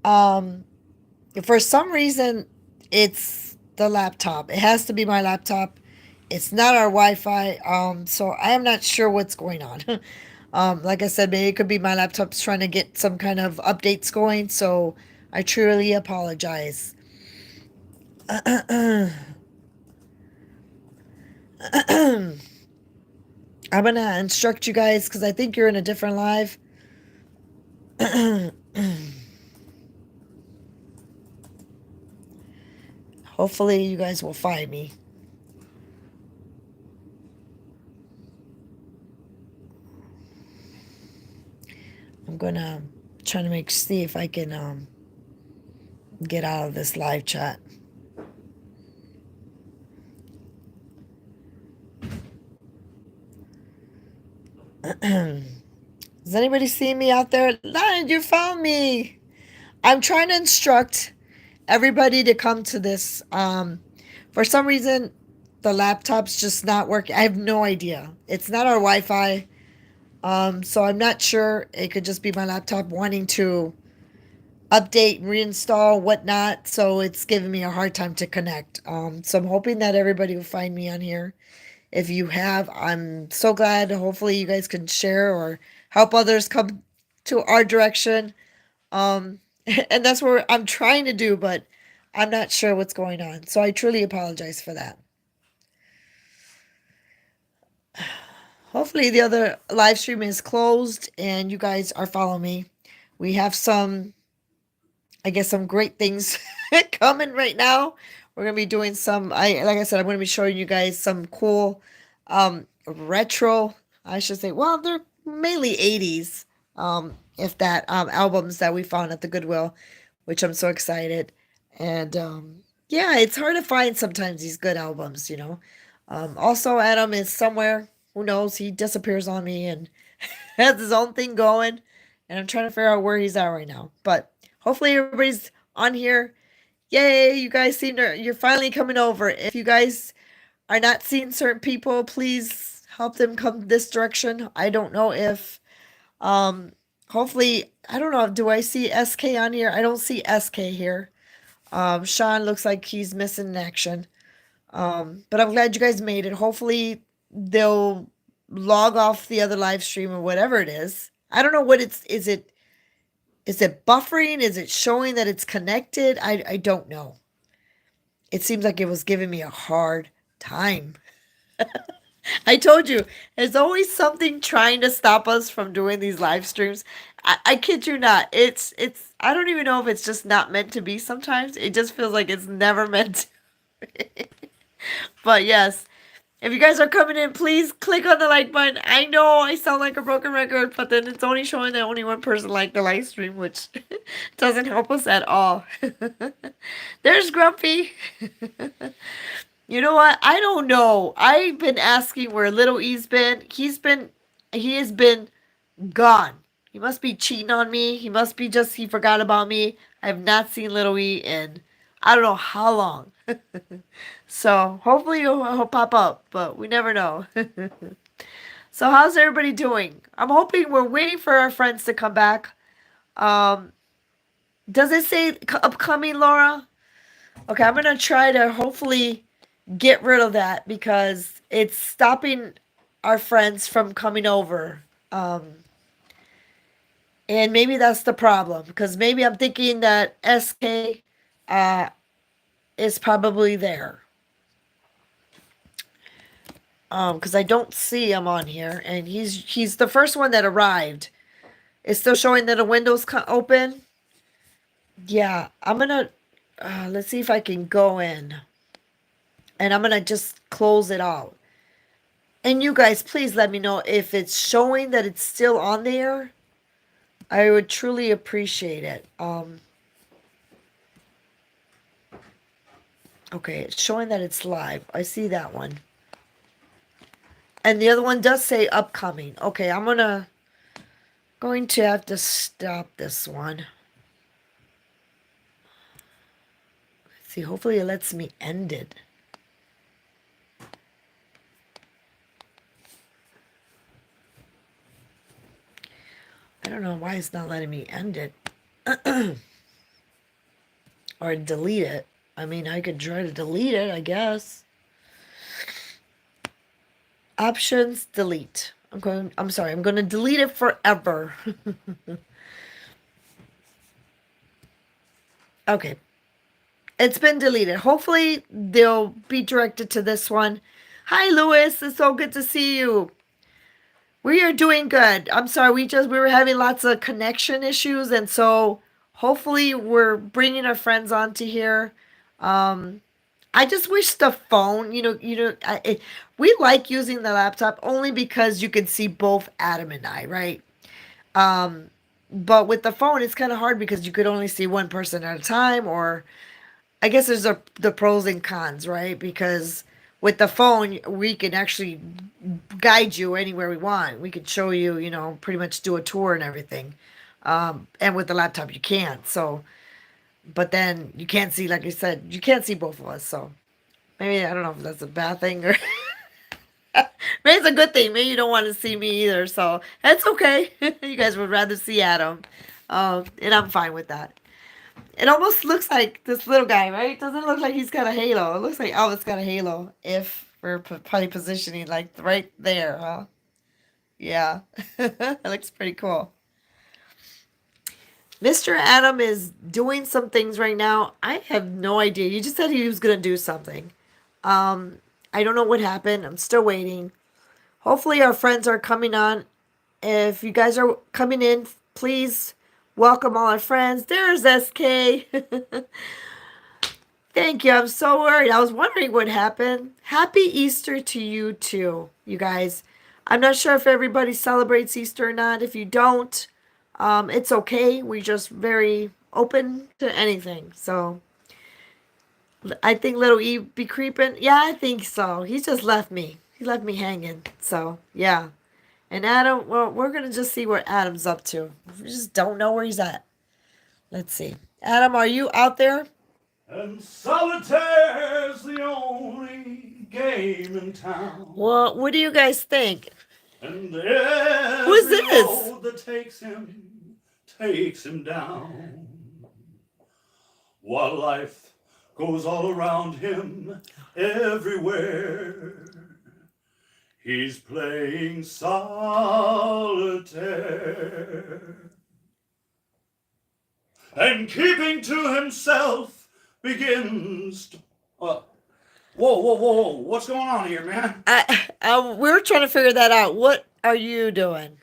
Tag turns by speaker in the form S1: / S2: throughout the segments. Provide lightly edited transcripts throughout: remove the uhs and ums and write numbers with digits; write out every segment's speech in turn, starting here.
S1: Um, for some reason, it's the laptop. It has to be my laptop. It's not our Wi-Fi. So I am not sure what's going on. Like I said, maybe it could be my laptop's trying to get some kind of updates going. So I truly apologize. I'm gonna instruct you guys because I think you're in a different live. Hopefully, you guys will find me. I'm gonna try to see if I can get out of this live chat. Does anybody see me out there? Lion, you found me. I'm trying to instruct everybody to come to this. For some reason, the laptop's just not working. I have no idea. It's not our Wi-Fi. So I'm not sure. It could just be my laptop wanting to update, reinstall, whatnot. So it's giving me a hard time to connect. So I'm hoping that everybody will find me on here. If you have, I'm so glad. Hopefully, you guys can share or help others come to our direction. Um, and that's what I'm trying to do, but I'm not sure what's going on. So I truly apologize for that. Hopefully, the other live stream is closed and you guys are following me. We have some, I guess, some great things coming right now. We're gonna be doing some. Like I said, I'm gonna be showing you guys some cool, retro. I should say. Well, they're mainly '80s, if that, albums that we found at the Goodwill, which I'm so excited. And yeah, it's hard to find sometimes these good albums. Also, Adam is somewhere. Who knows? He disappears on me and has his own thing going, and I'm trying to figure out where he's at right now. But hopefully everybody's on here. Yay, you guys you're finally coming over. If you guys are not seeing certain people, please help them come this direction. I don't know if um hopefully I don't know, do I see SK on here? I don't see SK here. Sean looks like he's missing in action. But I'm glad you guys made it. Hopefully they'll log off the other live stream or whatever it is. I don't know what is it buffering? Is it showing that it's connected? I don't know. It seems like it was giving me a hard time. I told you, there's always something trying to stop us from doing these live streams. I kid you not. It's I don't even know if it's just not meant to be sometimes. It just feels like it's never meant to. But yes, if you guys are coming in, please click on the like button. I know I sound like a broken record, but then it's only showing that only one person liked the live stream, which doesn't help us at all. There's Grumpy. You know what? I don't know. I've been asking where Little E's been. He has been gone. He must be cheating on me. He forgot about me. I have not seen Little E in I don't know how long. So hopefully he'll pop up, but we never know. So how's everybody doing? I'm hoping we're waiting for our friends to come back. Um, does it say upcoming, Laura? Okay, I'm gonna try to hopefully get rid of that because it's stopping our friends from coming over. Um, and maybe that's the problem because maybe I'm thinking that SK uh, is probably there. Because I don't see him on here, and he's the first one that arrived. It's still showing that a window's open. Yeah, I'm gonna let's see if I can go in, and I'm gonna just close it out. And you guys, please let me know if it's showing that it's still on there. I would truly appreciate it. Okay, it's showing that it's live. I see that one. And the other one does say upcoming. Okay, I'm going to have to stop this one. Let's see, hopefully it lets me end it. I don't know why it's not letting me end it. or delete it. I mean, I could try to delete it, I guess. Options, delete. I'm sorry, I'm going to delete it forever. Okay. It's been deleted. Hopefully they'll be directed to this one. Hi, Louis. It's so good to see you. We are doing good. I'm sorry. We were having lots of connection issues, and so hopefully we're bringing our friends onto here. I just wish the phone, we like using the laptop only because you can see both Adam and I, right? But with the phone, it's kind of hard because you could only see one person at a time, or I guess there's the pros and cons, right? Because with the phone, we can actually guide you anywhere we want. We could show you, pretty much do a tour and everything. And with the laptop, you can't. So, but then you can't see, like you said, you can't see both of us. So maybe, I don't know if that's a bad thing or maybe it's a good thing. Maybe you don't want to see me either. So that's okay. You guys would rather see Adam. And I'm fine with that. It almost looks like this little guy, right? Doesn't look like he's got a halo. It looks like Elvis got a halo if we're probably positioning like right there, huh? Yeah. It looks pretty cool. Mr. Adam is doing some things right now. I have no idea. He just said he was going to do something. I don't know what happened. I'm still waiting. Hopefully our friends are coming on. If you guys are coming in, please welcome all our friends. There's SK. Thank you. I'm so worried. I was wondering what happened. Happy Easter to you too, you guys. I'm not sure if everybody celebrates Easter or not. If you don't, it's okay. We're just very open to anything. So I think little Eve be creeping. Yeah, I think so. He just left me. He left me hanging. So yeah. And Adam, well, we're going to just see what Adam's up to. We just don't know where he's at. Let's see. Adam, are you out there?
S2: And solitaire's the only game in town.
S1: Well, what do you guys think?
S2: And every
S1: Who's this?
S2: road that takes him down. While life goes all around him everywhere. He's playing solitaire. And keeping to himself begins to... whoa. What's going on here, man?
S1: We're trying to figure that out. What are you doing?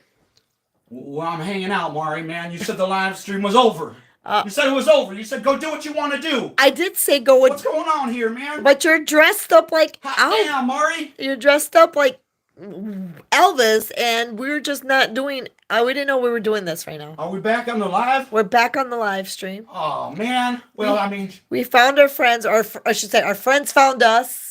S2: Well, I'm hanging out, Mari, man. You said the live stream was over. You said it was over. You said go do what you want to do.
S1: I did say go.
S2: What's going on here, man?
S1: But you're dressed up like...
S2: Damn, Mari.
S1: You're dressed up like Elvis, and we're just not doing... we didn't know we were doing this right now.
S2: Are we back on the live?
S1: We're back on the live stream.
S2: Oh, man. Well, I mean...
S1: We found our friends, or I should say our friends found us.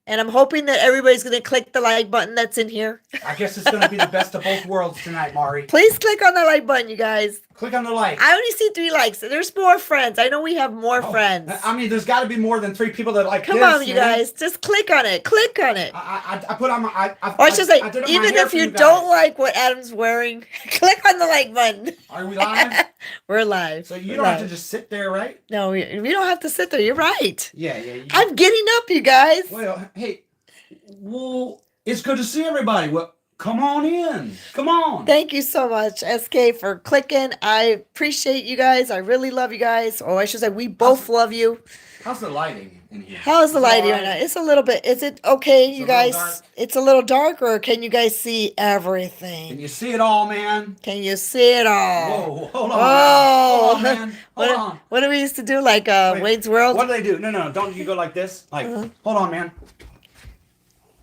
S1: And I'm hoping that everybody's going to click the like button that's in here.
S2: I guess it's going to be the best of both worlds tonight, Mari.
S1: Please click on the like button, you guys.
S2: Click on the like.
S1: I only see 3 likes. There's more friends. I know we have more friends.
S2: I mean, there's got to be more than 3 people that like
S1: Come
S2: this.
S1: Come on, you guys. Just click on it. Click on it.
S2: I put on my...
S1: Or I should say, even if you don't like what Adam's wearing, click on the like button.
S2: Are we live?
S1: We're live.
S2: So you don't have to just sit there, right?
S1: No, we don't have to sit there. You're right.
S2: Yeah.
S1: I'm getting up, you guys.
S2: Well, hey... Well, it's good to see everybody. Well, come on in. Come on.
S1: Thank you so much, SK, for clicking. I appreciate you guys. I really love you guys. Oh, I should say we both love you.
S2: How's the lighting in here?
S1: How's the lighting right now? It's a little bit. Is it okay, you guys? It's a little dark, or can you guys see everything?
S2: Can you see it all, man?
S1: Can you see it all?
S2: Whoa, hold on.
S1: Oh,
S2: hold on, man. Hold on.
S1: What do we used to do? Like Wayne's World?
S2: What do they do? No. Don't you go like this? Like, hold on, man.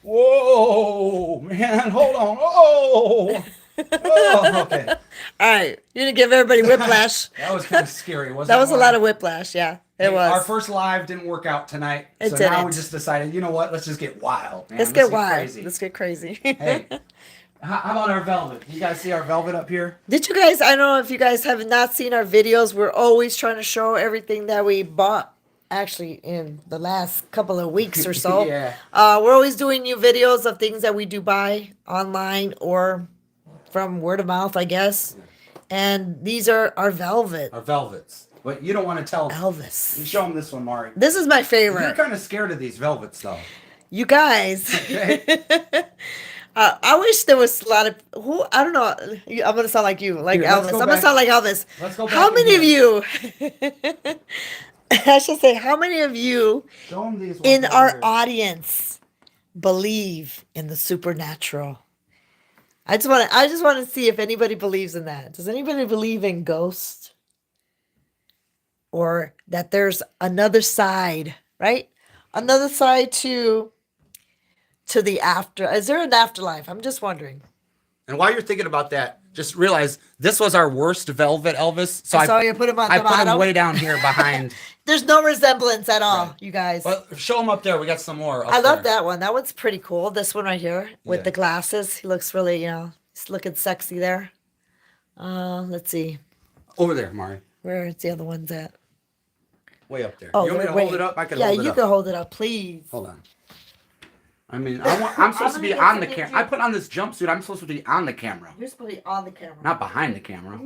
S2: Whoa, man, hold on. Oh, okay.
S1: All right, you're gonna give everybody whiplash.
S2: That was kind of scary, wasn't it?
S1: That was a lot of whiplash, yeah. It was.
S2: Our first live didn't work out tonight, so now we just decided, you know what? Let's just get wild, man.
S1: Let's get wild. Crazy. Let's get crazy.
S2: Hey, how about our velvet? You guys see our velvet up here?
S1: Did you guys? I don't know if you guys have not seen our videos. We're always trying to show everything that we bought. Actually, in the last couple of weeks or so.
S2: Yeah.
S1: We're always doing new videos of things that we do buy online or from word of mouth, I guess. And these are our velvet.
S2: Our velvets.
S3: But you don't want to tell.
S1: Elvis.
S3: Show them this one, Mari.
S1: This is my
S3: You're
S1: favorite.
S3: kind of scared of these velvets, though.
S1: You guys.
S3: Okay.
S1: I wish there was a lot of who. I don't know. I'm gonna sound like you, like
S3: Here, let's
S1: Elvis.
S3: go
S1: I'm gonna
S3: back.
S1: sound like Elvis.
S3: Let's go
S1: How
S3: back
S1: many of
S3: in
S1: you? I should say, how many of you
S3: Show them these ones
S1: in
S3: over
S1: our
S3: here.
S1: audience believe in the supernatural? I just want to see if anybody believes in that. Does anybody believe in ghosts? Or that there's another side, right? Another side to the after. Is there an afterlife? I'm just wondering.
S3: And while you're thinking about that, just realize this was our worst velvet, Elvis. So
S1: I saw you put him on
S3: I
S1: the
S3: put him
S1: bottom.
S3: way down here behind.
S1: There's no resemblance at all,
S3: Right.
S1: you guys.
S3: Well, show them up there. We got some more. Up
S1: I love
S3: there.
S1: that one. That one's pretty cool. This one right here with
S3: Yeah.
S1: the glasses. He looks really, he's looking sexy there. Let's see.
S3: Over there, Mari.
S1: Where's the other ones at?
S3: Way up there.
S1: Oh,
S3: you want me to
S1: wait.
S3: hold it up? I can
S1: yeah,
S3: hold it
S1: you
S3: up.
S1: can hold it up, please.
S3: Hold on. I mean, I'm supposed to be
S1: gonna
S3: on the
S1: get
S3: camera.
S1: you-
S3: I put on this jumpsuit. I'm supposed to be on the camera,
S1: You're supposed to be on the camera.
S3: not behind the camera.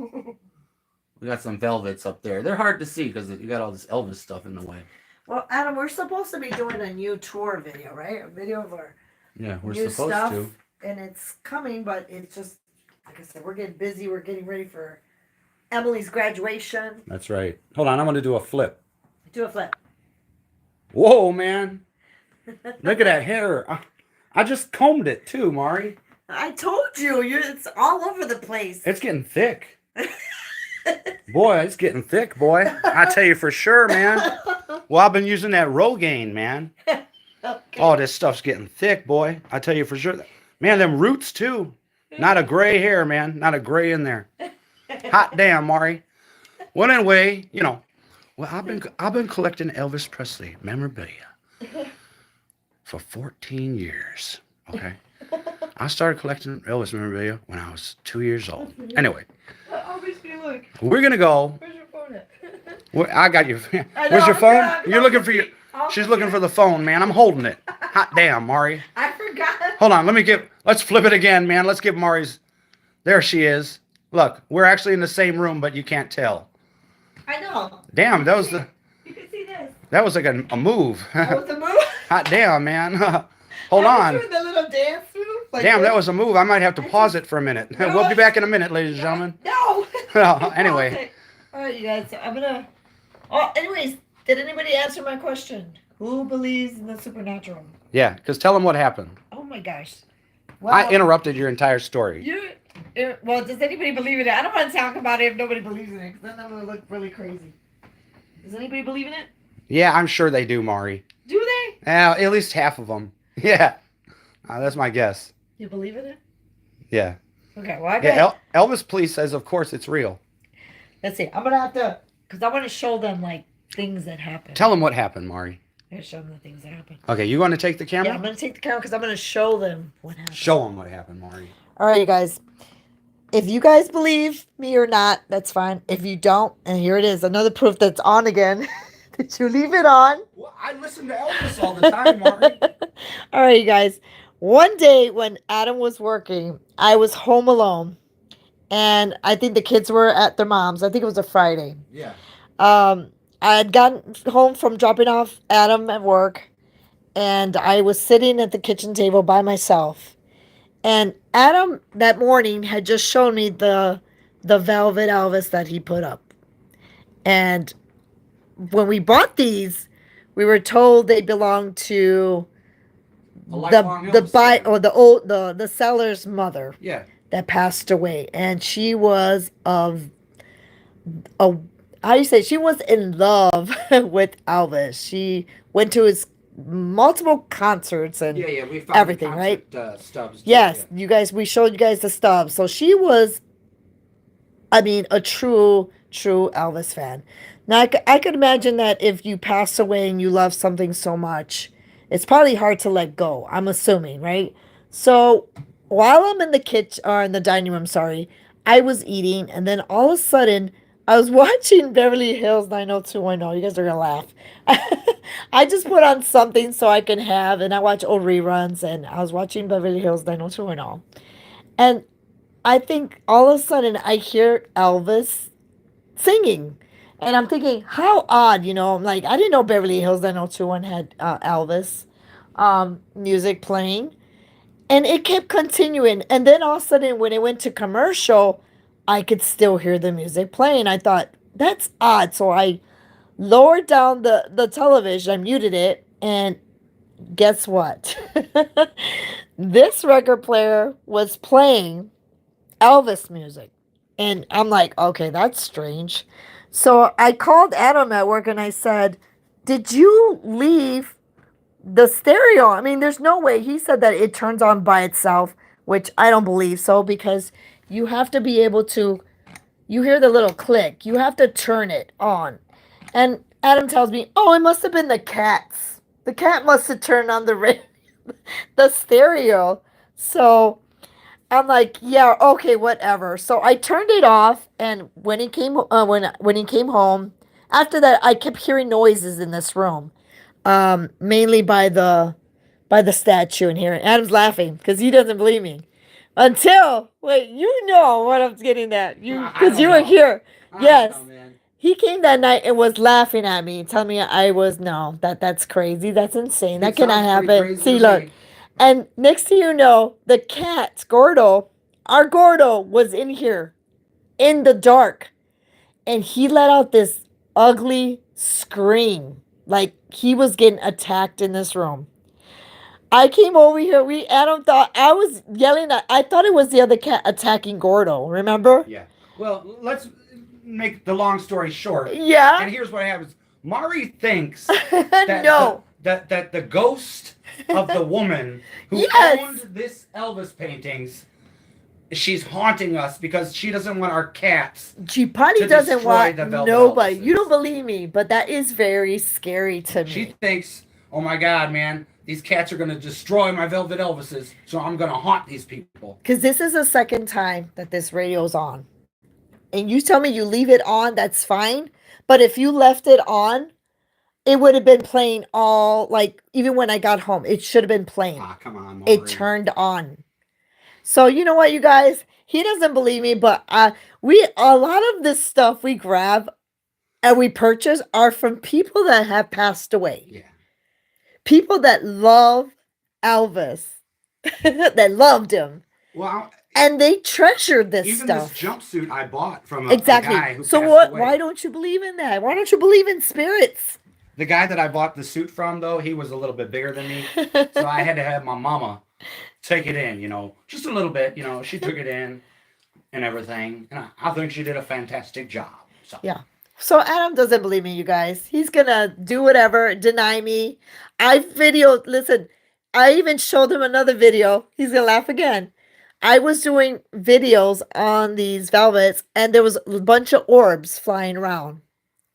S3: We got some velvets up there. They're hard to see because you got all this Elvis stuff in the way.
S1: Well, Adam, we're supposed to be doing a new tour video, right? A video of our
S3: Yeah, we're
S1: new
S3: supposed
S1: stuff,
S3: to.
S1: and it's coming, but it's just like I said, we're getting busy. We're getting ready for Emily's graduation.
S3: That's right. Hold on, I'm going to do a flip.
S1: Do a flip.
S3: Whoa, man. Look at that hair. I just combed it too, Mari.
S1: I told you, it's all over the place.
S3: It's getting thick. Boy, it's getting thick, boy. I tell you for sure, man. Well, I've been using that Rogaine, man.
S1: Okay.
S3: Oh, this stuff's getting thick, boy. I tell you for sure. Man, them roots too. Not a gray hair, man. Not a gray in there. Hot damn, Mari. Well, anyway, well, I've been collecting Elvis Presley memorabilia for 14 years. Okay. I started collecting Elvis memorabilia when I was 2 years old. Anyway,
S1: Look.
S3: we're gonna go.
S1: Where's your phone at?
S3: I got your.
S1: I
S3: Where's
S1: know,
S3: your phone?
S1: I'm
S3: You're looking for your.
S1: I'll
S3: She's looking for the phone, man. I'm holding it. Hot damn, Mari.
S1: I forgot.
S3: Hold on. Let's flip it again, man. Let's give Mari's. There she is. Look, we're actually in the same room, but you can't tell.
S1: I know.
S3: Damn, that was the.
S1: You can see this.
S3: That was like a move.
S1: That was the move.
S3: Hot damn, man. Hold
S1: I was
S3: on.
S1: doing the little dance move. Like
S3: Damn,
S1: this.
S3: that was a move. I might have to pause it for a minute.
S1: No,
S3: We'll be back in a minute, ladies and gentlemen.
S1: No.
S3: Anyway.
S1: All right, you guys. So I'm gonna. Oh, anyways, did anybody answer my question? Who believes in the supernatural?
S3: Yeah, because tell them what happened.
S1: Oh my gosh. Well,
S3: I interrupted your entire story.
S1: well, does anybody believe in it? I don't want to talk about it if nobody believes in it, because then I'm gonna look really crazy. Does anybody believe in it?
S3: Yeah, I'm sure they do, Mari.
S1: Do they?
S3: At least half of them. Yeah. That's my guess.
S1: You believe in it?
S3: Yeah.
S1: Okay. Well, I got.
S3: Yeah, Elvis Police says, of course, it's real.
S1: Let's see. I'm gonna have to, because I want to show them like things that happen.
S3: Tell them what happened, Mari.
S1: I gotta show them the things that happen.
S3: Okay, you want to take the camera?
S1: Yeah, I'm gonna take the camera because I'm gonna show them what happened.
S3: Show them what happened, Mari.
S1: All right, you guys. If you guys believe me or not, that's fine. If you don't, and here it is, another proof that's on again. Did you leave it on?
S3: Well, I listen to Elvis all the time, Mari.
S1: All right, you guys. One day when Adam was working, I was home alone. And I think the kids were at their mom's. I think it was a Friday.
S3: Yeah.
S1: I had gotten home from dropping off Adam at work. And I was sitting at the kitchen table by myself. And Adam that morning had just shown me the velvet Elvis that he put up. And when we bought these, we were told they belonged to the seller's mother
S3: Yeah.
S1: that passed away, and she was how do you say, she was in love with Elvis. She went to his multiple concerts and
S3: Yeah, we found
S1: everything, right?
S3: Stubs.
S1: Yes, you guys, we showed you guys the stubs. So she was, I mean, a true Elvis fan. Now, I could imagine that if you pass away and you love something so much, it's probably hard to let go, I'm assuming, right? So while I'm in the kitchen, or in the dining room, sorry, I was eating, and then all of a sudden, I was watching Beverly Hills 90210. You guys are going to laugh. I just put on something so I can have, and I watch old reruns, and I was watching Beverly Hills 90210. And I think all of a sudden I hear Elvis singing. And I'm thinking, how odd, I'm like, I didn't know Beverly Hills 90210 had Elvis music playing. And it kept continuing. And then all of a sudden, when it went to commercial, I could still hear the music playing. I thought, that's odd. So I lowered down the television, I muted it, and guess what? This record player was playing Elvis music. And I'm like, okay, that's strange. So I called Adam at work and I said, did you leave the stereo? I mean, there's no way. He said that it turns on by itself, which I don't believe so because you have to be able to, you hear the little click, you have to turn it on. And Adam tells me, oh, it must have been the cats. The cat must have turned on the stereo. So I'm like, yeah, okay, whatever. So I turned it off, and when he came home, after that, I kept hearing noises in this room, mainly by the statue in here. And Adam's laughing because he doesn't believe me. Until wait, you know what I'm getting at, you because you were here. Yes, he came that night and was laughing at me, telling me I was no, that's crazy, that's insane, that cannot happen. See, look, and next thing you know, the cat Gordo, our Gordo, was in here in the dark, and he let out this ugly scream like he was getting attacked in this room. I came over here. Adam thought I was yelling at. I thought it was the other cat attacking Gordo. Remember?
S3: Yeah. Well, let's make the long story short.
S1: Yeah.
S3: And here's what happens. Mari thinks that
S1: no.
S3: that the ghost of the woman who
S1: Yes.
S3: owned this Elvis paintings, she's haunting us because she doesn't want our cats.
S1: She probably
S3: to
S1: doesn't
S3: destroy
S1: want
S3: the Velvet
S1: nobody.
S3: Elvises.
S1: You don't believe me, but that is very scary to me.
S3: She thinks, oh my God, man, these cats are going to destroy my Velvet Elvises, so I'm going to haunt these people.
S1: Because this is the second time that this radio's on. And you tell me you leave it on, that's fine. But if you left it on, it would have been playing all, like, even when I got home, it should have been playing.
S3: Ah, come on, Mari.
S1: It turned on. So you know what, you guys? He doesn't believe me, but we a lot of this stuff we grab and we purchase are from people that have passed away.
S3: Yeah.
S1: People that love Elvis, that loved him.
S3: Well,
S1: and they treasured this
S3: even
S1: stuff.
S3: This jumpsuit I bought from a
S1: exactly.
S3: guy who
S1: so
S3: passed
S1: what?
S3: away.
S1: Why don't you believe in that? Why don't you believe in spirits?
S3: The guy that I bought the suit from, though, he was a little bit bigger than me, so I had to have my mama take it in, just a little bit. She took it in and everything, and I think she did a fantastic job. So.
S1: Yeah. So Adam doesn't believe me, you guys. He's gonna do whatever, deny me. Listen, I even showed him another video. He's gonna laugh again. I was doing videos on these velvets, and there was a bunch of orbs flying around.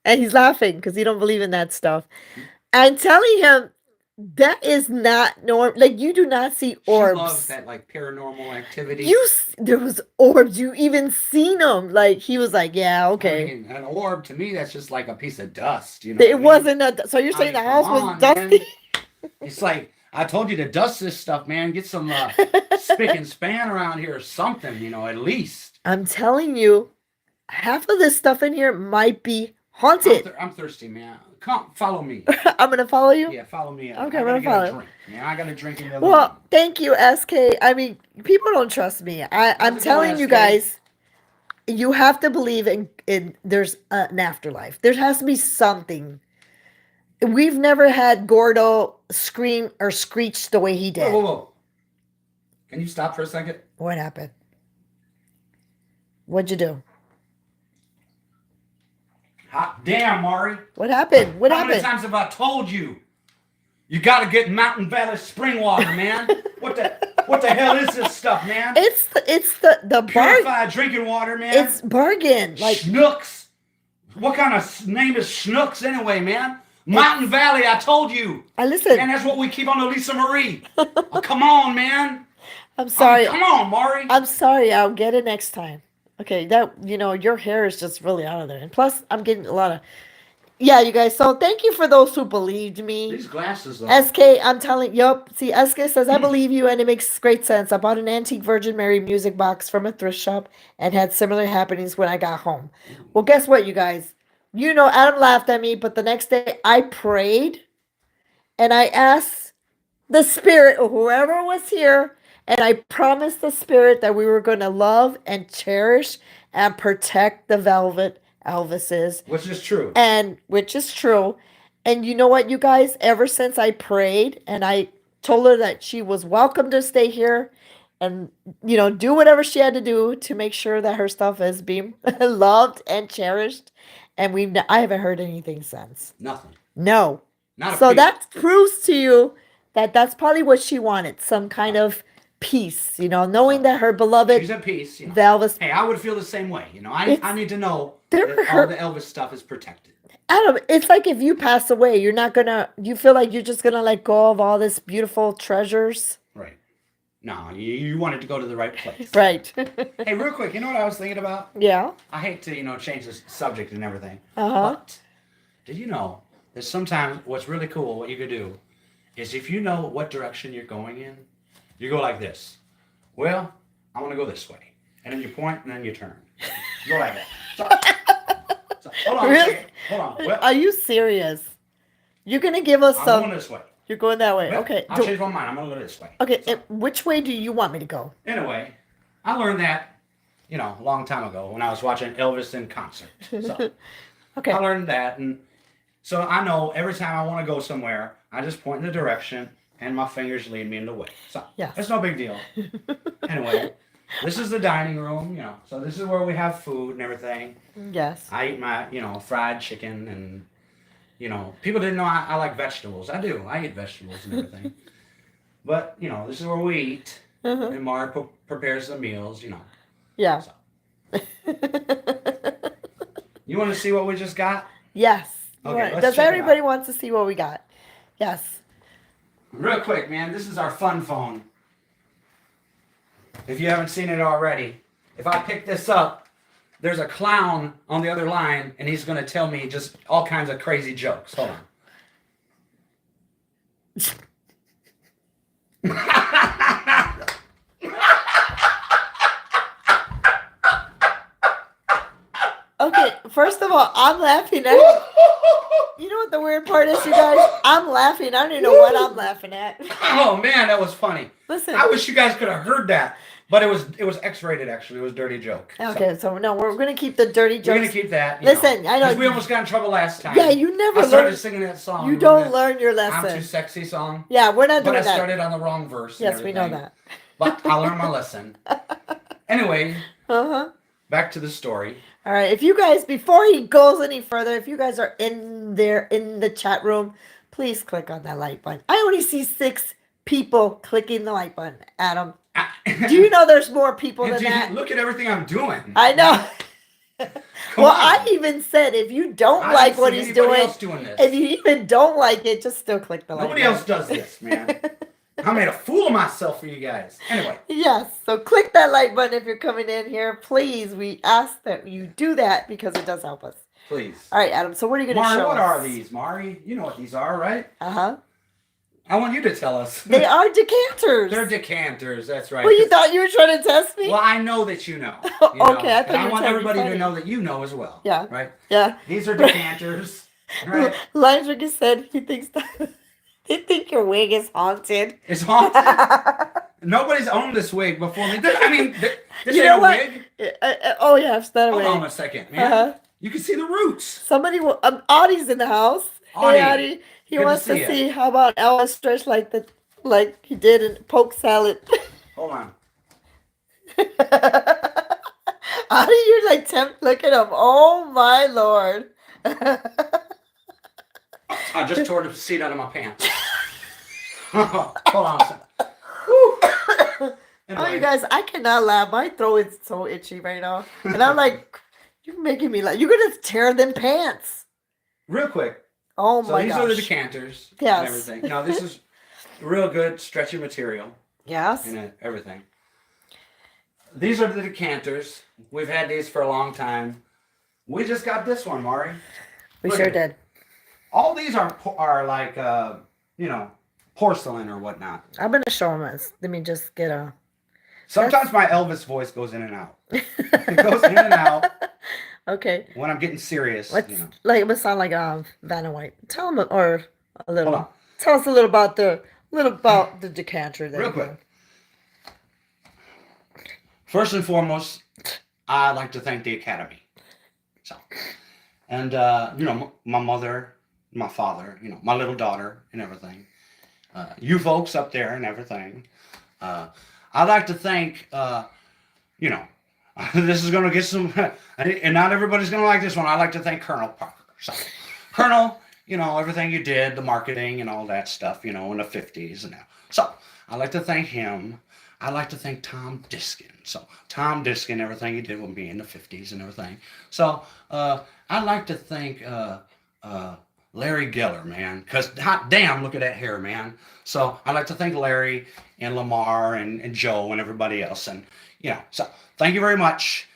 S1: And he's laughing because he don't believe in that stuff. I'm telling him that is not normal. Like, you do not see orbs.
S3: She loves that, like, paranormal activity.
S1: There was orbs. You even seen them. Like, he was like, yeah, okay.
S3: I mean, an orb, to me, that's just like a piece of dust.
S1: It wasn't a... So you're saying the house was dusty?
S3: It's like, I told you to dust this stuff, man. Get some spick and span around here or something, at least.
S1: I'm telling you, half of this stuff in here might be haunted.
S3: I'm thirsty, man. Come, follow me.
S1: I'm going to follow you?
S3: Yeah, follow me.
S1: Okay, I'm going to follow you.
S3: Man, I got a drink in the
S1: Well, thank you, SK. I mean, people don't trust me. I'm telling you guys, you have to believe in there's an afterlife. There has to be something. We've never had Gordo scream or screech the way he did.
S3: Whoa. Can you stop for a second?
S1: What happened? What'd you do?
S3: Hot damn, Mari.
S1: What happened?
S3: How many times have I told you? You got to get Mountain Valley spring water, man. What the hell is this stuff, man?
S1: It's the
S3: purified drinking water, man.
S1: It's bargain. Like
S3: Schnooks. What kind of name is Schnooks anyway, man? Mountain Valley, I told you.
S1: I listen.
S3: And that's what we keep on the Lisa Marie. Oh, come on, man.
S1: I'm sorry.
S3: Come on, Mari.
S1: I'm sorry. I'll get it next time. Okay, that your hair is just really out of there. And plus, I'm getting a lot of... Yeah, you guys. So thank you for those who believed me.
S3: These glasses, though.
S1: SK, I'm telling... Yup. See, SK says, I believe you, and it makes great sense. I bought an antique Virgin Mary music box from a thrift shop and had similar happenings when I got home. Well, guess what, you guys? Adam laughed at me, but the next day I prayed and I asked the spirit or whoever was here, and I promised the spirit that we were going to love and cherish and protect the velvet Elvises,
S3: Which is true.
S1: and which is true. And you know what, you guys? Ever since I prayed and I told her that she was welcome to stay here, and do whatever she had to do to make sure that her stuff is being loved and cherished, and I haven't heard anything since.
S3: Nothing.
S1: No.
S3: Not a
S1: So
S3: peep.
S1: that proves to you that that's probably what she wanted, some kind of peace, knowing that her beloved
S3: She's at peace.
S1: Elvis.
S3: Hey, I would feel the same way. I need to know
S1: They're
S3: that all the Elvis stuff is protected.
S1: Adam, it's like if you pass away, you feel like you're just gonna let go of all this beautiful treasures.
S3: Right. No, you wanted to go to the right place.
S1: Right.
S3: Hey, real quick, you know what I was thinking about?
S1: Yeah.
S3: I hate to, change the subject and everything.
S1: Uh-huh.
S3: But did you know that sometimes what's really cool, what you could do, is if you know what direction you're going in, you go like this. Well, I want to go this way. And then you point and then you turn. Go like that. So, hold on
S1: Really?
S3: a second. Hold on. Well,
S1: Are you serious? You're gonna give us
S3: I'm
S1: some.
S3: going this way.
S1: You're going that way.
S3: Well,
S1: Okay.
S3: I'll change my mind. I'm going to go this way.
S1: Okay.
S3: So,
S1: Which way do you want me to go?
S3: anyway, I learned that, a long time ago when I was watching Elvis in concert. So
S1: Okay.
S3: I learned that. And so I know every time I want to go somewhere, I just point in the direction and my fingers lead me in the way. So
S1: Yes.
S3: it's no big deal. Anyway, this is the dining room, so this is where we have food and everything.
S1: Yes.
S3: I eat my, fried chicken and, people didn't know I like vegetables. I do. I eat vegetables and everything. But, this is where we eat.
S1: Uh-huh.
S3: And Mara prepares the meals,
S1: Yeah.
S3: So. You want to see what we just got?
S1: Yes.
S3: Okay,
S1: Right.
S3: let's
S1: Does
S3: check it
S1: everybody
S3: out.
S1: want to see what we got? Yes.
S3: Real quick, man, this is our fun phone. If you haven't seen it already, if I pick this up, there's a clown on the other line, and he's going to tell me just all kinds of crazy jokes. Hold on.
S1: Okay. First of all, I'm laughing at. You know what the weird part is, you guys? I'm laughing. I don't even know what I'm laughing at.
S3: Oh man, that was funny.
S1: Listen.
S3: I wish you guys could have heard that, but it was X-rated actually. It was a dirty joke.
S1: Okay, so no, we're gonna keep the dirty
S3: We're
S1: jokes.
S3: gonna keep that.
S1: Listen, I know
S3: 'cause we almost got in trouble last time.
S1: Yeah, you never
S3: I started
S1: learn.
S3: singing that song.
S1: You
S3: remember
S1: don't
S3: that
S1: learn your
S3: I'm Too
S1: lesson.
S3: Sexy song.
S1: Yeah, we're not
S3: But
S1: doing
S3: I
S1: that.
S3: started on the wrong verse. and
S1: Yes, we know
S3: everything.
S1: that.
S3: But I learned my lesson. Anyway,
S1: Uh-huh.
S3: back to the story.
S1: All right. If you guys, before he goes any further, if you guys are in there in the chat room, please click on that like button. I only see 6 people clicking the like button. Adam, do you know there's more people than that?
S3: Look at everything I'm doing.
S1: I know.
S3: Come
S1: Well,
S3: on.
S1: I even said if you don't
S3: I
S1: like
S3: don't
S1: what
S3: see
S1: he's
S3: anybody
S1: doing,
S3: else doing this.
S1: if you even don't like it, just still click the like
S3: Nobody
S1: button.
S3: else does this, man. I made a fool of myself for you guys. Anyway,
S1: Yes, so click that like button if you're coming in here. Please, we ask that you do that because it does help us.
S3: please.
S1: All right, Adam, so what are you going to
S3: Mari,
S1: show
S3: what
S1: us?
S3: are these, Mari? You know what these are, right?
S1: Uh-huh.
S3: I want you to tell us.
S1: They are decanters.
S3: They're decanters, that's right.
S1: Well, you thought you were trying to test me?
S3: Well, I know that you know.
S1: Okay, I thought
S3: And
S1: you
S3: I
S1: were
S3: want
S1: trying to be
S3: everybody to
S1: funny.
S3: know that you know as well.
S1: Yeah.
S3: Right?
S1: Yeah.
S3: These are decanters. Right?
S1: Line Ricky said he thinks that they think your wig is haunted.
S3: It's haunted. Nobody's owned this wig before me. I mean, this
S1: You
S3: ain't
S1: know
S3: a
S1: what?
S3: wig.
S1: Oh, yeah, it's not a
S3: Hold
S1: wig.
S3: on a second, man.
S1: Uh-huh.
S3: You can see the roots.
S1: Somebody, Audie's in the house.
S3: Audie,
S1: Hey, Audie. He
S3: good to
S1: wants to
S3: see ya.
S1: see how about Elvis stretched like he did in poke salad.
S3: Hold on.
S1: Audie, you're like look at him. Oh my Lord.
S3: I just tore the seat out of my pants. Hold on a second. Whew.
S1: Oh,
S3: Anyway,
S1: you guys, I cannot laugh. My throat is so itchy right now. And I'm like, you're making me laugh. You're going to tear them pants.
S3: real quick.
S1: Oh
S3: So
S1: my
S3: these
S1: gosh.
S3: are the decanters
S1: Yes.
S3: and everything. Now this is real good stretchy material
S1: Yes.
S3: and everything. These are the decanters. We've had these for a long time. We just got this one, Mari.
S1: We
S3: Look
S1: sure
S3: at it.
S1: did.
S3: All these are like porcelain or whatnot.
S1: I'm going to show them this. Let me just get a...
S3: Sometimes my Elvis voice goes in and out. It goes in and out.
S1: Okay.
S3: when I'm getting serious,
S1: Let's
S3: you know.
S1: like it would sound like Vanna White. Tell them or a
S3: Hold on,
S1: little. Tell us a little about the decanter that
S3: real
S1: you
S3: quick.
S1: have.
S3: First and foremost, I'd like to thank the Academy. So, and you know, my mother, my father, you know, my little daughter, and everything. You folks up there and everything. I'd like to thank, you know, this is going to get some, and not everybody's going to like this one. I'd like to thank Colonel Parker. So, Colonel, you know, everything you did, the marketing and all that stuff, you know, in the 50s and now. So, I'd like to thank him. I'd like to thank Tom Diskin. So, Tom Diskin, everything he did with me in the 50s and everything. So, I'd like to thank Larry Geller, man, because hot damn, look at that hair, man. So, I'd like to thank Larry and Lamar and Joe and everybody else. And, you know, so thank you very much.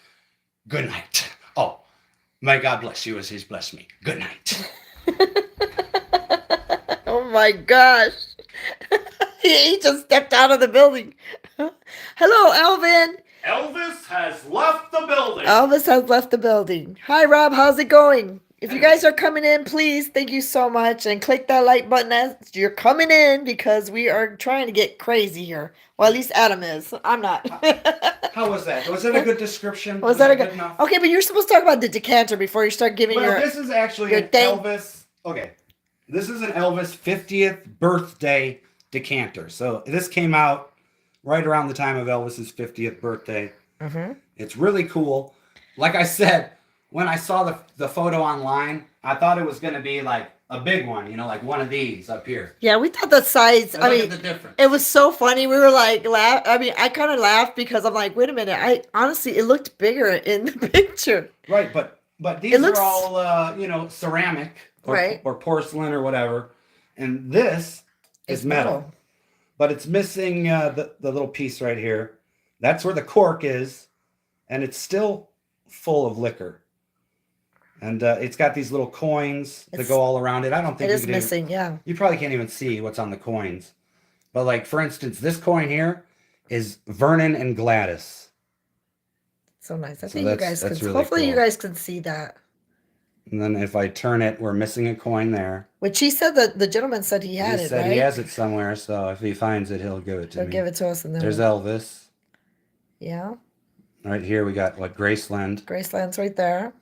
S3: Good night. Oh, may God bless you as he's blessed me. Good night.
S1: Oh my gosh. He just stepped out of the building. Hello, Elvin.
S2: Elvis has left the building.
S1: Elvis has left the building. Hi, Rob. How's it going? If you guys are coming in, please, thank you so much. And click that like button as you're coming in because we are trying to get crazy here. Well, at least Adam is. I'm not.
S3: How was that? Was that a good description?
S1: Was that a good
S3: enough?
S1: Okay, but you're supposed to talk about the decanter before you start giving
S3: Well,
S1: your.
S3: this is actually
S1: your
S3: an
S1: thing.
S3: Elvis. Okay, this is an Elvis 50th birthday decanter. So this came out right around the time of Elvis's 50th birthday.
S1: Mm-hmm.
S3: It's really cool. Like I said, when I saw the photo online, I thought it was going to be like a big one, you know, like one of these up here.
S1: Yeah, we thought the size.
S3: But
S1: I
S3: look
S1: mean,
S3: at the difference.
S1: it was so funny. We were like, laugh. I mean, I kind of laughed because I'm like, wait a minute. I honestly, it looked bigger in the picture.
S3: Right, but these
S1: It looks-
S3: are all you know, ceramic or,
S1: Right.
S3: or porcelain or whatever, and this is
S1: It's
S3: metal.
S1: metal.
S3: But it's missing the little piece right here. That's where the cork is, and it's still full of liquor. And it's got these little coins that
S1: It's-
S3: go all around it. I don't think
S1: It
S3: you
S1: is
S3: could even-
S1: missing. Yeah.
S3: you probably can't even see what's on the coins. But like, for instance, this coin here is Vernon and Gladys.
S1: So nice. I
S3: So
S1: think you
S3: that's-
S1: guys
S3: that's
S1: can.
S3: really
S1: Hopefully, you
S3: cool.
S1: guys can see that.
S3: And then if I turn it, we're missing a coin there.
S1: Which he said that the gentleman said he had
S3: He
S1: it,
S3: said
S1: right?
S3: he has it somewhere, so if he finds it, he'll give it to
S1: He'll
S3: me.
S1: give it to us, and then
S3: There's
S1: we'll-
S3: Elvis.
S1: yeah,
S3: Right here, we got what, Graceland
S1: Graceland's right there.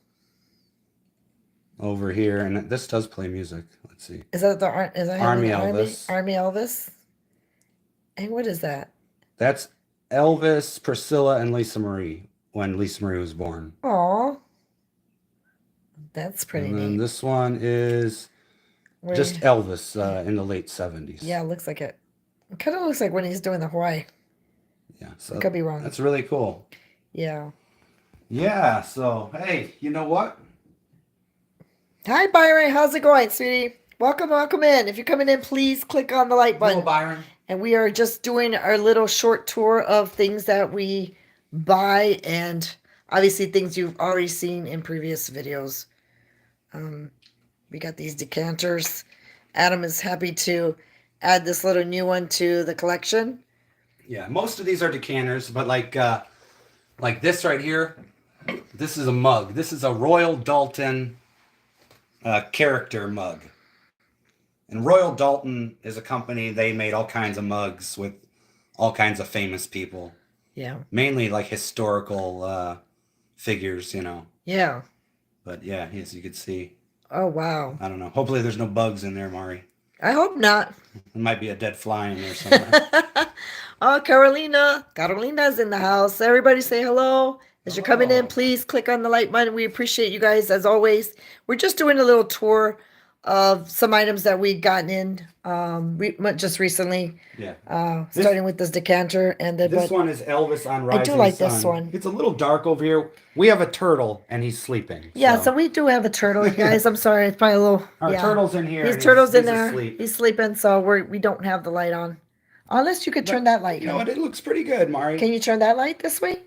S3: over here, and this does play music. Let's see.
S1: Is that the is that him in
S3: Army
S1: the
S3: Elvis.
S1: Army Elvis. And what is that?
S3: That's Elvis, Priscilla, and Lisa Marie when Lisa Marie was born.
S1: Aw, that's pretty
S3: And then
S1: neat.
S3: this one is
S1: Where
S3: just
S1: he-
S3: Elvis in the late 70s.
S1: yeah, it looks like it. It kind of looks like when he's doing the Hawaii.
S3: Yeah. So
S1: Could be wrong.
S3: that's really cool.
S1: Yeah.
S3: Yeah. So hey, you know what?
S1: Hi, Byron. How's it going, sweetie? Welcome in. If you're coming in, please click on the like
S3: Hello,
S1: button.
S3: Byron.
S1: And we are just doing our little short tour of things that we buy and obviously things you've already seen in previous videos. We got these decanters. Adam is happy to add this little new one to the collection.
S3: Yeah, most of these are decanters, but like this right here, this is a mug. This is a Royal Dalton character mug. And Royal Dalton is a company, they made all kinds of mugs with all kinds of famous people.
S1: Yeah.
S3: Mainly like historical figures, you know.
S1: Yeah.
S3: But yeah, as you can see,
S1: Oh, wow.
S3: I don't know. Hopefully there's no bugs in there, Mari.
S1: I hope not.
S3: There might be a dead fly in there somewhere.
S1: Oh, Carolina. Carolina's in the house. Everybody say hello. As you're coming in,
S3: Hello.
S1: please click on the like button. We appreciate you guys as always. We're just doing a little tour of some items that we gotten in just recently.
S3: Yeah.
S1: Starting with this decanter and then
S3: This one is Elvis on Rising
S1: I do like this
S3: Sun.
S1: one.
S3: It's a little dark over here. We have a turtle and he's sleeping.
S1: yeah, so we do have a turtle, you guys. I'm sorry, it's probably a little
S3: our
S1: yeah.
S3: turtle's in here.
S1: His
S3: and
S1: turtle's in
S3: he's
S1: there.
S3: asleep.
S1: He's sleeping, so we don't have the light on. Unless you could turn that light.
S3: You know
S1: on.
S3: what? It looks pretty good, Mari.
S1: Can you turn that light this way?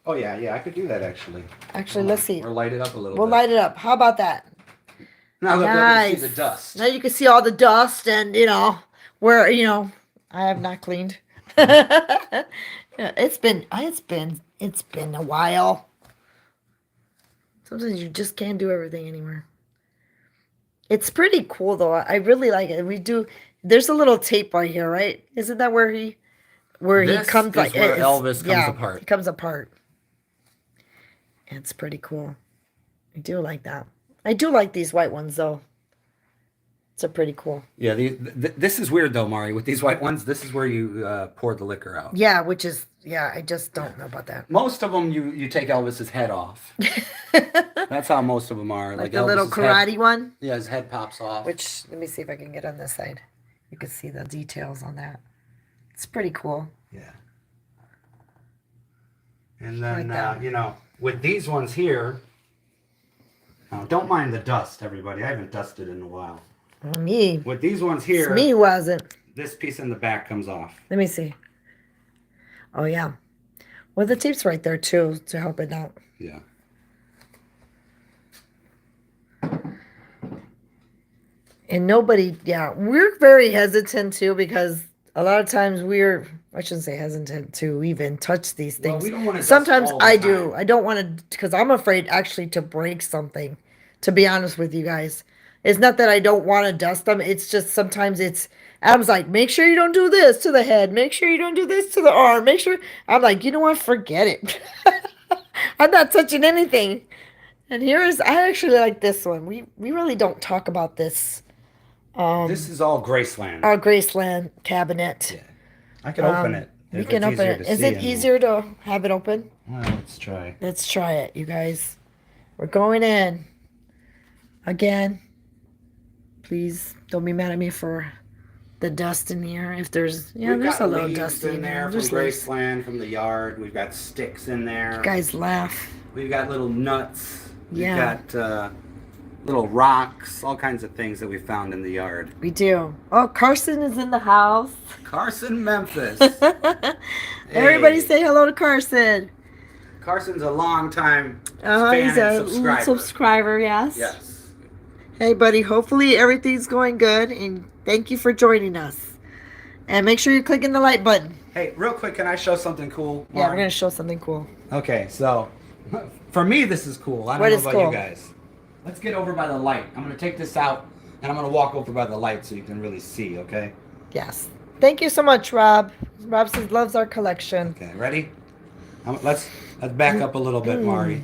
S3: Oh yeah, I could do that actually.
S1: Actually, let's see.
S3: Or light it up a little
S1: We'll
S3: bit.
S1: light it up. How about that?
S3: Now look,
S1: Nice.
S3: we can see the dust.
S1: Now you can see all the dust and, where, I have not cleaned. Yeah, it's been a while. Sometimes you just can't do everything anymore. It's pretty cool though. I really like it. We do. There's a little tape right here, right? Isn't that where he
S3: This
S1: comes
S3: is
S1: like
S3: where
S1: it's-
S3: Elvis comes
S1: yeah,
S3: apart.
S1: He comes apart. It's pretty cool. I do like that. I do like these white ones though. It's a pretty cool.
S3: Yeah, this is weird though, Mari. With these white ones, this is where you pour the liquor out.
S1: Yeah, which is I just don't know about that.
S3: Most of them, you take Elvis's head off. That's how most of them are.
S1: Like the little
S3: Elvis's
S1: karate
S3: head,
S1: one.
S3: Yeah, his head pops off.
S1: Which let me see if I can get on this side. You can see the details on that. It's pretty cool.
S3: Yeah. And then,
S1: Like that.
S3: you know, with these ones here, now don't mind the dust, everybody. I haven't dusted in a while.
S1: Me.
S3: With these ones here,
S1: Me wasn't.
S3: this piece in the back comes off.
S1: Let me see. Oh yeah. Well, the tape's right there too to help it out.
S3: Yeah.
S1: And nobody, we're very hesitant too because a lot of times I shouldn't say hesitant to even touch these
S3: Well,
S1: things.
S3: we don't want to dust
S1: Sometimes
S3: all the
S1: I
S3: time.
S1: do. I don't want to because I'm afraid actually to break something. To be honest with you guys, it's not that I don't want to dust them. It's just sometimes Adam's like, make sure you don't do this to the head. Make sure you don't do this to the arm. Make sure. I'm like, you know what? Forget it. I'm not touching anything. And I actually like this one. We really don't talk about this.
S3: This is all Graceland.
S1: Our Graceland cabinet.
S3: Yeah. I can open it.
S1: We
S3: if
S1: can
S3: it's
S1: open
S3: easier
S1: it.
S3: to
S1: Is
S3: see
S1: it
S3: in
S1: easier to have it open?
S3: Well, let's try.
S1: Let's try it, you guys. We're going in. Again, please don't be mad at me for the dust in here. If there's,
S3: We've
S1: there's
S3: got
S1: a little
S3: leaves
S1: dust
S3: in there from
S1: There's leaves.
S3: Graceland, from the yard. We've got sticks in there.
S1: You guys laugh.
S3: We've got little nuts.
S1: Yeah.
S3: We've got little rocks, all kinds of things that we found in the yard.
S1: We do. Oh, Carson is in the house.
S3: Carson, Memphis.
S1: Everybody
S3: Hey.
S1: say hello to Carson.
S3: Carson's a long-time fan
S1: He's
S3: and
S1: a
S3: subscriber.
S1: subscriber, yes.
S3: Yes.
S1: Hey, buddy. Hopefully everything's going good, and thank you for joining us. And make sure you're clicking the like button.
S3: Hey, real quick, can I show something cool?
S1: Yeah, we're
S3: Mari?
S1: gonna show something cool.
S3: Okay, so for me, this is cool. I don't
S1: What
S3: know
S1: is
S3: about
S1: cool?
S3: you guys. Let's get over by the light. I'm gonna take this out, and I'm gonna walk over by the light so you can really see. Okay.
S1: Yes. Thank you so much, Rob. Rob says loves our collection.
S3: Okay. Ready? Let's back up a little bit, Mari.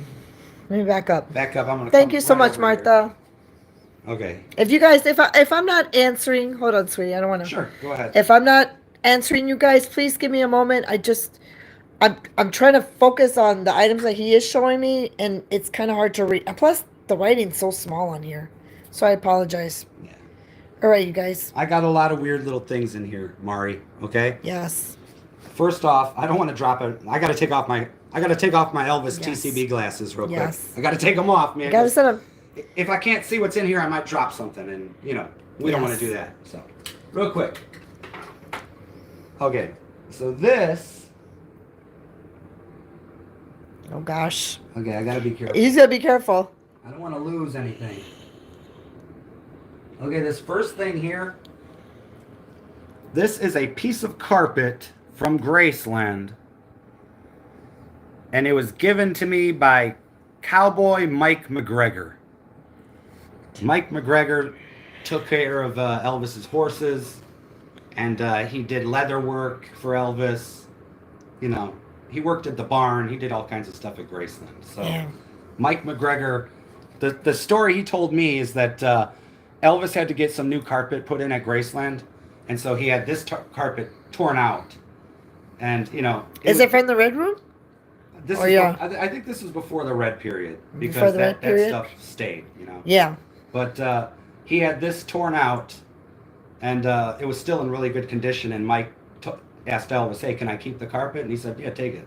S1: Let me back up.
S3: Back up. I'm gonna.
S1: Thank
S3: come
S1: you so
S3: right
S1: much,
S3: over
S1: Martha.
S3: here. Okay.
S1: If you guys, if I'm not answering, hold on, sweetie. I don't want to.
S3: Sure. Go ahead.
S1: If I'm not answering you guys, please give me a moment. I'm trying to focus on the items that he is showing me, and it's kind of hard to read. Plus, the writing's so small on here, so I apologize.
S3: Yeah.
S1: All right, you guys.
S3: I got a lot of weird little things in here, Mari. Okay.
S1: Yes.
S3: First off, I don't want to drop it. I gotta take off my Elvis
S1: Yes.
S3: TCB glasses real
S1: Yes.
S3: quick. I gotta take them off, man.
S1: Gotta send them.
S3: If I can't see what's in here, I might drop something, and we don't want
S1: Yes.
S3: to do that. So, real quick. Okay, so this.
S1: Oh gosh.
S3: Okay, I gotta be careful.
S1: He's gonna be careful.
S3: I don't want to lose anything. Okay, this first thing here. This is a piece of carpet from Graceland, and it was given to me by Cowboy Mike McGregor. Mike McGregor took care of Elvis's horses, and he did leather work for Elvis. He worked at the barn. He did all kinds of stuff at Graceland. So,
S1: Yeah.
S3: Mike McGregor, the story he told me is that Elvis had to get some new carpet put in at Graceland, and so he had this carpet torn out. And
S1: Is it from the Red Room?
S3: This
S1: Oh,
S3: is
S1: yeah.
S3: I think this was before the red period because
S1: Before the
S3: that
S1: red period?
S3: stuff stayed.
S1: Yeah.
S3: But he had this torn out, and it was still in really good condition. And Mike asked Elvis, "Hey, can I keep the carpet?" And he said, "Yeah, take it."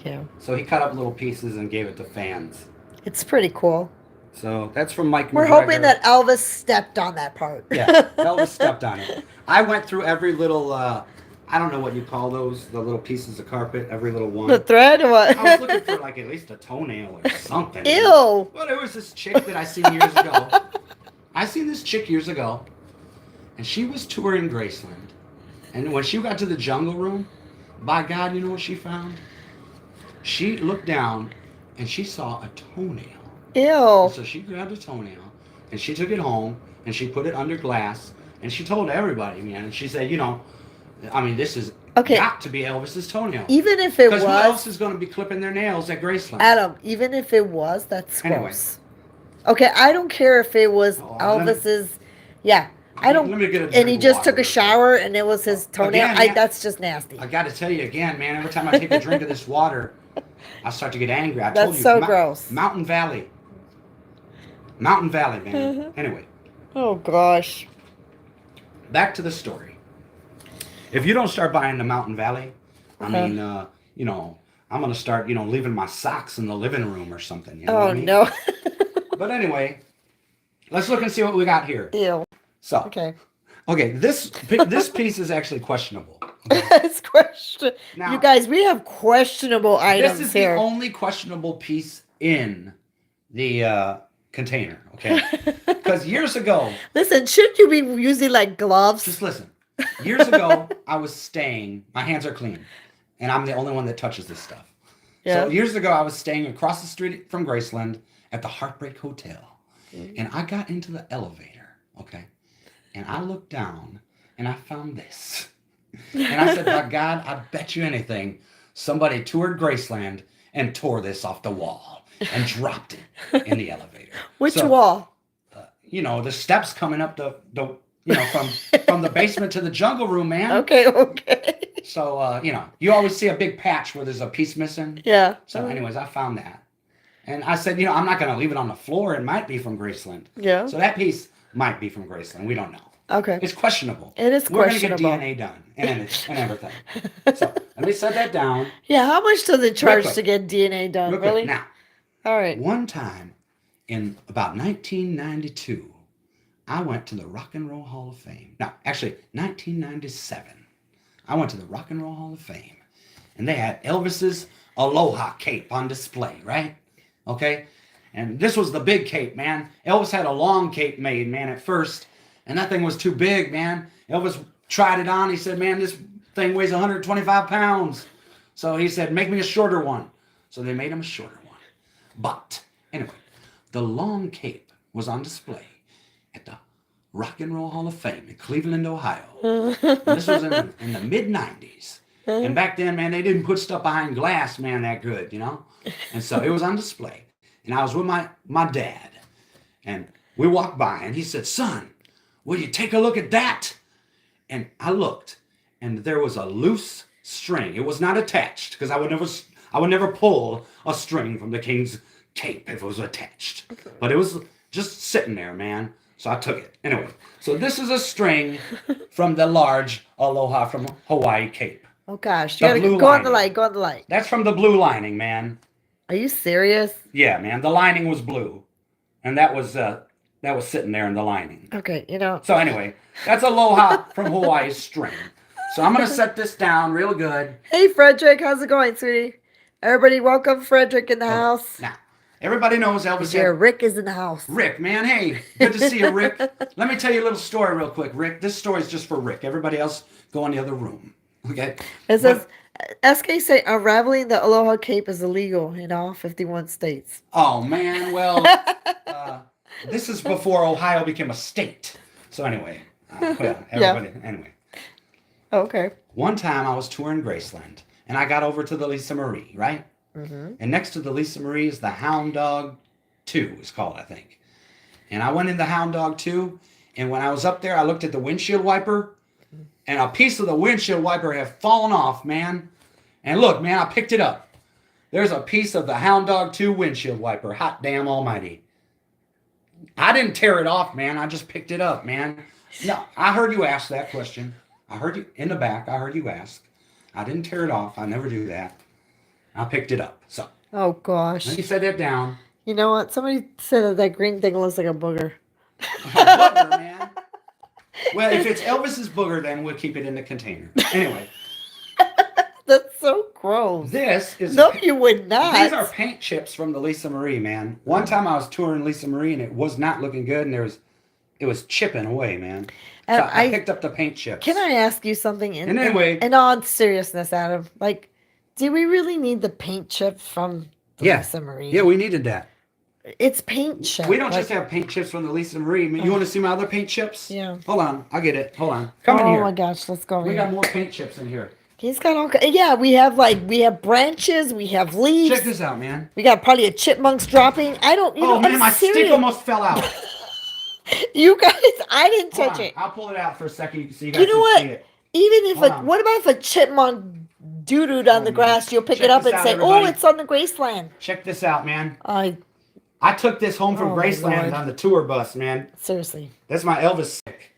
S1: Yeah.
S3: So he cut up little pieces and gave it to fans.
S1: It's pretty cool.
S3: So that's from Mike
S1: We're
S3: McGregor.
S1: hoping that Elvis stepped on that part.
S3: Yeah, Elvis stepped on it. I went through every little, I don't know what you call those, the little pieces of carpet, every little one.
S1: The thread or what?
S3: I was looking for like at least a toenail or something.
S1: Ew.
S3: Well, there was this chick that I seen years ago. I seen this chick years ago, and she was touring Graceland. And when she got to the jungle room, by God, you know what she found? She looked down, and she saw a toenail. And
S1: Ew.
S3: so she grabbed a toenail and she took it home and she put it under glass and she told everybody, man. And she said, I mean, this is
S1: Okay.
S3: got to be Elvis's toenail.
S1: Even if it
S3: Because who else
S1: was,
S3: is going to be clipping their nails at Graceland?
S1: Adam, even if it was, that's
S3: Anyway.
S1: gross. Okay, I don't care if it was
S3: Oh,
S1: Elvis's. Yeah, I don't.
S3: Let me get a
S1: And
S3: drink
S1: he
S3: of
S1: just
S3: water
S1: took a
S3: real quick.
S1: shower and it was his toenail.
S3: Again,
S1: That's just nasty.
S3: I got to tell you again, man. Every time I take a drink of this water, I start to get angry. I
S1: That's
S3: told you,
S1: so gross.
S3: Mountain Valley, man. Anyway,
S1: Oh gosh.
S3: back to the story. If you don't start buying the Mountain Valley, I mean, I'm gonna start, leaving my socks in the living room or something. You know what
S1: Oh
S3: I mean?
S1: no.
S3: But anyway, let's look and see what we got here.
S1: Ew.
S3: So,
S1: Okay.
S3: this piece is actually questionable.
S1: It's question.
S3: Now-
S1: You guys, we have questionable items
S3: This is
S1: here.
S3: the only questionable piece in the container, okay? Because years ago,
S1: Listen, should you be using like gloves?
S3: just listen. Years ago, I was staying. My hands are clean, and I'm the only one that touches this stuff.
S1: Yeah.
S3: So years ago, I was staying across the street from Graceland at the Heartbreak Hotel, and I got into the elevator, okay? And I looked down, and I found this. And I said, by God, I bet you anything, somebody toured Graceland and tore this off the wall and dropped it in the elevator.
S1: Which
S3: So,
S1: wall?
S3: the steps coming up from the basement to the jungle room, man.
S1: Okay.
S3: So, you always see a big patch where there's a piece missing.
S1: Yeah.
S3: So anyways, I found that. And I said, I'm not going to leave it on the floor. It might be from Graceland.
S1: Yeah.
S3: So that piece might be from Graceland. We don't know.
S1: Okay.
S3: It's questionable.
S1: It is questionable.
S3: We're going to get DNA done and everything. So let me set that down.
S1: Yeah, how much does it charge
S3: quick.
S1: to get DNA done?
S3: Real quick.
S1: Really?
S3: Now,
S1: All right.
S3: one time in about 1992, I went to the Rock and Roll Hall of Fame. No, actually, 1997. I went to the Rock and Roll Hall of Fame. And they had Elvis's Aloha cape on display, right? Okay? And this was the big cape, man. Elvis had a long cape made, man, at first. And that thing was too big, man. Elvis tried it on. He said, man, this thing weighs 125 pounds. So he said, make me a shorter one. So they made him a shorter one. But, anyway, the long cape was on display at the Rock and Roll Hall of Fame in Cleveland, Ohio. And this was in the mid-90s. And back then, man, they didn't put stuff behind glass, man, that good, And so it was on display. And I was with my dad. And we walked by, and he said, son, will you take a look at that? And I looked, and there was a loose string. It was not attached, because I would never pull a string from the king's cape if it was attached. But it was just sitting there, man. So I took it. Anyway, so this is a string from the large Aloha from Hawaii cape.
S1: Oh gosh,
S3: The
S1: you gotta
S3: blue
S1: go on the
S3: lining.
S1: light. Go on the light.
S3: That's from the blue lining, man.
S1: Are you serious?
S3: Yeah, man. The lining was blue, and that was sitting there in the lining.
S1: Okay,
S3: So anyway, that's Aloha from Hawaii's string. So I'm gonna set this down real good.
S1: Hey, Frederick, how's it going, sweetie? Everybody, welcome Frederick in the house.
S3: Now, everybody knows Elvis.
S1: Yeah, Rick is in the house.
S3: Rick, man, hey, good to see you, Rick. Let me tell you a little story real quick, Rick. This story's just for Rick. Everybody else, go in the other room. Okay.
S1: It says, SK say unraveling the Aloha cape is illegal in all 51 states.
S3: Oh man, well, this is before Ohio became a state. So anyway, anyway.
S1: Okay.
S3: One time I was touring Graceland, and I got over to the Lisa Marie, right?
S1: Mm-hmm.
S3: And next to the Lisa Marie is the Hound Dog 2, is called, I think. And I went in the Hound Dog 2, and when I was up there, I looked at the windshield wiper, and a piece of the windshield wiper had fallen off, man. And look, man, I picked it up. There's a piece of the Hound Dog 2 windshield wiper. Hot damn almighty. I didn't tear it off, man. I just picked it up, man. No, I heard you ask that question. I heard you in the back. I heard you ask. I didn't tear it off. I never do that. I picked it up. So,
S1: Oh gosh.
S3: let me set that down.
S1: You know what? Somebody said that green thing looks like a booger.
S3: Booger, man. Well, if it's Elvis's booger, then we'll keep it in the container. Anyway,
S1: That's so gross.
S3: this is
S1: No, you would not.
S3: these are paint chips from the Lisa Marie, man. One time I was touring Lisa Marie and it was not looking good, and it was chipping away, man. So I picked up the paint chips.
S1: Can I ask you something?
S3: And anyway,
S1: in all seriousness, Adam, like, do we really need the paint chip from the Lisa Marie?
S3: yeah, we needed that.
S1: It's paint chip.
S3: We don't just have paint chips from the Lisa Marie. You want to see my other paint chips?
S1: Yeah.
S3: Hold on. I'll get it. Hold on. Come in
S1: Oh
S3: here.
S1: my gosh, let's go.
S3: We
S1: here.
S3: got more paint chips in here.
S1: He's got all. Yeah, we have branches. We have leaves.
S3: Check this out, man.
S1: We got probably a chipmunks dropping. I don't.
S3: Oh man,
S1: I'm
S3: my
S1: serious.
S3: stick almost fell out.
S1: You guys, I didn't
S3: Hold
S1: touch
S3: on.
S1: it.
S3: I'll pull it out for a second so you guys
S1: You know
S3: can
S1: what?
S3: see it.
S1: Even if
S3: Hold on.
S1: what about if a chipmunk doo-dooed on the
S3: man.
S1: grass? You'll pick
S3: Check
S1: it up
S3: this
S1: and
S3: out,
S1: say,
S3: everybody.
S1: "Oh, it's on the Graceland."
S3: Check this out, man.
S1: I
S3: I took this home from
S1: Oh, my
S3: Graceland
S1: Lord.
S3: on the tour bus, man.
S1: seriously.
S3: That's my Elvis stick.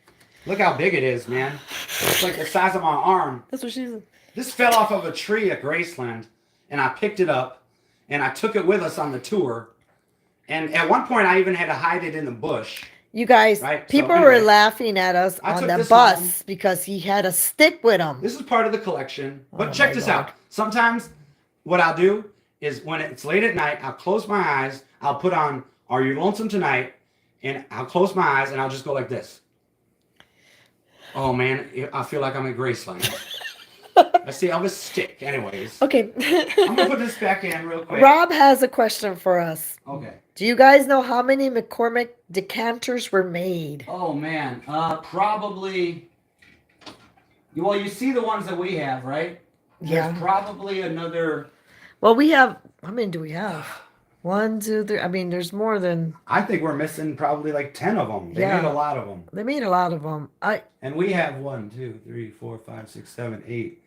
S3: Look how big it is, man. It's like the size of my arm.
S1: That's what she said.
S3: This fell off of a tree at Graceland, and I picked it up, and I took it with us on the tour. And at one point, I even had to hide it in the bush.
S1: You guys,
S3: Right, so
S1: people
S3: anyway,
S1: were laughing at us
S3: I
S1: on
S3: took
S1: the
S3: this
S1: bus
S3: home.
S1: because he had a stick with him.
S3: This is part of the collection. But
S1: Oh,
S3: check
S1: my
S3: this
S1: God.
S3: out. Sometimes what I'll do is when it's late at night, I'll close my eyes. I'll put on Are You Lonesome Tonight? And I'll close my eyes and I'll just go like this. Oh, man. I feel like I'm at Graceland. I see Elvis stick. Anyways.
S1: Okay.
S3: I'm going to put this back in real quick.
S1: Rob has a question for us.
S3: Okay.
S1: Do you guys know how many McCormick decanters were made?
S3: Oh, man. Probably. Well, you see the ones that we have, right?
S1: Yeah.
S3: There's probably another.
S1: Well, we have. How many do we have? 1, 2, 3. I mean, there's more than.
S3: I think we're missing probably like 10 of them. They
S1: Yeah.
S3: made a lot of them.
S1: They made a lot of them.
S3: And we have 1, 2, 3, 4, 5, 6, 7, 8.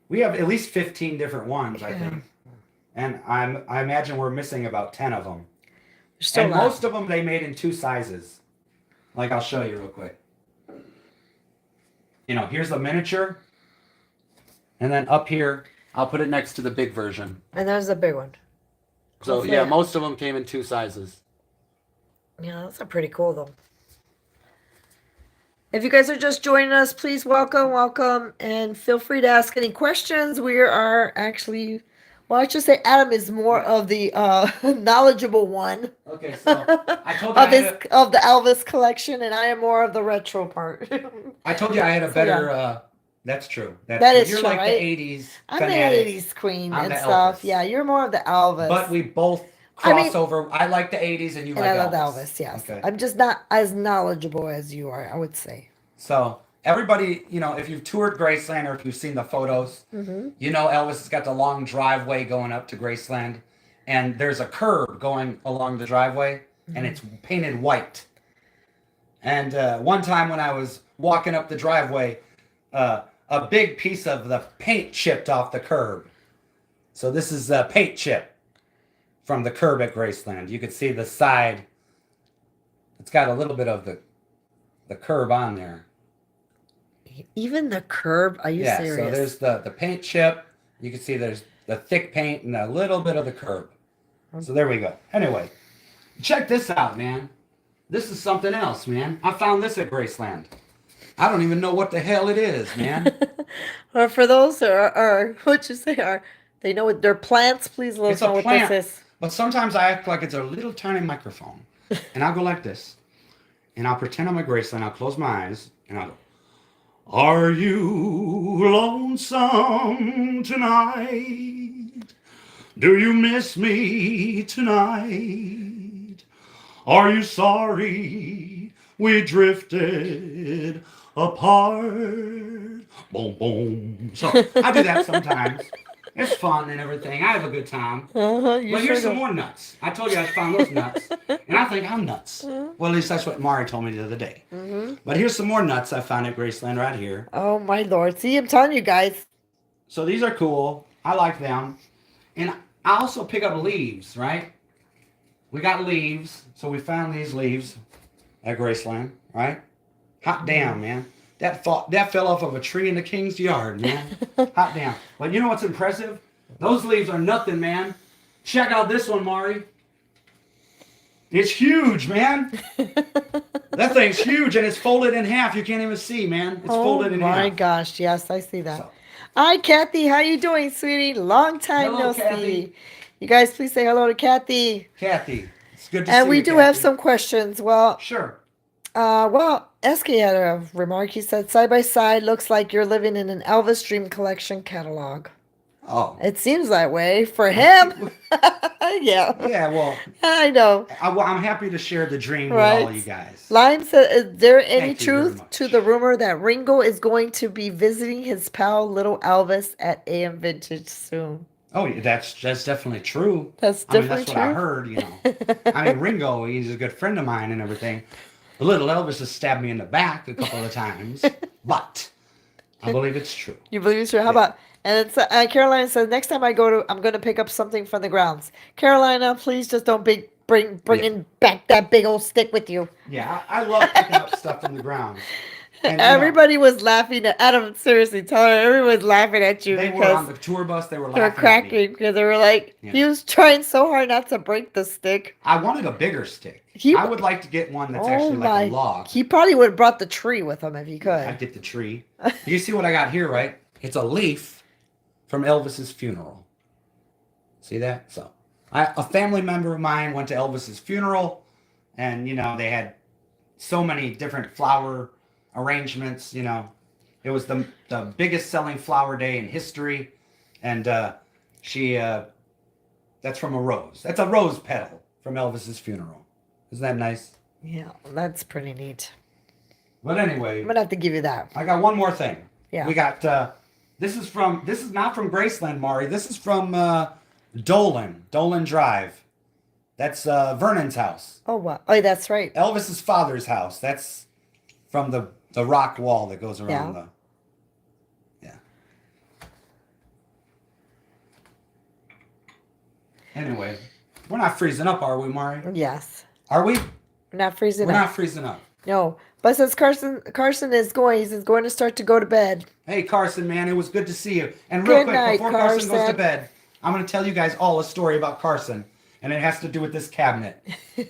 S3: We have at least 15 different ones, I
S1: Yeah.
S3: think. And I imagine we're missing about 10 of them.
S1: There's still
S3: And
S1: a lot.
S3: most of them they made in 2 sizes. Like I'll show you real quick. You know, here's the miniature. And then up here, I'll put it next to the big version.
S1: And there's a big one.
S3: So
S1: Hopefully-
S3: yeah, most of them came in 2 sizes.
S1: Yeah, that's pretty cool though. If you guys are just joining us, please welcome, and feel free to ask any questions. We are actually, well, I should say Adam is more of the knowledgeable one
S3: Okay, so I told you
S1: of the Elvis collection, and I am more of the retro part.
S3: I told you I had a
S1: So,
S3: better. That's true. That's
S1: That
S3: true.
S1: is
S3: You're
S1: true,
S3: like
S1: right?
S3: the '80s
S1: I'm
S3: fanatic,
S1: the 80s queen
S3: I'm
S1: and
S3: the
S1: stuff.
S3: Elvis.
S1: Yeah, you're more of the Elvis.
S3: but we both
S1: I mean-
S3: cross over. I like the '80s, and you
S1: and
S3: like
S1: I love
S3: Elvis.
S1: Elvis, yes.
S3: Okay.
S1: I'm just not as knowledgeable as you are, I would say.
S3: So everybody, you know, if you've toured Graceland or if you've seen the photos, you know Elvis has got the long driveway going up to Graceland, and there's a curb going along the driveway, and it's painted white. And one time when I was walking up the driveway, a big piece of the paint chipped off the curb. So this is a paint chip from the curb at Graceland. You can see the side. It's got a little bit of the curb on there.
S1: Even the curb, are you
S3: Yeah,
S1: serious?
S3: so there's the paint chip. You can see there's the thick paint and a little bit of the curb. So there we go. Anyway, check this out, man. This is something else, man. I found this at Graceland. I don't even know what the hell it is, man.
S1: Or for those that are what you say are they know what they're plants, please let us
S3: It's a
S1: know what
S3: plant.
S1: this is.
S3: But sometimes I act like it's a little tiny microphone. And I'll go like this. And I'll pretend I'm at Graceland. I'll close my eyes. And I'll go, Are you lonesome tonight? Do you miss me tonight? Are you sorry we drifted apart? Boom, boom. So I do that sometimes. It's fun and everything. I have a good time.
S1: You
S3: But
S1: sure
S3: here's some
S1: do.
S3: more nuts. I told you I found those nuts. And I think I'm nuts. Well, at least that's what Mari told me the other day. But here's some more nuts I found at Graceland right here.
S1: Oh my lord. See, I'm telling you guys.
S3: So these are cool. I like them. And I also pick up leaves, right? We got leaves. So we found these leaves at Graceland, right? Hot damn, man. That fell off of a tree in the king's yard, man. Hot damn. But you know what's impressive? Those leaves are nothing, man. Check out this one, Mari. It's huge, man. That thing's huge, and it's folded in half. You can't even see, man. It's folded in
S1: Oh my
S3: half.
S1: gosh, yes, I see that.
S3: So,
S1: Hi Kathy, how you doing, sweetie? Long time
S3: Hello,
S1: no
S3: Kathy.
S1: see. You guys please say hello to Kathy.
S3: Kathy, it's good to see
S1: And
S3: you,
S1: we do have
S3: Kathy.
S1: some questions. Well,
S3: Sure.
S1: SK had a remark. He said, side by side, looks like you're living in an Elvis Dream Collection catalog.
S3: Oh.
S1: It seems that way for him. Yeah,
S3: Yeah, well,
S1: I know.
S3: I'm happy to share the dream with all
S1: Right.
S3: you guys.
S1: Lime said, is there any
S3: Thank you very
S1: truth to
S3: much.
S1: the rumor that Ringo is going to be visiting his pal Little Elvis at AM Vintage soon?
S3: Oh, yeah, that's definitely true.
S1: That's
S3: I mean,
S1: definitely
S3: that's what I
S1: true.
S3: heard, you know. I mean, Ringo, he's a good friend of mine and everything. The little Elvis has stabbed me in the back a couple of times, but I believe it's true.
S1: You believe it's true? How about? And it's Carolina says next time I go to, I'm going to pick up something from the grounds. Carolina, please just don't bring
S3: Yeah.
S1: in back that big old stick with you.
S3: Yeah, I love picking up stuff from the ground. And, you know,
S1: Everybody was laughing at Adam. Seriously, tell her everyone was laughing at you
S3: they were on
S1: because
S3: the tour bus. They were
S1: they were
S3: laughing at me.
S1: cracking because they were like,
S3: Yeah.
S1: he was trying so hard not to break the stick.
S3: I wanted a bigger stick.
S1: He-
S3: I would like to get one that's
S1: Oh
S3: actually
S1: my!
S3: like a log.
S1: He probably would have brought the tree with him if he could.
S3: I get the tree. You see what I got here, right? It's a leaf from Elvis's funeral. See that? So, a family member of mine went to Elvis's funeral, and you know they had so many different flower arrangements. You know, it was the biggest selling flower day in history, and she that's from a rose. That's a rose petal from Elvis's funeral. Isn't that nice?
S1: Yeah, that's pretty neat.
S3: But anyway,
S1: I'm gonna have to give you that.
S3: I got one more thing.
S1: Yeah.
S3: We got this is not from Graceland, Mari. This is from Dolan Drive. That's Vernon's house.
S1: Oh wow! Oh, that's right.
S3: Elvis's father's house. That's from the rock wall that goes around
S1: Yeah.
S3: Yeah. Anyway, we're not freezing up, are we, Mari?
S1: Yes.
S3: Are we?
S1: We're not freezing
S3: We're
S1: up.
S3: not freezing up.
S1: No. But since Carson is going, he's going to start to go to bed.
S3: Hey, Carson, man, it was good to see you. And real
S1: Good
S3: quick,
S1: night,
S3: before Carson goes to
S1: Carson.
S3: bed, I'm going to tell you guys all a story about Carson. And it has to do with this cabinet.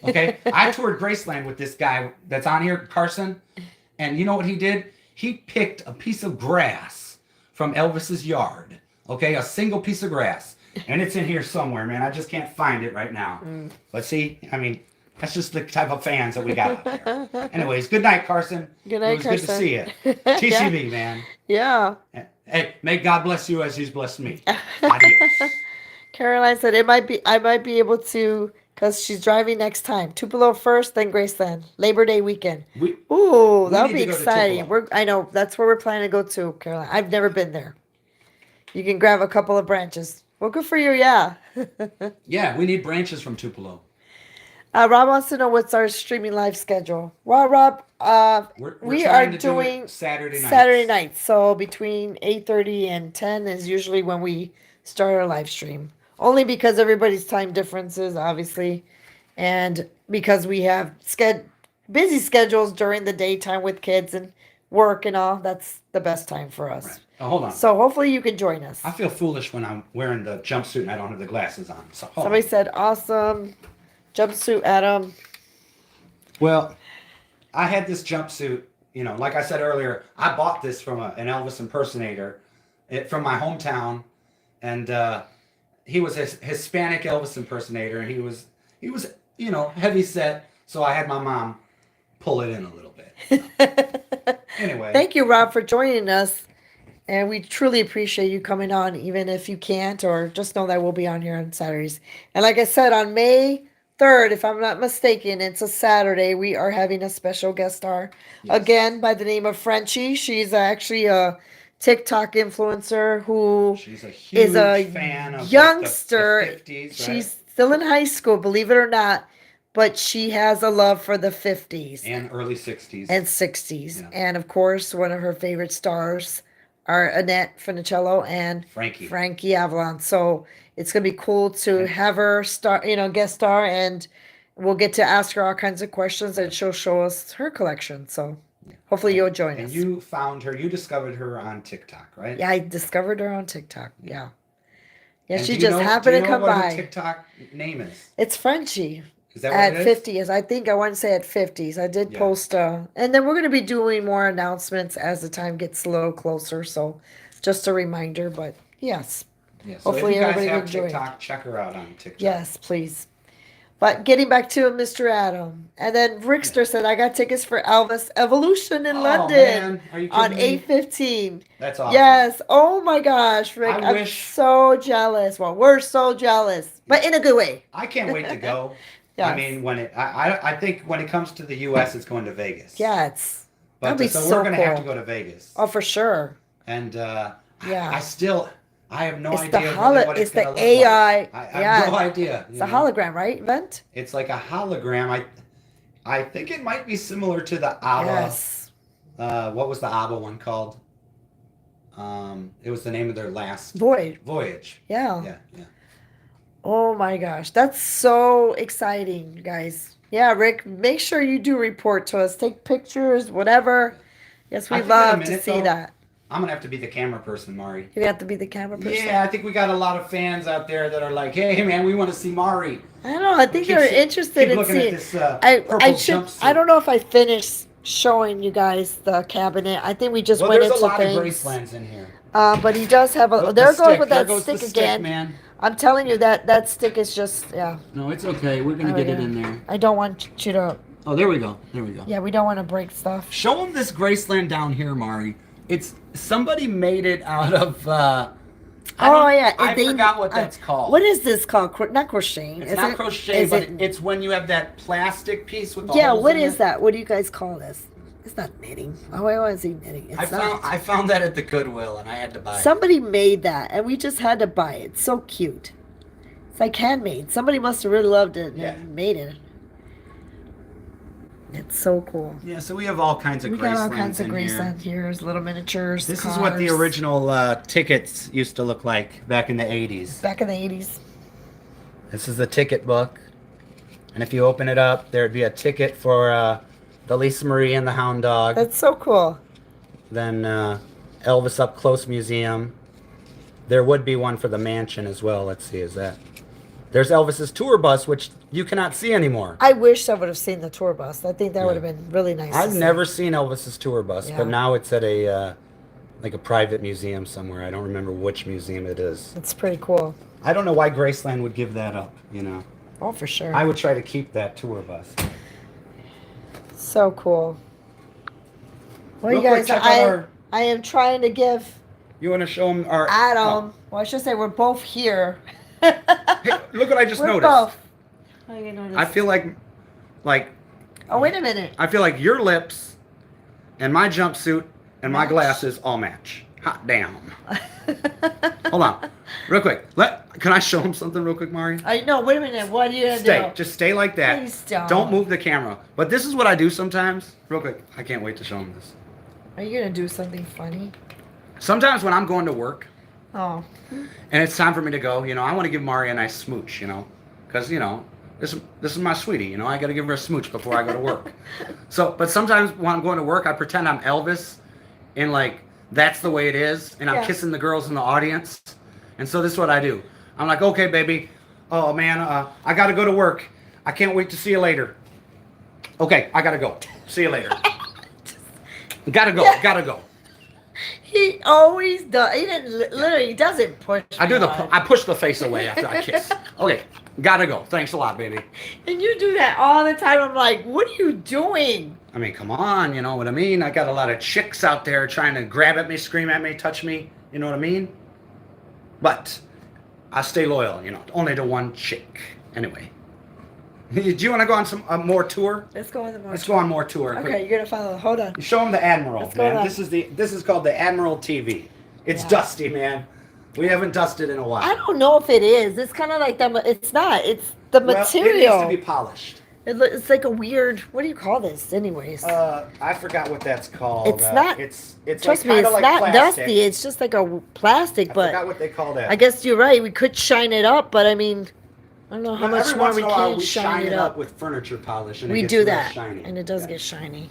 S3: Okay? I toured Graceland with this guy that's on here, Carson. And you know what he did? He picked a piece of grass from Elvis's yard. Okay? A single piece of grass. And it's in here somewhere, man. I just can't find it right now. But see, I mean, that's just the type of fans that we got out there. Anyways, good night, Carson.
S1: Good night,
S3: It was good to
S1: Carson.
S3: see you. TCB, man.
S1: Yeah.
S3: Hey, may God bless you as He's blessed me. Adios.
S1: Caroline said I might be able to, because she's driving next time. Tupelo first, then Graceland. Labor Day weekend.
S3: We,
S1: Ooh, that'll
S3: need
S1: be
S3: to go to
S1: exciting.
S3: Tupelo.
S1: I know that's where we're planning to go to, Caroline. I've never been there. You can grab a couple of branches. Well, good for you, yeah.
S3: yeah, we need branches from Tupelo.
S1: Rob wants to know what's our streaming live schedule. Well, Rob,
S3: We're
S1: we
S3: trying
S1: are
S3: to do it
S1: doing
S3: Saturday nights.
S1: Saturday nights. So between 8:30 and 10 is usually when we start our live stream. Only because everybody's time differences, obviously, and because we have busy schedules during the daytime with kids and work and all. That's the best time for us.
S3: Right. Oh, hold on.
S1: So hopefully you can join us.
S3: I feel foolish when I'm wearing the jumpsuit and I don't have the glasses on. So hold
S1: Somebody
S3: on.
S1: said, awesome jumpsuit, Adam.
S3: Well, I had this jumpsuit, you know, like I said earlier, I bought this from an Elvis impersonator from my hometown, and he was a Hispanic Elvis impersonator, and he was, you know, heavy set, so I had my mom pull it in a little bit. Anyway.
S1: Thank you, Rob, for joining us. And we truly appreciate you coming on, even if you can't, or just know that we'll be on here on Saturdays. And like I said, on May 3rd, if I'm not mistaken, it's a Saturday, we are having a special guest star.
S3: Yes.
S1: Again, by the name of Frenchie. She's actually a TikTok influencer who
S3: She's a huge
S1: is a
S3: fan of
S1: youngster.
S3: like, the 50s, right?
S1: She's still in high school, believe it or not, but she has a love for the 50s
S3: and early 60s.
S1: and 60s.
S3: Yeah.
S1: And of course, one of her favorite stars are Annette Funicello and
S3: Frankie.
S1: Avalon. So it's gonna be cool to have her guest star, and we'll get to ask her all kinds of questions, and she'll show us her collection. So hopefully you'll join
S3: And
S1: us.
S3: you found her, you discovered her on TikTok, right?
S1: Yeah, I discovered her on TikTok. Yeah. Yeah,
S3: And
S1: she
S3: do you
S1: just
S3: know-
S1: happened
S3: do you
S1: to
S3: know
S1: come
S3: what her
S1: by.
S3: TikTok name is?
S1: It's Frenchie.
S3: Is that what
S1: At
S3: it is?
S1: 50s. I think I want to say at 50s. I did
S3: Yeah.
S1: post and then we're going to be doing more announcements as the time gets a little closer. So just a reminder, but yes.
S3: Yeah, so
S1: Hopefully
S3: if you guys
S1: everybody
S3: have
S1: can join.
S3: TikTok, check her out on TikTok.
S1: Yes, please. But getting back to Mr. Adam. And then Rickster said, I got tickets for Elvis Evolution in
S3: Oh,
S1: London
S3: man. Are you
S1: on
S3: kidding me?
S1: 8/15.
S3: That's awesome.
S1: Yes. Oh my gosh, Rick.
S3: I
S1: I'm
S3: wish-
S1: so jealous. Well, we're so jealous, but in a good way.
S3: I can't wait to go.
S1: Yes.
S3: I mean, I think when it comes to the U.S., it's going to Vegas.
S1: Yeah, that'd be
S3: so
S1: so
S3: we're going to have
S1: cool.
S3: to go to Vegas.
S1: Oh, for sure.
S3: And
S1: Yeah.
S3: I have no
S1: It's
S3: idea
S1: the
S3: really what
S1: it's
S3: it's going to
S1: the
S3: look
S1: AI.
S3: like. I
S1: yeah.
S3: have no idea.
S1: It's a hologram, right? Event?
S3: It's like a hologram. I think it might be similar to the ABBA.
S1: Yes.
S3: What was the ABBA one called? It was the name of their last
S1: Voyage.
S3: Yeah.
S1: Oh my gosh. That's so exciting, guys. Yeah, Rick, make sure you do report to us. Take pictures, whatever. Yes,
S3: I
S1: we
S3: think in a
S1: love to
S3: minute,
S1: see
S3: though,
S1: that.
S3: I'm gonna have to be the camera person, Mari.
S1: You have to be the camera person.
S3: Yeah, I think we got a lot of fans out there that are like, "Hey, man, we want to see Mari."
S1: I don't know. I think they're interested in
S3: looking at
S1: seeing.
S3: this
S1: I
S3: purple
S1: should.
S3: jumpsuit.
S1: I don't know if I finished showing you guys the cabinet. I think we just
S3: Well,
S1: went
S3: there's
S1: into
S3: a lot
S1: things.
S3: of Gracelands in here.
S1: But he does have a.
S3: Oh,
S1: there
S3: the
S1: goes
S3: stick.
S1: with
S3: There
S1: that
S3: goes the
S1: stick
S3: stick,
S1: again.
S3: man.
S1: I'm telling you that stick is just
S3: No, it's okay. We're gonna
S1: Oh,
S3: get
S1: yeah.
S3: it in there.
S1: I don't want you to.
S3: Oh, there we go. There we go.
S1: Yeah, we don't want to break stuff.
S3: Show them this Graceland down here, Mari. It's somebody made it out of. I forgot what that's called.
S1: What is this called? Not crocheting.
S3: It's
S1: Is
S3: not
S1: it-
S3: crochet,
S1: is
S3: but
S1: it-
S3: it's when you have that plastic piece with the
S1: Yeah,
S3: holes
S1: what
S3: in
S1: is
S3: it.
S1: that? What do you guys call this? It's not knitting. Oh, I want to see knitting. It's not.
S3: I found that at the Goodwill and I had to buy it.
S1: Somebody made that, and we just had to buy it. It's so cute. It's like handmade. Somebody must have really loved it
S3: Yeah.
S1: and made it. It's so cool.
S3: Yeah, so we have all kinds of
S1: We
S3: Gracelands
S1: got all kinds of
S3: in here.
S1: Graceland here. There's little miniatures.
S3: This is what the
S1: cars.
S3: original tickets used to look like back in the 80s.
S1: Back in the 80s.
S3: This is the ticket book. And if you open it up, there'd be a ticket for the Lisa Marie and the Hound Dog.
S1: That's so cool.
S3: Then Elvis Up Close Museum. There would be one for the mansion as well. Let's see, is that... There's Elvis's tour bus, which you cannot see anymore.
S1: I wish I would have seen the tour bus. I think that
S3: Yeah.
S1: would have been really nice.
S3: I've
S1: to see.
S3: never seen Elvis's tour bus,
S1: Yeah.
S3: but now it's at a like a private museum somewhere. I don't remember which museum it is.
S1: It's pretty cool.
S3: I don't know why Graceland would give that up, you know.
S1: Oh, for sure.
S3: I would try to keep that tour bus.
S1: So cool. Well,
S3: Real
S1: you
S3: quick,
S1: guys,
S3: check out our-
S1: I am trying to give
S3: You want to show them our...
S1: Adam. Well, I should say we're both here.
S3: Oh. Hey, look what I just
S1: We're
S3: noticed.
S1: both. How you notice?
S3: I feel like
S1: Oh, wait a minute.
S3: I feel like your lips and my jumpsuit and my
S1: Match.
S3: glasses all match. Hot damn. Hold on. Real quick. Can I show them something real quick, Mari?
S1: I know. Wait a minute. What are you gonna
S3: Stay.
S1: do?
S3: Just stay like that.
S1: Please don't.
S3: Don't move the camera. But this is what I do sometimes. Real quick. I can't wait to show them this.
S1: Are you gonna do something funny?
S3: Sometimes when I'm going to work
S1: Oh,
S3: and it's time for me to go, you know, I want to give Mari a nice smooch, you know, because, you know, this is my sweetie, you know, I got to give her a smooch before I go to work. But sometimes when I'm going to work, I pretend I'm Elvis and like, that's the way it is. And I'm
S1: Yeah.
S3: kissing the girls in the audience. And so this is what I do. I'm like, okay, baby. Oh man, I got to go to work. I can't wait to see you later. Okay, I got to go. See you later. Gotta go.
S1: Yeah.
S3: Gotta go.
S1: he always does. He didn't literally. He doesn't push.
S3: I do
S1: me on.
S3: I push the face away after I kiss. Okay, gotta go. Thanks a lot, baby.
S1: And you do that all the time. I'm like, what are you doing?
S3: I mean, come on, you know what I mean? I got a lot of chicks out there trying to grab at me, scream at me, touch me, you know what I mean? But I stay loyal, you know, only to one chick. Anyway. Do you want to go on some more tour?
S1: Let's go on the march.
S3: Let's go on more tour.
S1: Okay, you're gonna follow. Hold on.
S3: Show them the Admiral,
S1: Let's go
S3: man.
S1: on.
S3: This is called the Admiral TV. It's
S1: Yeah.
S3: dusty, man. We haven't dusted in a while.
S1: I don't know if it is. It's kind of like the. It's not. It's the
S3: Well,
S1: material.
S3: it needs to be polished.
S1: It's like a weird. What do you call this, anyways?
S3: I forgot what that's called.
S1: It's not-
S3: It's
S1: Trust
S3: like,
S1: me,
S3: kinda
S1: it's
S3: like
S1: not
S3: plastic.
S1: dusty. It's just like a plastic.
S3: I
S1: But
S3: forgot what they call that.
S1: I guess you're right. We could shine it up, but I mean, I don't know how
S3: Now,
S1: much
S3: every
S1: more
S3: once
S1: we
S3: in a while,
S1: can
S3: we
S1: shine it up.
S3: with furniture polish, and it
S1: We
S3: gets
S1: do
S3: real
S1: that,
S3: shiny.
S1: and it does
S3: Yeah.
S1: get shiny.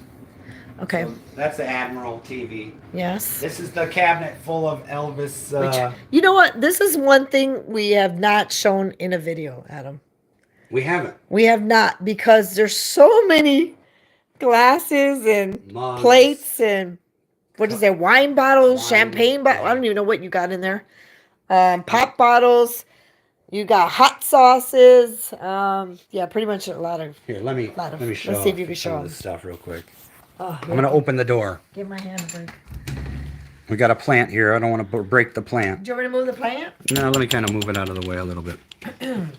S1: Okay.
S3: So that's the Admiral TV.
S1: Yes.
S3: This is the cabinet full of Elvis.
S1: Which, you know what? This is one thing we have not shown in a video, Adam.
S3: We haven't.
S1: We have not, because there's so many glasses and
S3: Mugs.
S1: plates and what is it? Wine bottles,
S3: Wine,
S1: champagne bottles.
S3: yeah.
S1: I don't even know what you got in there. Pop bottles. You got hot sauces. Yeah, pretty much a lot of.
S3: Here, let me show
S1: Let's see if you
S3: off
S1: can
S3: some
S1: show
S3: of
S1: them.
S3: this stuff real quick.
S1: Oh,
S3: I'm gonna open the door.
S1: Give my hand a break.
S3: We got a plant here. I don't want to break the plant.
S1: Do you want me to move the plant?
S3: No, let me kind of move it out of the way a little bit.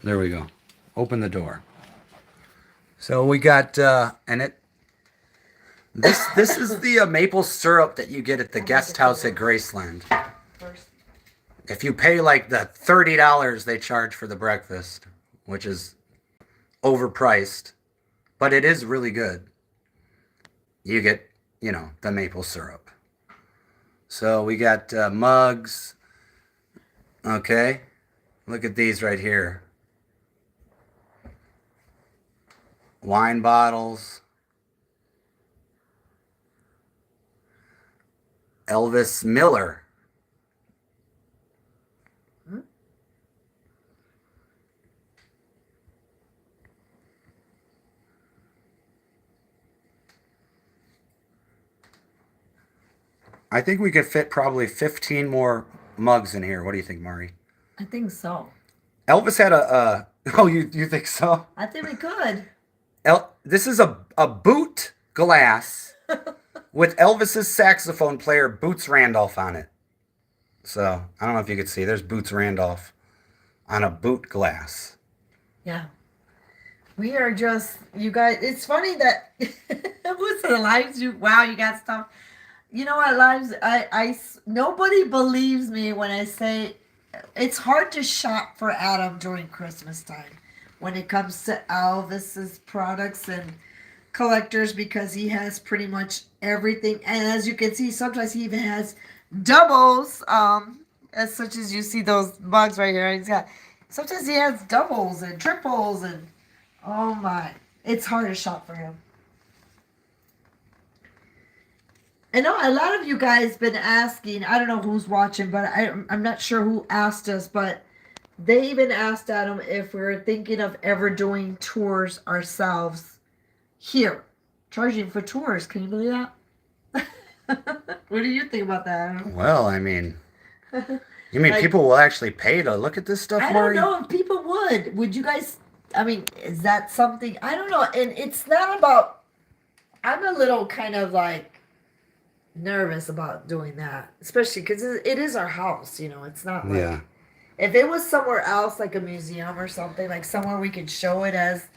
S3: There we go. Open the door. So we got this is the maple syrup that you get at the guest house at Graceland.
S1: First.
S3: If you pay like the $30 they charge for the breakfast, which is overpriced, but it is really good. You get, the maple syrup. So we got mugs. Okay. Look at these right here. Wine bottles. Elvis Miller. I think we could fit probably 15 more mugs in here. What do you think, Mari?
S1: I think so.
S3: Elvis had a oh, you think so?
S1: I think we could.
S3: This is a boot glass with Elvis's saxophone player Boots Randolph on it. So, I don't know if you could see. There's Boots Randolph on a boot glass.
S1: Yeah. We are just, you guys, it's funny that, what's the lives you got stuff. You know what, lives, nobody believes me when I say it's hard to shop for Adam during Christmas time when it comes to Elvis's products and collectors, because he has pretty much everything. And as you can see, sometimes he even has doubles, as such as you see those mugs right here. Sometimes he has doubles and triples, and oh my, it's hard to shop for him. I know a lot of you guys been asking, I don't know who's watching, but I'm not sure who asked us, but they even asked Adam if we were thinking of ever doing tours ourselves here. Charging for tours. Can you believe that? What do you think about that, Adam?
S3: Well, I mean, you mean like, people will actually pay to look at this stuff, Mari?
S1: I don't know if people would. Would you guys, I mean, is that something? I don't know. And it's not about, I'm a little kind of like, nervous about doing that, especially because it is our house, it's not like if it was somewhere else like a museum or something, like somewhere we could show it as,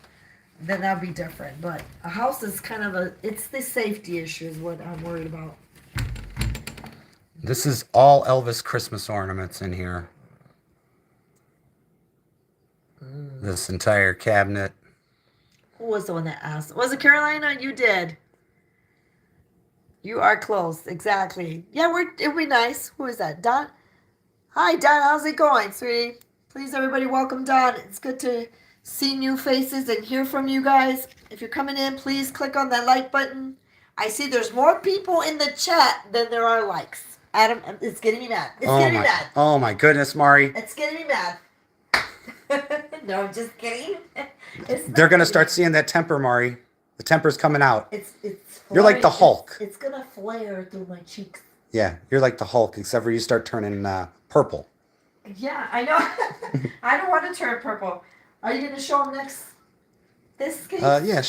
S1: then that'd be different. But a house is kind of it's the safety issue is what I'm worried about.
S3: This is all Elvis Christmas ornaments in here. This entire cabinet.
S1: Who was the one that asked? Was it Carolina? You did. You are close, exactly. Yeah, it'll be nice. Who is that? Don? Hi, Don. How's it going, sweetie? Please, everybody, welcome Don. It's good to see new faces and hear from you guys. If you're coming in, please click on that like button. I see there's more people in the chat than there are likes. Adam, it's getting me mad. It's getting me mad.
S3: Oh, my goodness, Mari.
S1: It's getting me mad. No, I'm just kidding.
S3: They're going to start seeing that temper, Mari. The temper's coming out. You're
S1: flaring.
S3: like the Hulk.
S1: It's going to flare through my cheeks.
S3: Yeah, you're like the Hulk, except for you start turning purple.
S1: Yeah, I know. I don't want to turn purple. Are you going to show them next? This case?
S3: Yeah,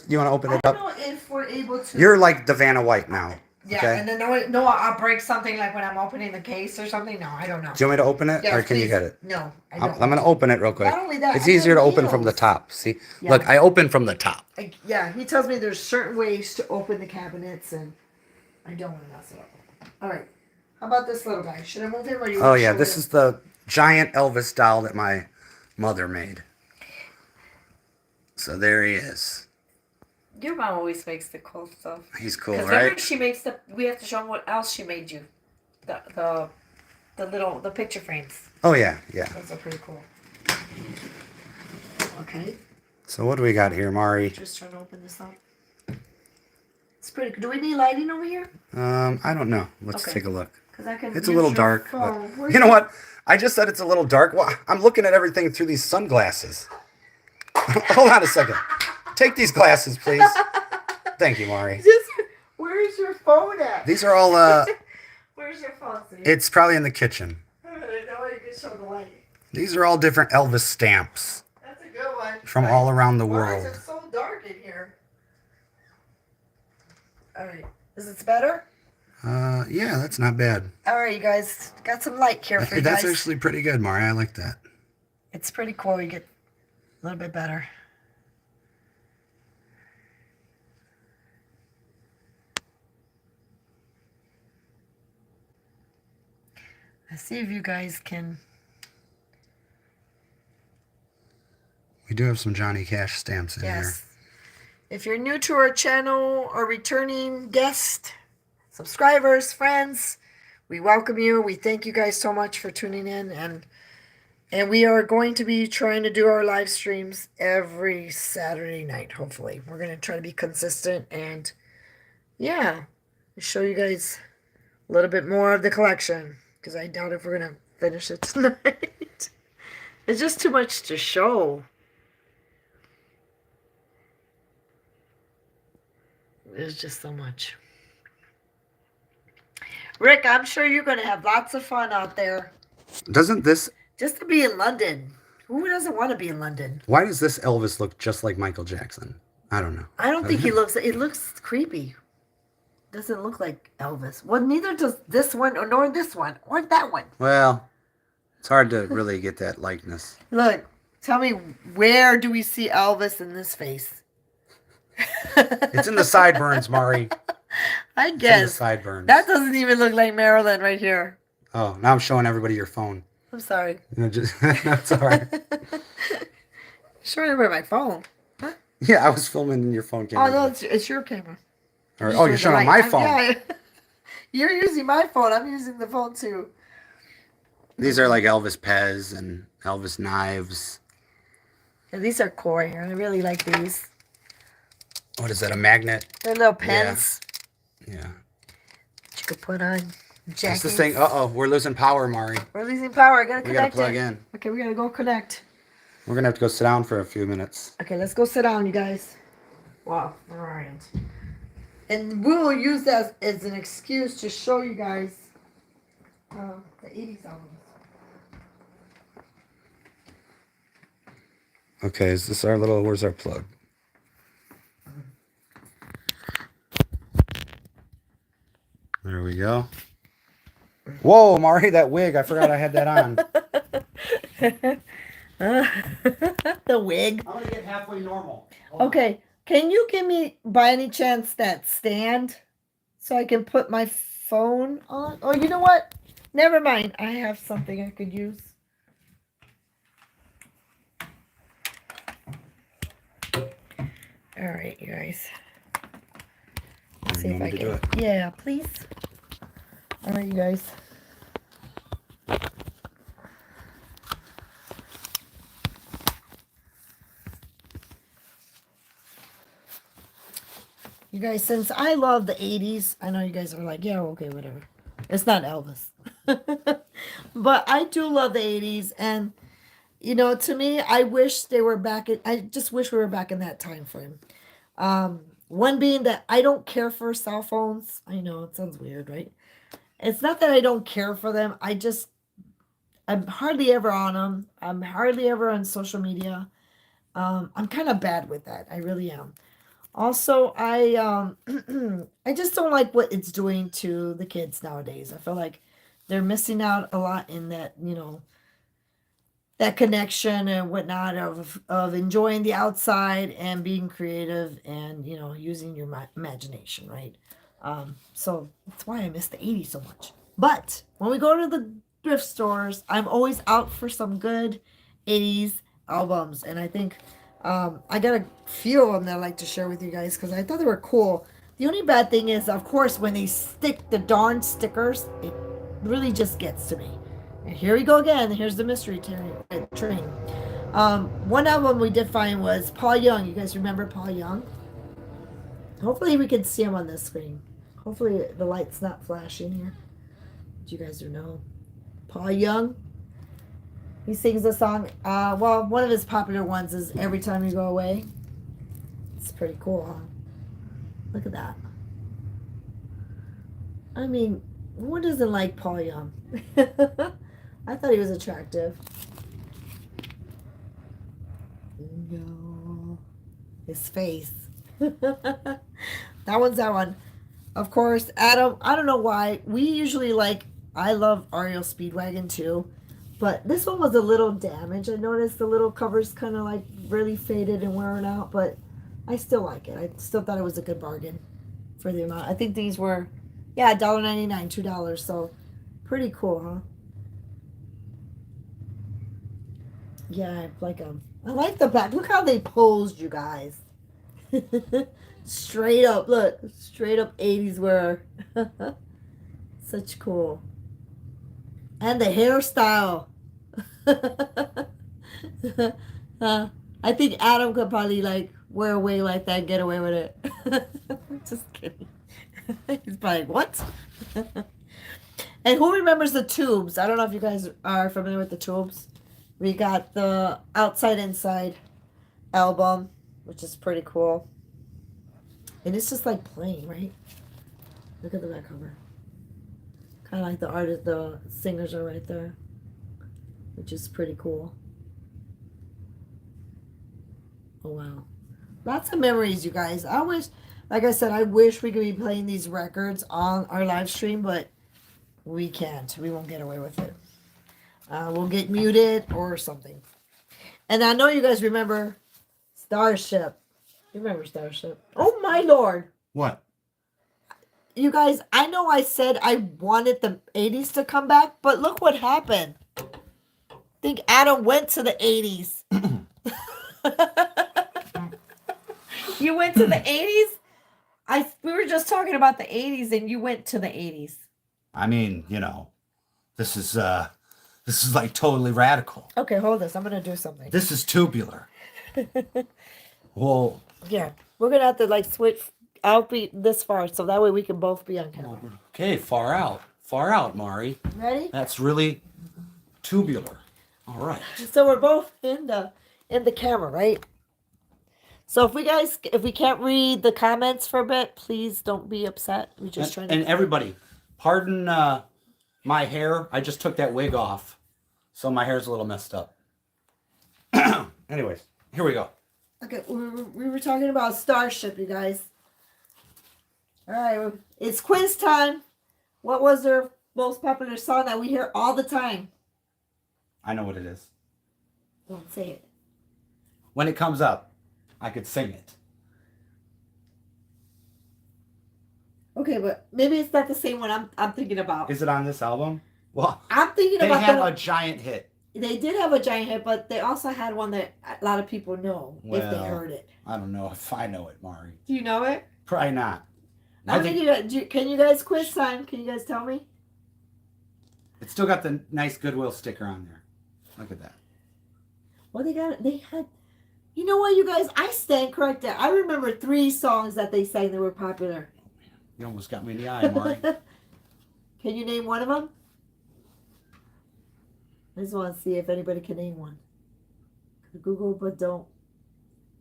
S3: you want to open it up?
S1: I don't know if we're able to.
S3: You're like Davana White now.
S1: Yeah,
S3: okay?
S1: and then no, I'll break something like when I'm opening the case or something. No, I don't know.
S3: Do you want me to open it,
S1: yes,
S3: or can
S1: please.
S3: you get it?
S1: No, I don't.
S3: I'm going to open it real quick.
S1: Not only that,
S3: it's easier to open from the
S1: nails.
S3: top. See,
S1: Yeah.
S3: Look, I open from the top.
S1: Yeah, he tells me there's certain ways to open the cabinets, and I don't want to mess it up. All right, how about this little guy? Should I move him, or you?
S3: Oh yeah, this is the giant Elvis doll that my mother made. So there he is.
S1: Your mom always makes the cool stuff.
S3: He's cool,
S1: right?
S3: right?
S1: She makes we have to show them what else she made you. The picture frames.
S3: Oh yeah.
S1: Those are pretty cool. Okay.
S3: So what do we got here, Mari?
S1: Just trying to open this up. It's pretty. Do we need lighting over here?
S3: I don't know. Let's
S1: Okay.
S3: take a look.
S1: Because I can.
S3: It's a little dark. But
S1: But
S3: you know what? I just said it's a little dark. Well, I'm looking at everything through these sunglasses. Hold on a second. Take these glasses, please. Thank you, Mari.
S1: Where's your phone at?
S3: These are all.
S1: Where's your phone? Steve?
S3: It's probably in the kitchen.
S1: I know you can show the light.
S3: These are all different Elvis stamps
S1: That's a good one.
S3: from all around the
S1: Why is
S3: world.
S1: it so dark in here? All right. Is this better?
S3: Yeah, that's not bad.
S1: All right, you guys. Got some light here for you
S3: That's
S1: guys.
S3: actually pretty good, Mari. I like that.
S1: It's pretty cool. You get a little bit better. Let's see if you guys can.
S3: We do have some Johnny Cash stamps in
S1: Yes. If you're new to our channel or returning guest, subscribers, friends, we welcome you. We thank you guys so much for tuning in, and we are going to be trying to do our live streams every Saturday night. Hopefully, we're going to try to be consistent and yeah, show you guys a little bit more of the collection because I doubt if we're going to finish it tonight. It's just too much to show. There's just so much. Rick, I'm sure you're going to have lots of fun out there.
S3: Doesn't this...
S1: Just to be in London. Who doesn't want to be in London?
S3: Why does this Elvis look just like Michael Jackson? I don't know.
S1: I don't think he looks... It looks creepy. Doesn't look like Elvis. Well, neither does this one, or nor this one, or that one.
S3: Well, it's hard to really get that likeness.
S1: Look, tell me, where do we see Elvis in this face?
S3: It's in the sideburns, Mari.
S1: I
S3: It's in the
S1: guess.
S3: sideburns.
S1: That doesn't even look like Marilyn right here.
S3: Oh, now I'm showing everybody your phone.
S1: I'm sorry.
S3: That's all right.
S1: Showing everybody my phone. Huh?
S3: Yeah, I was filming in your phone camera.
S1: Oh, no, it's your camera.
S3: Oh, you're showing on my phone.
S1: Yeah, you're using my phone. I'm using the phone too.
S3: These are like Elvis Pez and Elvis knives.
S1: Yeah, these are cool right here. I really like these.
S3: What is that, a magnet?
S1: They're little pens
S3: Yeah.
S1: that you could put on
S3: That's
S1: jackets.
S3: this thing. Uh-oh, we're losing power, Mari.
S1: We're losing power. I gotta
S3: We gotta
S1: connect
S3: plug
S1: it.
S3: in.
S1: Okay, we gotta go connect.
S3: We're gonna have to go sit down for a few minutes.
S1: Okay, let's go sit down, you guys. Wow, all right. And we will use that as an excuse to show you guys the 80s albums.
S3: Okay, is this our little, where's our plug? There we go. Whoa, Mari, that wig. I forgot I had that on.
S1: The wig.
S3: I'm gonna get halfway normal.
S1: Okay, can you give me, by any chance, that stand so I can put my phone on? Oh, you know what? Never mind. I have something I could use. All right, you guys. Let's see
S3: You
S1: if
S3: want
S1: I
S3: me to do
S1: can. Yeah, please. All right, you guys. You guys, since I love the 80s, I know you guys are like, yeah, okay, whatever. It's not Elvis. But I do love the 80s. And, you know, to me, I wish they were back. I just wish we were back in that time frame. One being that I don't care for cell phones. I know it sounds weird, right? It's not that I don't care for them. I'm hardly ever on them. I'm hardly ever on social media. I'm kind of bad with that. I really am. Also, I just don't like what it's doing to the kids nowadays. I feel like they're missing out a lot in that, you know, that connection and whatnot of enjoying the outside and being creative and, you know, using your imagination, right? So that's why I miss the 80s so much. But when we go to the thrift stores, I'm always out for some good 80s albums. And I think I got a few of them that I like to share with you guys because I thought they were cool. The only bad thing is, of course, when they stick the darn stickers, it really just gets to me. And here we go again. Here's the mystery train. One album we did find was Paul Young. You guys remember Paul Young? Hopefully we can see him on this screen. Hopefully the light's not flashing here. You guys don't know. Paul Young. He sings a song. Well, one of his popular ones is Every Time You Go Away. It's pretty cool, huh? Look at that. I mean, who doesn't like Paul Young? I thought he was attractive. his face. That one's that one. Of course, Adam, I don't know why. We usually I love REO Speedwagon too. But this one was a little damaged. I noticed the little cover's kind of like really faded and wearing out, but I still like it. I still thought it was a good bargain for the amount. I think these were, yeah, $1.99, $2. So pretty cool, huh? Yeah, I like them. I like the back. Look how they posed, you guys. Straight up, look. Straight up 80s wear. Such cool. And the hairstyle. I think Adam could probably wear a wig like that and get away with it. Just kidding. He's probably like, what? And who remembers the tubes? I don't know if you guys are familiar with the tubes. We got the Outside Inside album, which is pretty cool. And it's just like plain, right? Look at the back cover. Kind of like the artist, the singers are right there, which is pretty cool. Oh, wow. Lots of memories, you guys. I wish, like I said, I wish we could be playing these records on our live stream, but we can't. We won't get away with it. We'll get muted or something. And I know you guys remember Starship. You remember Starship? Oh, my Lord.
S3: What?
S1: You guys, I know I said I wanted the 80s to come back, but look what happened. I think Adam went to the 80s. You went to the 80s? We were just talking about the 80s and you went to the 80s.
S3: I mean, this is like totally radical.
S1: Okay, hold this. I'm going to do something.
S3: This is tubular. Well,
S1: yeah, we're going to have to switch. I'll be this far so that way we can both be on camera.
S3: okay, far out, Mari.
S1: Ready?
S3: That's really tubular. All right.
S1: So we're both in the camera, right? So if we can't read the comments for a bit, please don't be upset. We just trying to.
S3: And everybody, pardon my hair. I just took that wig off, so my hair's a little messed up. Anyways, here we go.
S1: Okay, we were talking about Starship, you guys. All right, it's quiz time. What was their most popular song that we hear all the time?
S3: I know what it is.
S1: Don't say it.
S3: When it comes up, I could sing it.
S1: Okay, but maybe it's not the same one I'm thinking about.
S3: Is it on this album? Well,
S1: I'm thinking
S3: they
S1: about
S3: have a giant hit.
S1: They did have a giant hit, but they also had one that a lot of people know if they heard it.
S3: I don't know if I know it, Mari.
S1: Do you know it?
S3: Probably not.
S1: Can you guys quiz time? Can you guys tell me?
S3: It's still got the nice Goodwill sticker on there. Look at that.
S1: Well, they had, you know what, you guys? I stand corrected. I remember 3 songs that they sang that were popular.
S3: You almost got me in the eye, Mari.
S1: Can you name one of them? I just want to see if anybody can name one. Google, but don't.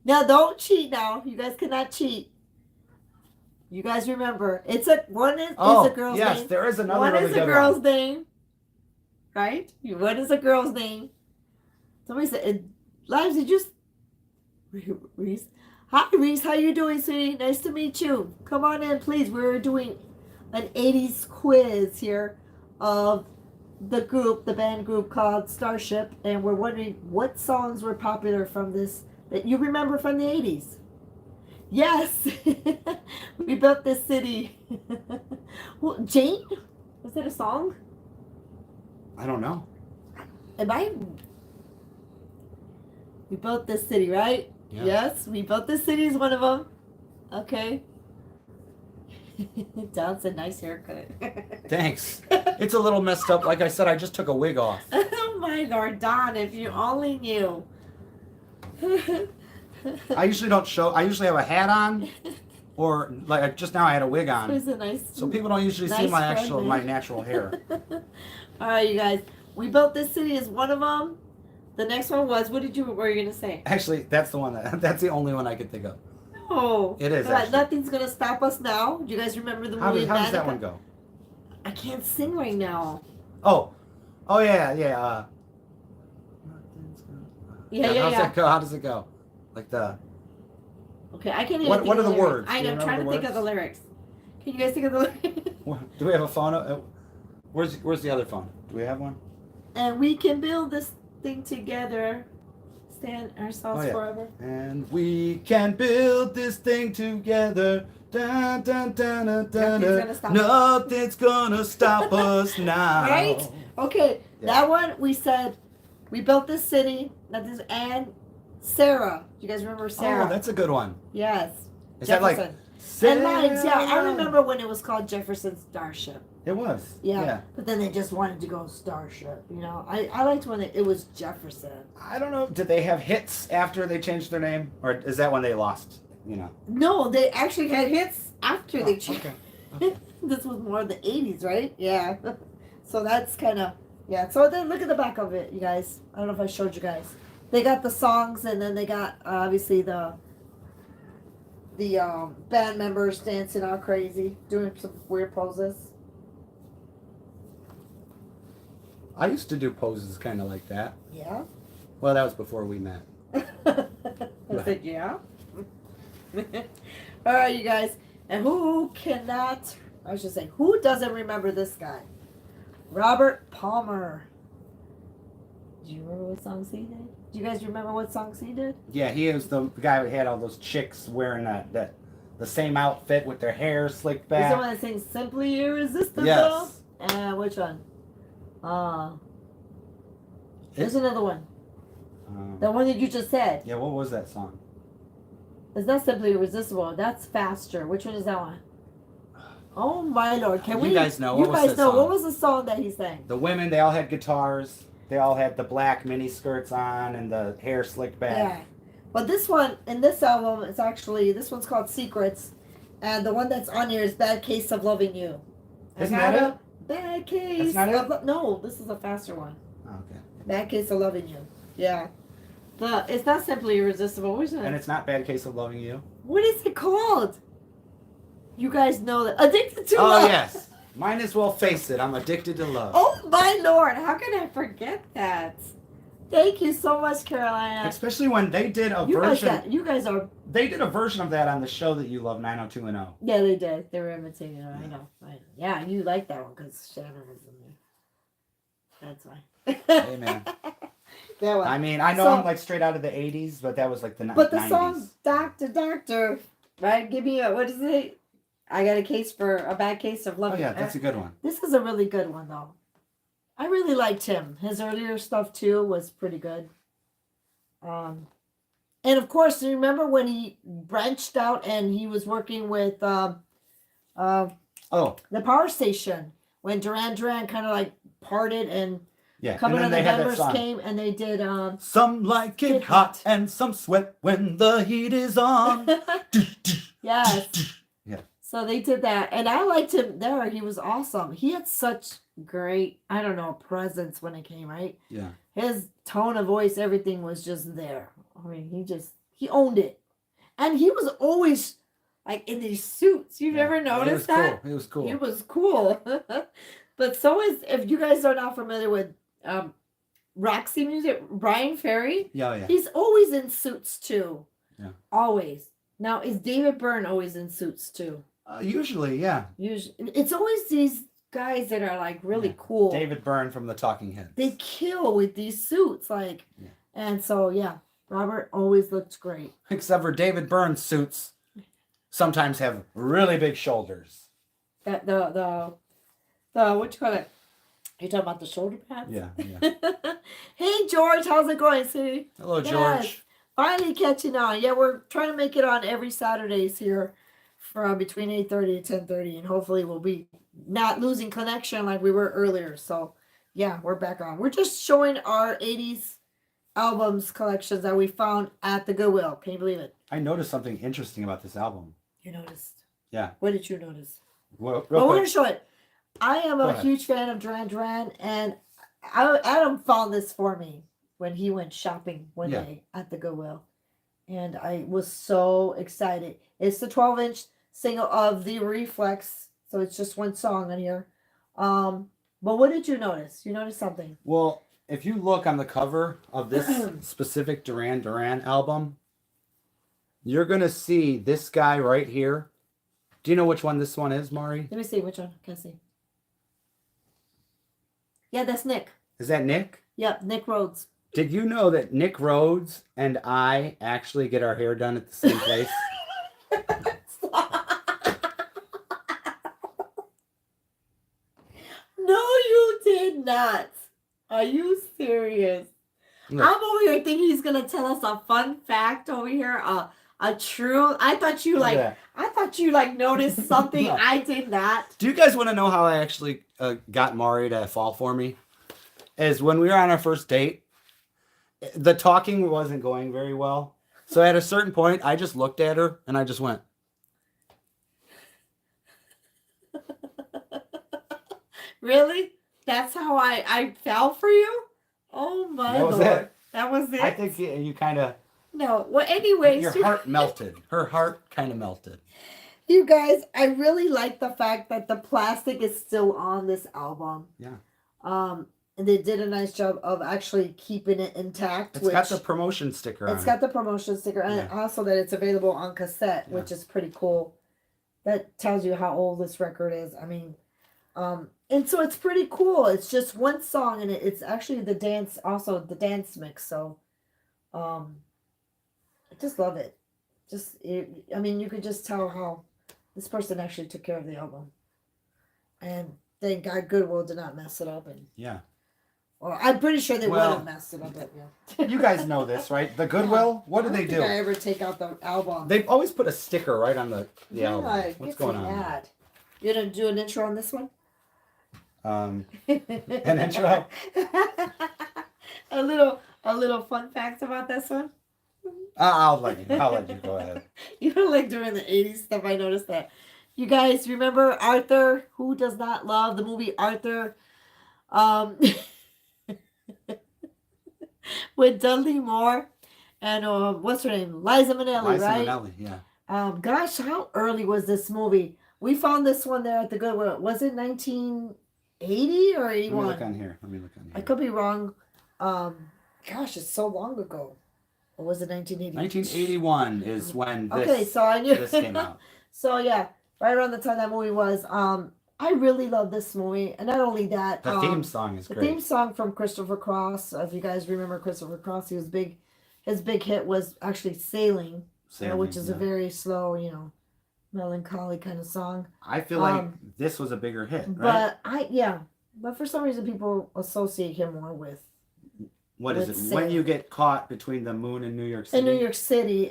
S1: Now, don't cheat now. You guys cannot cheat. You guys remember, one is a girl's name.
S3: Yes, there is another
S1: one
S3: really
S1: is
S3: good
S1: a girl's name. Right? One is a girl's name. Somebody said, Lives, did you... Reese? Hi, Reese. How you doing, sweetie? Nice to meet you. Come on in, please. We're doing an 80s quiz here of the band group called Starship, and we're wondering what songs were popular from this that you remember from the 80s. Yes, we built this city. Well, Jane, was that a song?
S3: I don't know.
S1: We built this city, right?
S3: Yeah.
S1: Yes, we built this city is one of them. Okay. Don said, nice haircut.
S3: Thanks. It's a little messed up. Like I said, I just took a wig off.
S1: Oh my Lord, Don, if you only knew.
S3: I usually don't show. I usually have a hat on, or like just now I had a wig on.
S1: It was a nice.
S3: So people don't usually see my natural hair.
S1: All right, you guys. We built this city is one of them. The next one was, what were you gonna say?
S3: Actually, that's the one that's the only one I could think of.
S1: Oh,
S3: it is.
S1: Nothing's gonna stop us now. Do you guys remember the movie?
S3: How does that one go?
S1: I can't sing right now.
S3: Oh yeah.
S1: Yeah.
S3: How does it go? Like the.
S1: Okay, I can't even
S3: What
S1: think
S3: are
S1: of
S3: the
S1: lyrics.
S3: words?
S1: I'm
S3: Do you remember
S1: trying
S3: the
S1: to think of the
S3: words?
S1: lyrics. Can you guys think of the lyrics?
S3: Do we have a phone? Where's the other phone? Do we have one?
S1: And we can build this thing together. Stand ourselves forever.
S3: And we can build this thing together. Dun, dun, dun, dun, dun,
S1: Nothing's gonna stop
S3: Nothing's gonna stop
S1: us.
S3: us now.
S1: Right? Okay,
S3: Yeah.
S1: that one we said we built this city. And Sarah. Do you guys remember Sarah?
S3: Oh, that's a good one.
S1: Yes.
S3: Is
S1: Jefferson.
S3: that like
S1: And Mines, yeah. I remember when it was called Jefferson Starship.
S3: It was.
S1: Yeah. But then they just wanted to go Starship. You know, I liked when it was Jefferson.
S3: I don't know. Did they have hits after they changed their name, or is that when they lost? You know.
S1: No, they actually had hits after they changed.
S3: Okay.
S1: This was more the 80s, right? Yeah. So that's kind of, yeah. So then look at the back of it, you guys. I don't know if I showed you guys. They got the songs, and then they got obviously the band members dancing all crazy, doing some weird poses.
S3: I used to do poses kind of like that.
S1: Yeah.
S3: Well, that was before we met.
S1: I said, yeah. All right, you guys. And who cannot, I should say, who doesn't remember this guy? Robert Palmer. Do you remember what songs he did? Do you guys remember what songs he did?
S3: Yeah, he was the guy who had all those chicks wearing the same outfit with their hair slicked
S1: He's
S3: back.
S1: the one that sings Simply Irresistible?
S3: Yes.
S1: And which one? There's another one. The one that you just said.
S3: Yeah, what was that song?
S1: It's not Simply Irresistible. That's Faster. Which one is that one? Oh my Lord! Can we?
S3: You guys know.
S1: You
S3: What was
S1: guys
S3: that
S1: know
S3: song?
S1: what was the song that he sang?
S3: The women, they all had guitars. They all had the black mini skirts on and the hair slicked back.
S1: Yeah. But this one in this album, it's actually this one's called Secrets, and the one that's on here is Bad Case of Loving You.
S3: Isn't that it?
S1: Bad Case.
S3: That's not it?
S1: No, this is a faster one.
S3: Oh, okay.
S1: Bad Case of Loving You. Yeah. But it's not Simply Irresistible. What is it?
S3: And it's not Bad Case of Loving You.
S1: What is it called? You guys know that. Addicted to
S3: Oh,
S1: Love.
S3: yes. Might as well face it. I'm addicted to love.
S1: Oh my Lord! How can I forget that? Thank you so much, Carolina.
S3: Especially when they did a version.
S1: You guys are.
S3: They did a version of that on the show that you love, 90210.
S1: Yeah, they did. They were imitating it. I know. Yeah, you like that one because Shannon was in there. That's why.
S3: Hey, man.
S1: That one.
S3: I mean, I know
S1: So-
S3: I'm like straight out of the 80s, but that was like the 90s.
S1: But the song "Doctor, Doctor," right? Give me a what is it? I got a bad case of love.
S3: Oh, yeah, that's a good one.
S1: This is a really good one, though. I really liked him. His earlier stuff, too, was pretty good. And, of course, you remember when he branched out and he was working with the power station when Duran Duran kind of, like, parted and
S3: Yeah,
S1: a couple
S3: and
S1: of
S3: then
S1: the
S3: they had that
S1: members
S3: song.
S1: came and they did...
S3: Some like it
S1: Get
S3: hot
S1: hot.
S3: and some sweat when the heat is on.
S1: Yes.
S3: Yeah.
S1: So they did that. And I liked him there. He was awesome. He had such great, I don't know, presence when it came, right?
S3: Yeah.
S1: His tone of voice, everything was just there. I mean, he owned it. And he was always like in these suits. You've ever noticed that?
S3: Cool. It was cool.
S1: He was cool. But so is, if you guys are not familiar with Roxy music, Brian Ferry,
S3: Yeah.
S1: he's always in suits too.
S3: Yeah.
S1: Always. Now, is David Byrne always in suits too?
S3: Usually, yeah.
S1: Usually, it's always these guys that are like really
S3: Yeah.
S1: cool.
S3: David Byrne from the Talking Heads.
S1: They kill with these suits, like, and so yeah, Robert always looked great.
S3: Except for David Byrne's suits sometimes have really big shoulders.
S1: That the what you call it? You talking about the shoulder pads?
S3: Yeah.
S1: Hey George, how's it going, sweetie?
S3: Hello,
S1: Yes.
S3: George.
S1: Finally catching on. Yeah, we're trying to make it on every Saturdays here from between 8:30 and 10:30, and hopefully we'll be not losing connection like we were earlier. So yeah, we're back on. We're just showing our 80s albums collections that we found at the Goodwill. Can you believe it?
S3: I noticed something interesting about this album.
S1: You noticed?
S3: Yeah.
S1: What did you notice?
S3: Well,
S1: Well, we're
S3: real
S1: gonna
S3: quick.
S1: show it. I am
S3: Go
S1: a
S3: ahead.
S1: huge fan of Duran Duran, and Adam found this for me when he went shopping one
S3: Yeah.
S1: day at the Goodwill, and I was so excited. It's the 12-inch single of the Reflex, so it's just one song on here. But what did you notice? You noticed something?
S3: Well, if you look on the cover of this specific Duran Duran album, you're going to see this guy right here. Do you know which one this one is, Mari?
S1: Let me see which one. Can I see? Yeah, that's Nick.
S3: Is that Nick?
S1: Yep, Nick Rhodes.
S3: Did you know that Nick Rhodes and I actually get our hair done at the same place?
S1: No, you did not. Are you serious?
S3: Look.
S1: I'm over here thinking he's gonna tell us a fun fact over here. A true. I thought you noticed something
S3: No.
S1: I did not.
S3: Do you guys want to know how I actually got Mari to fall for me? Is when we were on our first date, the talking wasn't going very well. So at a certain point, I just looked at her and I just went.
S1: Really? That's how I fell for you? Oh my
S3: That was
S1: Lord.
S3: it.
S1: That was it?
S3: I think you kind of,
S1: No. Well, anyways.
S3: your heart melted. Her heart kind of melted.
S1: You guys, I really like the fact that the plastic is still on this album.
S3: Yeah.
S1: And they did a nice job of actually keeping it intact.
S3: It's got the promotion sticker on
S1: It's
S3: it.
S1: got the promotion sticker, and
S3: Yeah.
S1: also that it's available on cassette,
S3: Yeah.
S1: which is pretty cool. That tells you how old this record is. I mean, and so it's pretty cool. It's just one song, and it's actually the dance mix. So, I just love it. I mean, you could just tell how this person actually took care of the album, and thank God Goodwill did not mess it up. And
S3: Yeah.
S1: or I'm pretty sure they would
S3: Well,
S1: have messed it up. But yeah.
S3: You guys know this, right? The Goodwill, what do
S1: I
S3: they
S1: don't think I
S3: do?
S1: ever take out the album.
S3: They've always put a sticker right on the
S1: Yeah,
S3: album.
S1: it
S3: What's
S1: gets
S3: going
S1: me
S3: on?
S1: mad. You gonna do an intro on this one?
S3: An intro?
S1: a little fun facts about this one.
S3: I'll let you go ahead.
S1: You know, like during the 80s stuff, I noticed that. You guys remember Arthur? Who does not love the movie Arthur? With Dudley Moore and what's her name? Liza Minnelli,
S3: Liza
S1: right?
S3: Minnelli, yeah.
S1: Gosh, how early was this movie? We found this one there at the Goodwill. Was it 1980 or
S3: Let me
S1: 81?
S3: look on here.
S1: I could be wrong. Gosh, it's so long ago. Or was it 1980?
S3: 1981 is when this,
S1: Okay, so I knew
S3: this came out.
S1: So yeah, right around the time that movie was. I really love this movie, and not only that,
S3: The theme song is
S1: the
S3: great.
S1: theme song from Christopher Cross. If you guys remember Christopher Cross, he was big. His big hit was actually "Sailing," which is a very slow, melancholy kind of song.
S3: I feel like this was a bigger hit, right?
S1: But for some reason people associate him more with
S3: What is
S1: with
S3: it?
S1: Sailing.
S3: When you get caught between the moon and New York City?
S1: in New York City,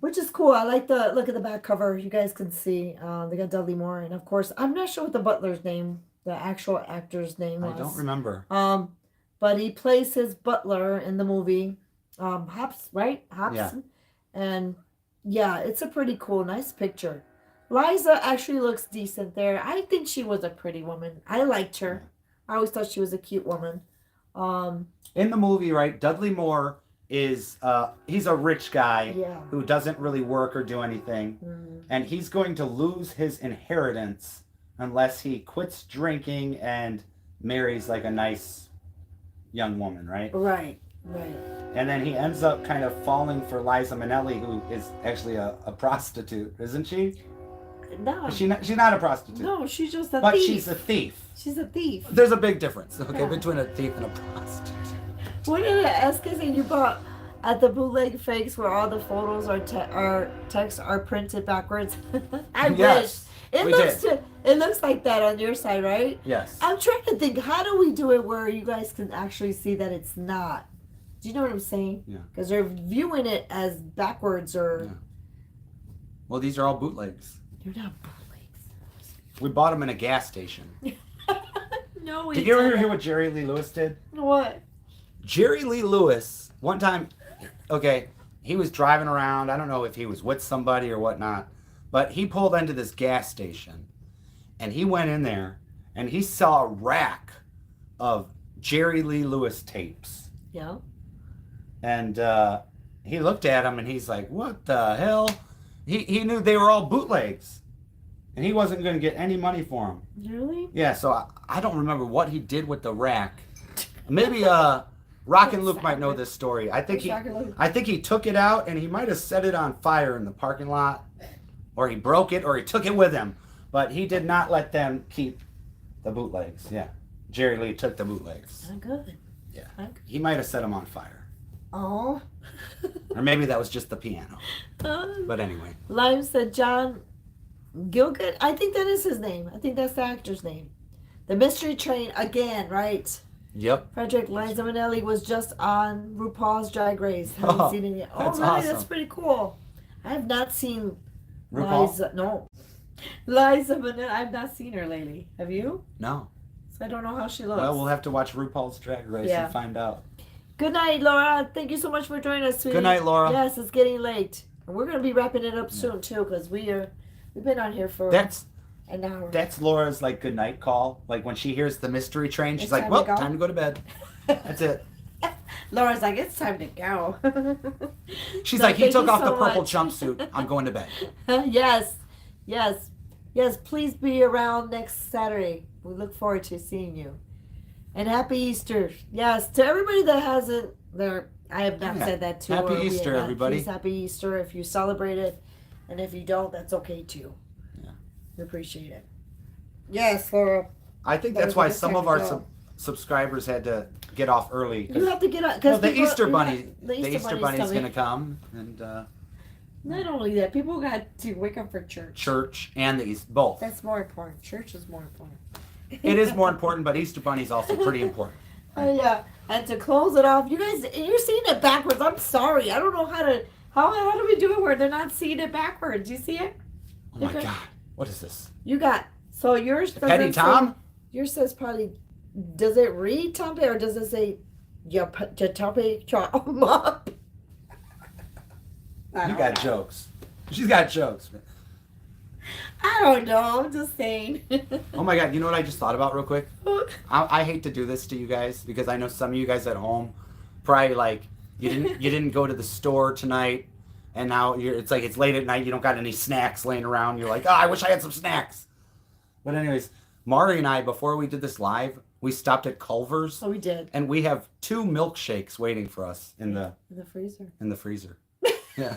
S1: which is cool. I like the look at the back cover. You guys can see they got Dudley Moore, and of course I'm not sure what the butler's name, the actual actor's name was.
S3: I don't remember.
S1: But he plays his butler in the movie. Hops, right? Hops.
S3: Yeah.
S1: And yeah, it's a pretty cool, nice picture. Liza actually looks decent there. I think she was a pretty woman. I liked her. I always thought she was a cute woman.
S3: In the movie, right, Dudley Moore is he's a rich guy
S1: Yeah.
S3: who doesn't really work or do anything, and he's going to lose his inheritance unless he quits drinking and marries like a nice young woman, right?
S1: Right.
S3: And then he ends up kind of falling for Liza Minnelli, who is actually a prostitute, isn't she?
S1: No.
S3: She's not a prostitute.
S1: No, she's just a
S3: But
S1: thief.
S3: she's a thief.
S1: She's a thief.
S3: There's a big difference, okay,
S1: Yeah.
S3: between a thief and a prostitute.
S1: What did I ask you? You bought at the bootleg fakes where all the photos are text are printed backwards. I
S3: Yes,
S1: wish
S3: we
S1: it looks like that on your side, right?
S3: Yes.
S1: I'm trying to think, how do we do it where you guys can actually see that it's not? Do you know what I'm saying?
S3: Yeah.
S1: Because they're viewing it as backwards or
S3: Yeah. Well, these are all bootlegs.
S1: they're not bootlegs.
S3: We bought them in a gas station.
S1: No, we
S3: Did you ever
S1: didn't.
S3: hear what Jerry Lee Lewis did?
S1: What?
S3: Jerry Lee Lewis, one time, okay, he was driving around. I don't know if he was with somebody or whatnot, but he pulled into this gas station and he went in there and he saw a rack of Jerry Lee Lewis tapes.
S1: Yeah.
S3: And he looked at them and he's like, what the hell? He knew they were all bootlegs and he wasn't going to get any money for them.
S1: Really?
S3: Yeah, so I don't remember what he did with the rack. Maybe Rockin' Luke might know this story. I think he took it out and he might have set it on fire in the parking lot, or he broke it, or he took it with him. But he did not let them keep the bootlegs. Yeah, Jerry Lee took the bootlegs.
S1: Oh, good.
S3: Yeah, he might have set them on fire.
S1: Oh.
S3: Or maybe that was just the piano. But anyway.
S1: Lime said John Gilgood. I think that is his name. I think that's the actor's name. The Mystery Train again, right?
S3: Yep.
S1: Frederick Liza Minnelli was just on RuPaul's Drag Race. Haven't seen it yet. Oh,
S3: that's
S1: really?
S3: awesome.
S1: That's pretty cool. I have not seen
S3: RuPaul?
S1: Liza. No. Liza Minnelli. I've not seen her lately. Have you?
S3: No.
S1: So I don't know how she looks.
S3: Well, we'll have to watch RuPaul's Drag Race and find out.
S1: Good night, Laura. Thank you so much for joining us, sweetie.
S3: Good night, Laura.
S1: Yes, it's getting late. And we're going to be wrapping it up soon, too, because we've been on here for an hour.
S3: That's Laura's, like, good night call. Like, when she hears the Mystery Train, she's
S1: It's
S3: like,
S1: time
S3: well,
S1: to go.
S3: time to go to bed. That's it.
S1: Laura's like, it's time to go.
S3: She's
S1: So
S3: like, he
S1: thank
S3: took
S1: you
S3: off
S1: so
S3: the purple
S1: much.
S3: jumpsuit. I'm going to bed.
S1: Yes. Yes. Yes, please be around next Saturday. We look forward to seeing you. And happy Easter. Yes, to everybody that hasn't, I have not said that too.
S3: Happy
S1: or we
S3: Easter,
S1: have not.
S3: everybody.
S1: Please, happy Easter if you celebrate it. And if you don't, that's okay too.
S3: Yeah.
S1: We appreciate it. Yes, Laura.
S3: I think
S1: That
S3: that's
S1: was
S3: why
S1: a
S3: some
S1: good
S3: of our
S1: job.
S3: subscribers had to get off early.
S1: You have to get up.
S3: Well, the Easter Bunny,
S1: the Easter
S3: Bunny's
S1: coming.
S3: going to come. And
S1: Not only that, people got to wake up for church.
S3: church and the East, both.
S1: That's more important. Church is more important.
S3: It is more important, but Easter Bunny's also pretty important.
S1: Yeah, and to close it off, you guys, you're seeing it backwards. I'm sorry, I don't know how do we do it where they're not seeing it backwards? You see it?
S3: Oh my God, what is this?
S1: You got so yours.
S3: Petty Tom?
S1: Yours says probably. Does it read Tompe or does it say Tompe Mop?
S3: You got jokes. She's got jokes.
S1: I don't know. I'm just saying.
S3: Oh my God, you know what I just thought about real quick? I hate to do this to you guys because I know some of you guys at home probably like you didn't go to the store tonight and now it's like it's late at night, you don't got any snacks laying around. You're like, oh, I wish I had some snacks. But anyways, Mari and I, before we did this live, we stopped at Culver's.
S1: Oh, we did.
S3: And we have 2 milkshakes waiting for us in the
S1: freezer.
S3: In the freezer. Yeah.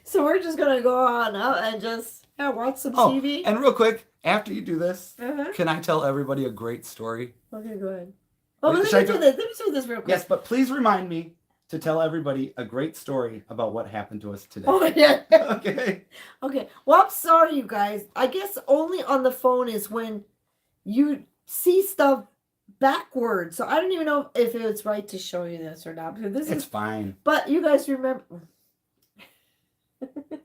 S1: So we're just gonna go on out and just watch some TV.
S3: And real quick, after you do this,
S1: Uh-huh.
S3: can I tell everybody a great story?
S1: Okay, go ahead. Oh,
S3: Wait,
S1: let
S3: should I
S1: me do this. Let me do this real quick.
S3: Yes, but please remind me to tell everybody a great story about what happened to us today.
S1: Oh, yeah.
S3: Okay.
S1: Okay. Well, I'm sorry, you guys. I guess only on the phone is when you see stuff backwards. So I don't even know if it's right to show you this or not. Because this
S3: It's
S1: is
S3: fine.
S1: But you guys remember.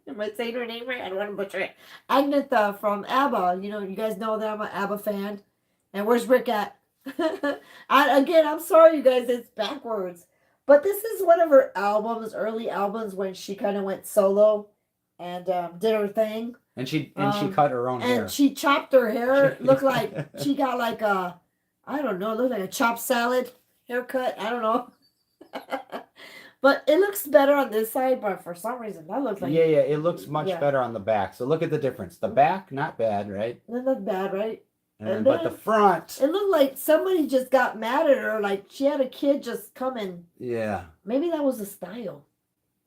S1: Am I saying her name right? I don't want to butcher it. Agnetha from ABBA. You know, you guys know that I'm an ABBA fan. And where's Rick at? I'm sorry, you guys. It's backwards. But this is one of her albums, early albums, when she kind of went solo and did her thing.
S3: And she cut her own hair.
S1: And she chopped her hair. Looked like she got like I don't know, looked like a chopped salad haircut. I don't know. But it looks better on this side, but for some reason that looks like
S3: it looks much better on the back. So look at the difference. The back, not bad, right?
S1: Not bad, right?
S3: And but the front.
S1: It looked like somebody just got mad at her, like she had a kid just coming.
S3: Yeah.
S1: Maybe that was the style.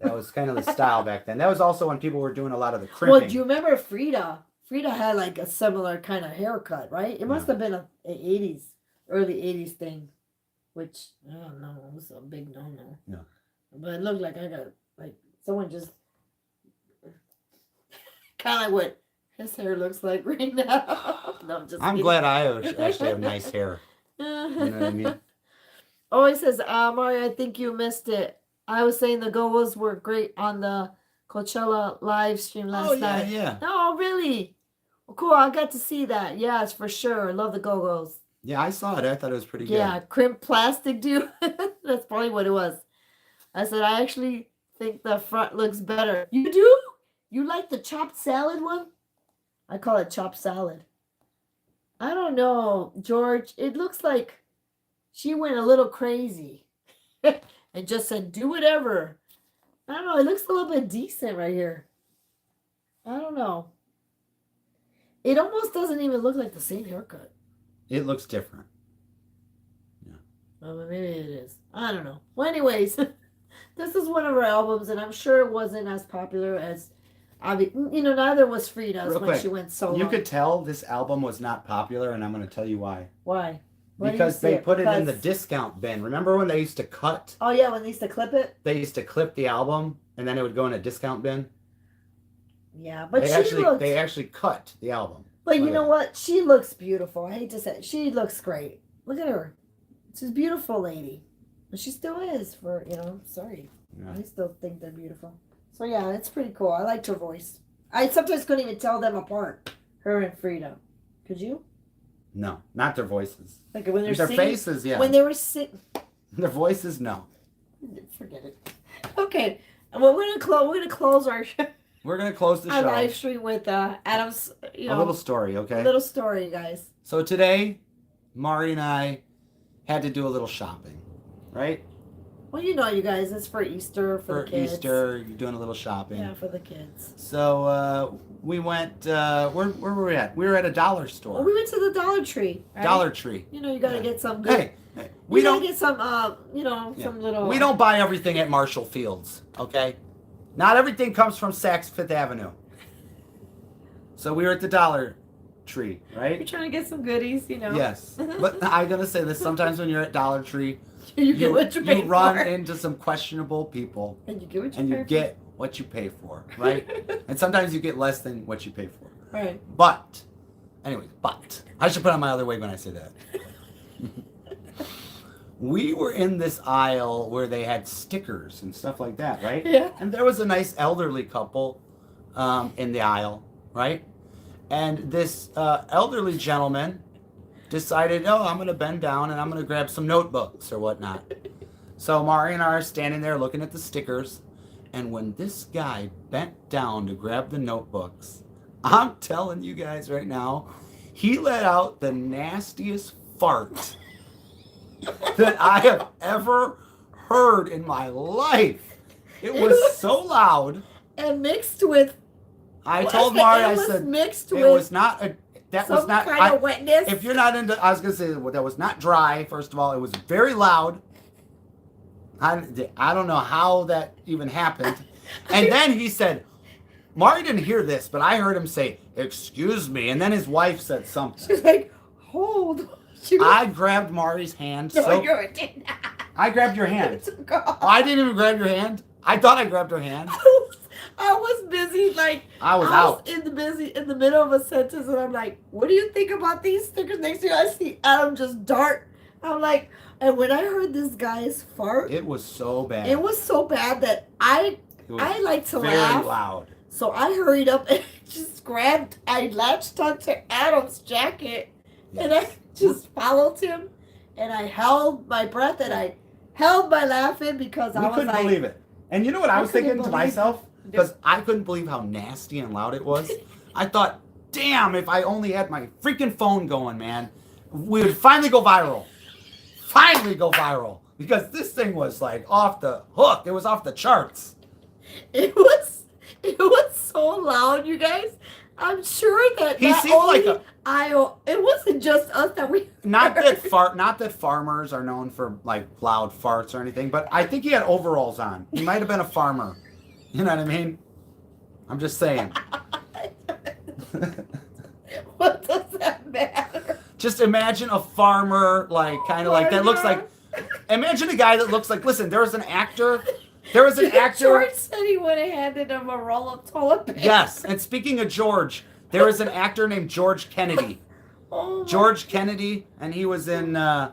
S3: That was kind of the style back then. That was also when people were doing a lot of the crimping.
S1: Well, do you remember Frida? Frida had like a similar kind of haircut, right? It must have been an 80s, early 80s thing, which I don't know. It was a big no-no.
S3: Yeah.
S1: But it looked like I got, like, someone just kind of like what his hair looks like right now. No, I'm just
S3: I'm
S1: kidding.
S3: glad I actually have nice hair. You know what I mean?
S1: Oh, he says, Mario, I think you missed it. I was saying the Go-Go's were great on the Coachella live stream last night.
S3: Yeah.
S1: No, really? Well, cool. I got to see that. Yes, for sure. I love the Go-Go's.
S3: Yeah, I saw it. I thought it was pretty good.
S1: Yeah, crimp plastic, dude. That's probably what it was. I said, I actually think the front looks better. You do? You like the chopped salad one? I call it chopped salad. I don't know, George. It looks like she went a little crazy and just said, do whatever. I don't know. It looks a little bit decent right here. I don't know. It almost doesn't even look like the same haircut.
S3: It looks different. Yeah.
S1: Well, maybe it is. I don't know. Well, anyways, this is one of her albums, and I'm sure it wasn't as popular as, neither was Frida's
S3: Real
S1: when
S3: quick,
S1: she went solo.
S3: you could tell this album was not popular, and I'm going to tell you why.
S1: Why? Why do you
S3: Because
S1: say
S3: they
S1: it?
S3: put it in the
S1: Because-
S3: discount bin. Remember when they used to cut?
S1: Oh yeah, when they used to clip it.
S3: They used to clip the album, and then it would go in a discount bin.
S1: Yeah, but
S3: They actually cut the album.
S1: But you know what? She looks beautiful. I hate to say it. She looks great. Look at her. She's a beautiful lady. And she still is for, sorry.
S3: Yeah.
S1: I still think they're beautiful. So yeah, it's pretty cool. I liked her voice. I sometimes couldn't even tell them apart. Her and Frida. Could you?
S3: No, not their voices.
S1: Like when they're
S3: Their
S1: singing,
S3: faces, yeah.
S1: When they were singing.
S3: Their voices, no.
S1: Forget it. Okay. Well, we're gonna close our
S3: We're gonna close the
S1: our
S3: show.
S1: live stream with Adam's
S3: A little story, okay?
S1: a little story, guys.
S3: So today, Mari and I had to do a little shopping, right?
S1: Well, you guys, it's for Easter for the kids.
S3: Easter, you're doing a little shopping.
S1: Yeah, for the kids.
S3: So we went. Where were we at? We were at a dollar store.
S1: Well, we went to the Dollar Tree. Right?
S3: Dollar Tree.
S1: You gotta get some good.
S3: Hey, we
S1: you gotta
S3: don't.
S1: get some. Some little.
S3: We don't buy everything at Marshall Fields, okay? Not everything comes from Saks Fifth Avenue. So we were at the Dollar Tree, right?
S1: You're trying to get some goodies,
S3: Yes, but I'm gonna say this: sometimes when you're at Dollar Tree,
S1: you get what you pay
S3: you run
S1: for.
S3: into some questionable people,
S1: And you get what you
S3: and
S1: pay
S3: you get what you pay for, right? And sometimes you get less than what you pay for.
S1: for. Right.
S3: But, anyway, I should put on my other wig when I say that. We were in this aisle where they had stickers and stuff like that, right?
S1: Yeah.
S3: And there was a nice elderly couple in the aisle, right? And this elderly gentleman decided, I'm going to bend down and I'm going to grab some notebooks or whatnot. So Mari and I are standing there looking at the stickers. And when this guy bent down to grab the notebooks, I'm telling you guys right now, he let out the nastiest fart that I have ever heard in my life. It was so loud.
S1: And mixed with.
S3: I told Mari, I
S1: was
S3: said,
S1: mixed
S3: it
S1: with
S3: was not a, that
S1: some
S3: was not,
S1: kind of wetness.
S3: if you're not into, I was going to say, well, that was not dry, first of all. It was very loud. I don't know how that even happened. And then he said, Mari didn't hear this, but I heard him say, "Excuse me." And then his wife said something.
S1: She's like, hold.
S3: I grabbed Mari's hand.
S1: No, you did not.
S3: I grabbed your hand.
S1: God.
S3: I didn't even grab your hand. I thought I grabbed her hand.
S1: I was busy, like
S3: I was out.
S1: in the middle of a sentence, and I'm like, "What do you think about these stickers?" Next thing I see Adam just dart. I'm like, and when I heard this guy's fart,
S3: It was so bad.
S1: it was so bad that I like to
S3: very
S1: laugh.
S3: loud.
S1: So I hurried up and just grabbed. I latched onto Adam's jacket, and I just followed him, and I held my breath, and I held my laughing because I
S3: We
S1: was
S3: couldn't
S1: like,
S3: believe it. And you know what I was
S1: couldn't
S3: thinking to
S1: believe
S3: myself? Because I couldn't believe how nasty and loud it was. I thought, damn, if I only had my freaking phone going, man, we would finally go viral. Finally go viral. Because this thing was like off the hook. It was off the charts.
S1: It was so loud, you guys. I'm sure that
S3: He
S1: not
S3: seemed
S1: only
S3: like
S1: it wasn't just us that we
S3: Not
S1: heard.
S3: that farmers are known for like loud farts or anything, but I think he had overalls on. He might have been a farmer. You know what I mean? I'm just saying.
S1: What does that matter?
S3: Just imagine a farmer, like kind of like that looks like. Imagine a guy that looks like. Listen, there was an actor.
S1: George said he would have handed him a roll of toilet paper.
S3: Yes, and speaking of George, there was an actor named George Kennedy.
S1: Oh my
S3: George Kennedy, and he was in all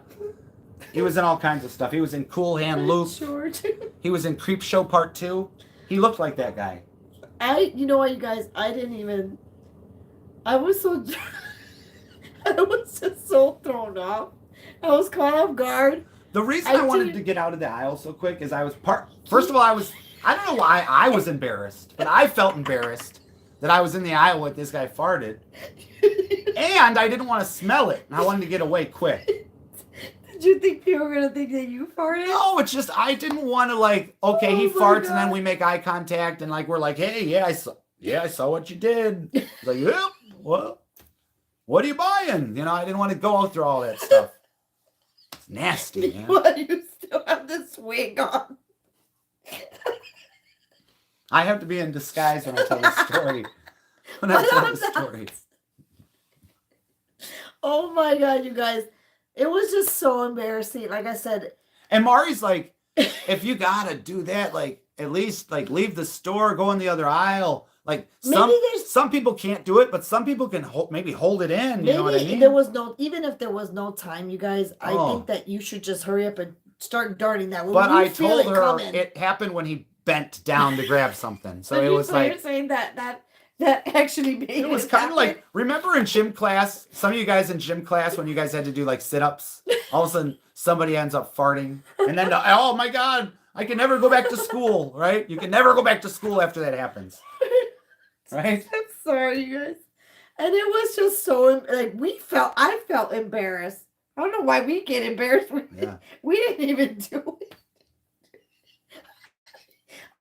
S3: kinds of stuff. He was in Cool Hand Luke.
S1: George.
S3: He was in Creep Show Part 2. He looked like that guy.
S1: You know what, you guys? I was so, I was just so thrown off. I was caught off guard.
S3: The reason I wanted to get out of the aisle so quick is first of all, I don't know why I was embarrassed, but I felt embarrassed that I was in the aisle with this guy farted. And I didn't want to smell it, and I wanted to get away quick.
S1: Did you think people were gonna think that you farted?
S3: No, it's just I didn't want to he
S1: Oh my
S3: farts and then
S1: God.
S3: we make eye contact and we're like, hey, yeah, I saw what you did. He's like, yep, well, what are you buying? I didn't want to go through all that stuff. nasty, man.
S1: Why do you still have this wig on?
S3: I have to be in disguise when I tell the story. When I
S1: But
S3: tell
S1: I'm
S3: the
S1: not.
S3: story.
S1: Oh my God, you guys. It was just so embarrassing. Like I said,
S3: And Mari's like, if you gotta do that, like at least like leave the store, go in the other aisle. Like some people can't do it, but some people can maybe hold it in. You know what I mean?
S1: there was no, even if there was no time, you guys, I
S3: Oh.
S1: think that you should just hurry up and start darting that. When
S3: But
S1: you
S3: I
S1: feel
S3: told
S1: it
S3: her
S1: coming.
S3: it happened when he bent down to grab something. So
S1: But
S3: it was like
S1: you're saying that actually made
S3: it was kind of like, remember in gym class, some of you guys in gym class when you guys had to do like sit-ups, all of a sudden somebody ends up farting, and then oh my God, I can never go back to school, right? You can never go back to school after that happens, right?
S1: I'm sorry, you guys. And it was just so like I felt embarrassed. I don't know why we get embarrassed. We didn't even do it.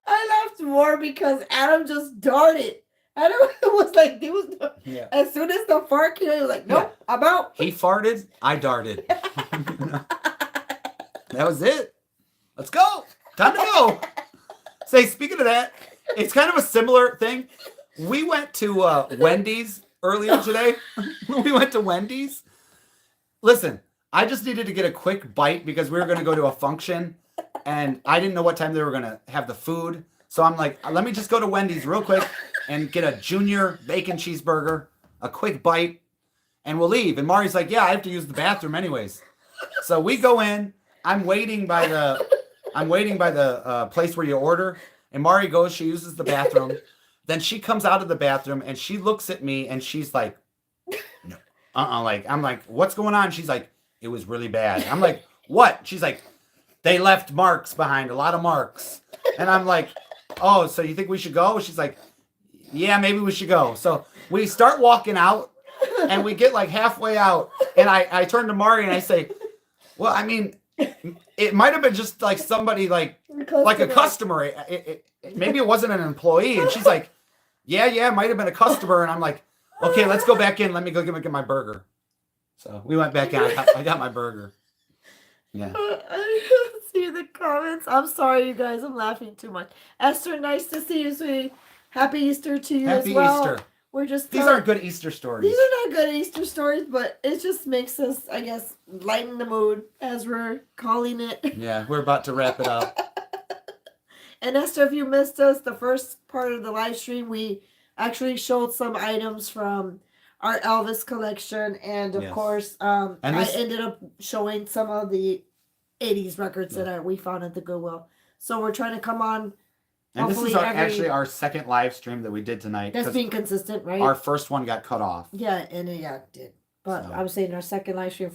S1: I laughed more because Adam just darted. Adam was like, as soon as the fart came, he was like, nope, I'm out.
S3: He farted, I darted. That was it. Let's go. Time to go. Say, speaking of that, it's kind of a similar thing. We went to Wendy's earlier today. We went to Wendy's. Listen, I just needed to get a quick bite because we were going to go to a function and I didn't know what time they were going to have the food. So I'm like, let me just go to Wendy's real quick and get a junior bacon cheeseburger, a quick bite, and we'll leave. And Mari's like, yeah, I have to use the bathroom anyways. So we go in. I'm waiting by the place where you order. And Mari goes, she uses the bathroom. Then she comes out of the bathroom and she looks at me and she's like, no, like, I'm like, what's going on? She's like, it was really bad. I'm like, what? She's like, they left marks behind, a lot of marks. And I'm like, oh, so you think we should go? She's like, yeah, maybe we should go. So we start walking out and we get like halfway out. And I turn to Mari and I say, well, I mean, it might have been just like somebody like a customer. Maybe it wasn't an employee. And she's like, yeah, it might have been a customer. And I'm like, okay, let's go back in. Let me go get my burger. So we went back in. I got my burger. Yeah.
S1: I see the comments. I'm sorry, you guys. I'm laughing too much. Esther, nice to see you, sweetie. Happy Easter to you as well.
S3: Happy Easter.
S1: We're just
S3: These aren't good Easter stories.
S1: These are not good Easter stories, but it just makes us, I guess, lighten the mood as we're calling it.
S3: Yeah, we're about to wrap it up.
S1: And Esther, if you missed us, the first part of the live stream, we actually showed some items from our Elvis collection, and of course, I ended up showing some of the 80s records that we found at the Goodwill. So we're trying to come on.
S3: And this is actually our second live stream that we did tonight.
S1: That's being consistent, right?
S3: Our first one got cut off.
S1: Yeah, and it did. But I was saying our second live stream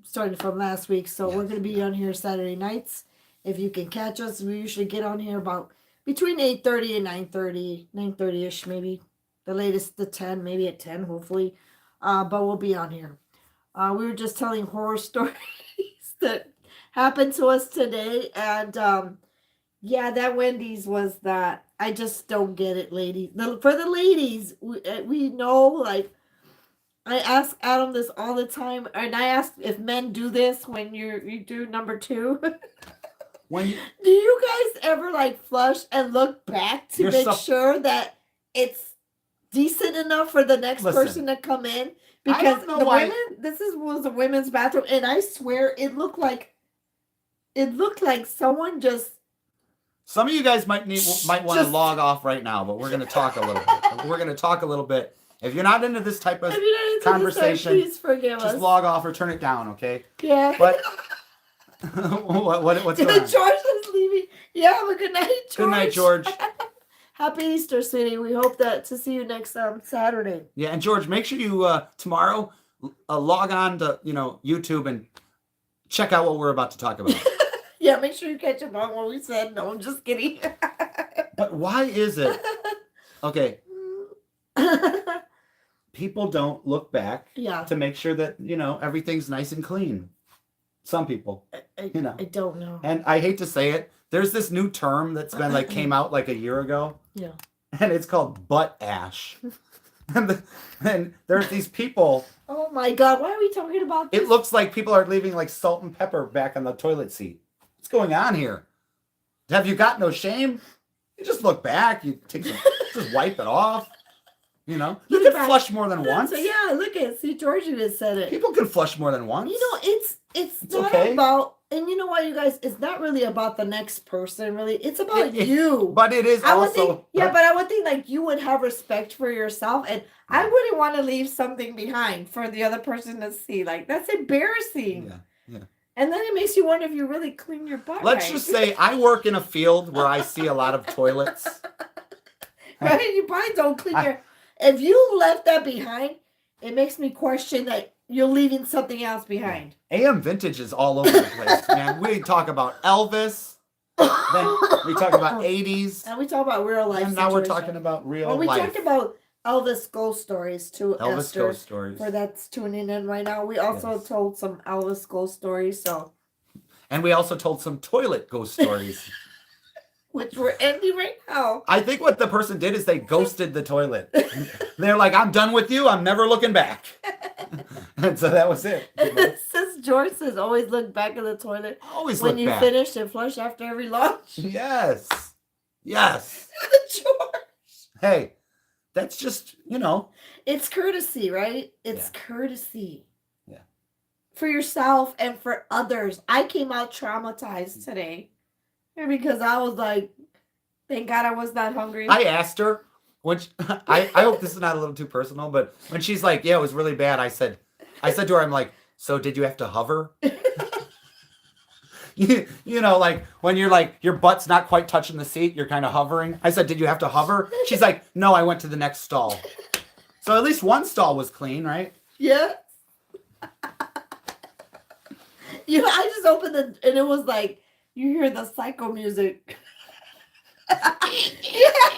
S1: starting from last week. So we're going to be on here Saturday nights. If you can catch us, we usually get on here about between 8:30 and 9:30, 9:30ish maybe. The latest, the 10, maybe at 10, hopefully. But we'll be on here. We were just telling horror stories that happened to us today. And yeah, that Wendy's was that. I just don't get it, ladies. For the ladies, we know, like, I ask Adam this all the time. And I ask if men do this when you do number 2. Do you guys ever, like, flush and look back to make sure that it's decent enough for the next person to come in? Because was a women's bathroom, and I swear it looked like someone just.
S3: Some of you guys might want to log off right now, but we're going to talk a little bit. We're going to talk a little bit. If you're not into this type of conversation,
S1: please forgive us.
S3: Just log off or turn it down, okay?
S1: Yeah.
S3: But what's going on?
S1: George is leaving. Yeah, have a good night, George.
S3: Good night, George.
S1: Happy Easter, sweetie. We hope to see you next Saturday.
S3: Yeah, and George, make sure you tomorrow log on to YouTube and check out what we're about to talk about.
S1: Yeah, make sure you catch up on what we said. No, I'm just kidding.
S3: But why is it? Okay. People don't look back to make sure that, everything's nice and clean. Some people,
S1: I don't know.
S3: And I hate to say it. There's this new term that's been came out like a year ago.
S1: Yeah.
S3: And it's called butt ash. and there's these people.
S1: Oh my God, why are we talking about this?
S3: It looks like people are leaving like salt and pepper back on the toilet seat. What's going on here? Have you got no shame? You just look back. You take some, just wipe it off. You know, you
S1: Look
S3: can
S1: back.
S3: flush more than once.
S1: So, yeah, look at see George even said it.
S3: People can flush more than once.
S1: You know, it's not
S3: okay.
S1: about, and you know what, you guys, it's not really about the next person, really. It's about you.
S3: But it is
S1: I would
S3: also.
S1: think, yeah, but I would think like you would have respect for yourself, and I wouldn't want to leave something behind for the other person to see. Like that's embarrassing.
S3: Yeah.
S1: And then it makes you wonder if you really clean your butt.
S3: Let's
S1: right.
S3: just say I work in a field where I see a lot of toilets.
S1: Right? You probably don't clean your. If you left that behind, it makes me question that you're leaving something else behind.
S3: AM Vintage is all over the place, man. We talk about Elvis, then we talk about 80s,
S1: And we talk about real life.
S3: and now we're
S1: situation.
S3: talking about real
S1: Well, we
S3: life.
S1: talked about Elvis ghost stories too.
S3: Elvis
S1: Esther,
S3: ghost stories.
S1: for that's tuning in right now. We also
S3: Yes.
S1: told some Elvis ghost stories, so
S3: And we also told some toilet ghost stories.
S1: which we're ending right now.
S3: I think what the person did is they ghosted the toilet. They're like, I'm done with you. I'm never looking back. And so that was it. You know?
S1: Since George says always look back in the toilet
S3: Always
S1: when
S3: look
S1: you
S3: back.
S1: finish and flush after every lunch.
S3: Yes. Yes.
S1: George.
S3: Hey, that's just, you know.
S1: It's courtesy, right? It's
S3: Yeah.
S1: courtesy.
S3: Yeah.
S1: For yourself and for others. I came out traumatized today because I was like, thank God I was not hungry.
S3: I asked her, which I hope this is not a little too personal, but when she's like, yeah, it was really bad, I said to her, I'm like, so did you have to hover? You know, like when you're like, your butt's not quite touching the seat, you're kind of hovering. I said, did you have to hover? She's like, no, I went to the next stall. So at least one stall was clean, right?
S1: Yeah. I just opened it and it was like, you hear the psycho music. Yeah,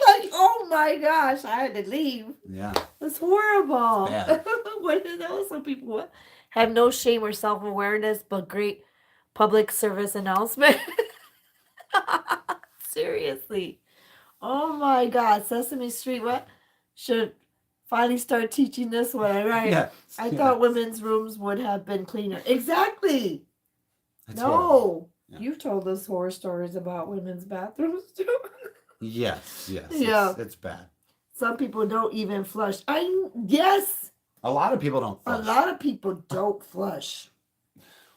S1: like, oh my gosh, I had to leave.
S3: Yeah.
S1: It's horrible.
S3: Yeah.
S1: What did those some people have no shame or self-awareness, but great public service announcement. Seriously. Oh my God, Sesame Street, what should finally start teaching this one, right?
S3: Yes.
S1: I thought women's rooms would have been cleaner. Exactly.
S3: That's
S1: No.
S3: horrible. Yeah.
S1: You've told us horror stories about women's bathrooms too.
S3: Yes.
S1: Yeah.
S3: It's bad.
S1: Some people don't even flush. Yes.
S3: A lot of people don't
S1: A
S3: flush.
S1: lot of people don't flush.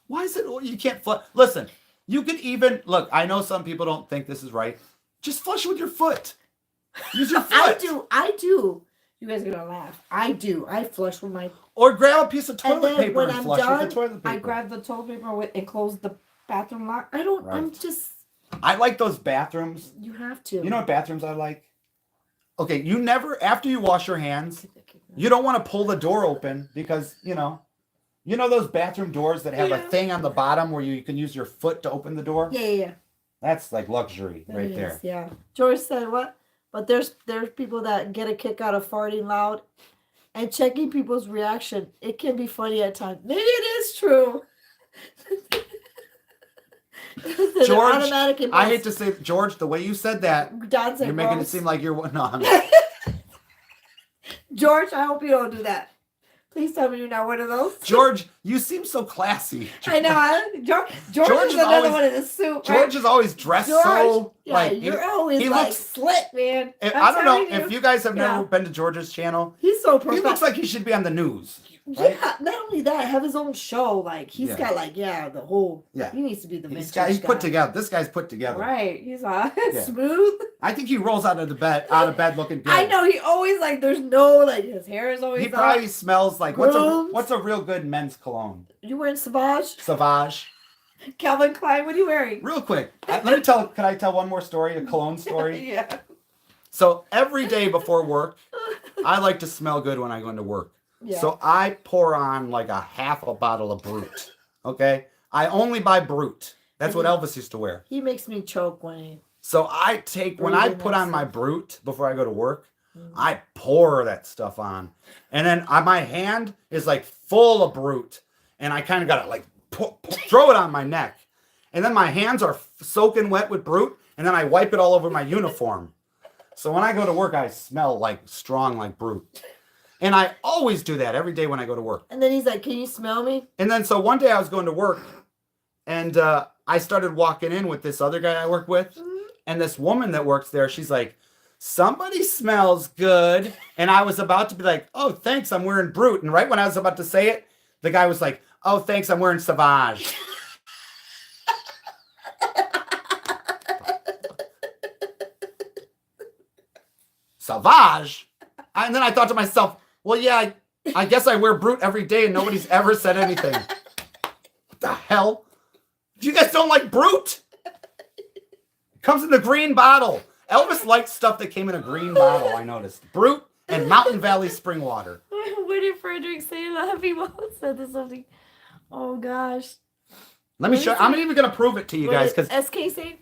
S3: Why is it you can't flush? Listen, you can even look. I know some people don't think this is right. Just flush with your foot. Use your foot.
S1: I do. You guys are gonna laugh. I do. I flush with my.
S3: Or grab a piece of
S1: And
S3: toilet
S1: then
S3: paper
S1: when
S3: and
S1: I'm
S3: flush
S1: done,
S3: with the toilet paper.
S1: I grab the toilet paper and close the bathroom lock. I don't. I'm
S3: Right.
S1: just.
S3: I like those bathrooms.
S1: You have to.
S3: You know what bathrooms I like? Okay, you never after you wash your hands, you don't want to pull the door open because you know those bathroom doors that have a thing on the bottom where you can use your foot to open the door.
S1: Yeah.
S3: That's like luxury
S1: That
S3: right
S1: is,
S3: there.
S1: Yeah. George said what? But there's people that get a kick out of farting loud and checking people's reaction. It can be funny at times. Maybe it is true.
S3: George,
S1: automatic
S3: I hate to say, George, the way you said that,
S1: Don said
S3: you're making it
S1: gross.
S3: seem like you're no.
S1: George, I hope you don't do that. Please tell me you're not one of those.
S3: George, you seem so classy.
S1: I know. George is
S3: is
S1: another
S3: always-
S1: one in the suit.
S3: George is always dressed
S1: George,
S3: so
S1: yeah,
S3: like
S1: you're always
S3: he
S1: like
S3: looks-
S1: slick, man.
S3: I
S1: I'm
S3: don't know
S1: telling
S3: if you guys have
S1: Yeah.
S3: never been to George's channel.
S1: He's so
S3: He
S1: professional.
S3: looks like he should be on the news. Right?
S1: Yeah, not only that, have his own show. Like he's
S3: Yeah.
S1: got like the whole.
S3: Yeah.
S1: He needs to be the
S3: He's
S1: vintage
S3: put
S1: guy.
S3: together. This guy's put together.
S1: Right, he's
S3: Yeah.
S1: smooth.
S3: I think he rolls out of bed looking good.
S1: I know he always like. There's no like his hair is always.
S3: He probably
S1: up.
S3: smells like
S1: Grooms.
S3: what's a real good men's cologne?
S1: You wearing Savage?
S3: Savage.
S1: Calvin Klein. What are you wearing?
S3: Real quick, can I tell one more story? A cologne story.
S1: Yeah.
S3: So every day before work, I like to smell good when I go into work.
S1: Yeah.
S3: So I pour on like a half a bottle of Brut. Okay? I only buy Brut. That's what Elvis used to wear.
S1: He makes me choke when he.
S3: So when I put on my Brut before I go to work, I pour that stuff on. And then my hand is like full of Brut. And I kind of got to like throw it on my neck. And then my hands are soaking wet with Brut. And then I wipe it all over my uniform. So when I go to work, I smell like strong like Brut. And I always do that every day when I go to work.
S1: And then he's like, "Can you smell me?"
S3: And then so one day I was going to work, and I started walking in with this other guy I work with, and this woman that works there, she's like, "Somebody smells good." And I was about to be like, "Oh, thanks, I'm wearing Brute." And right when I was about to say it, the guy was like, "Oh, thanks, I'm wearing Sauvage." Sauvage? And then I thought to myself, well, yeah, I guess I wear Brute every day and nobody's ever said anything. What the hell? You guys don't like Brute? It comes in the green bottle. Elvis liked stuff that came in a green bottle, I noticed. Brute and Mountain Valley spring water.
S1: I'm waiting for a drink. Say happy mom said this something. Oh gosh.
S3: Let me show. I'm even gonna prove it to you guys because
S1: SK said.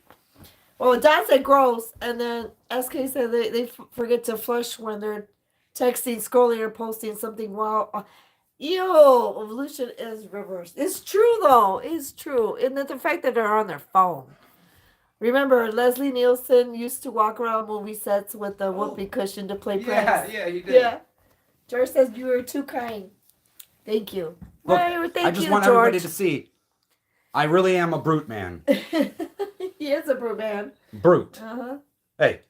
S1: Well, Dad said gross, and then SK said they forget to flush when they're texting, scrolling, or posting something. Wow, yo, evolution is reversed. It's true though. It's true, and that the fact that they're on their phone. Remember, Leslie Nielsen used to walk around movie sets with a whoopee cushion to play pranks.
S3: Yeah, you did.
S1: Yeah. George says you were too kind. Thank you.
S3: Look,
S1: Right, thank
S3: I just
S1: you,
S3: want
S1: George.
S3: everybody to see. I really am a Brute man.
S1: He is a brute man.
S3: Brute.
S1: Uh-huh.
S3: Hey,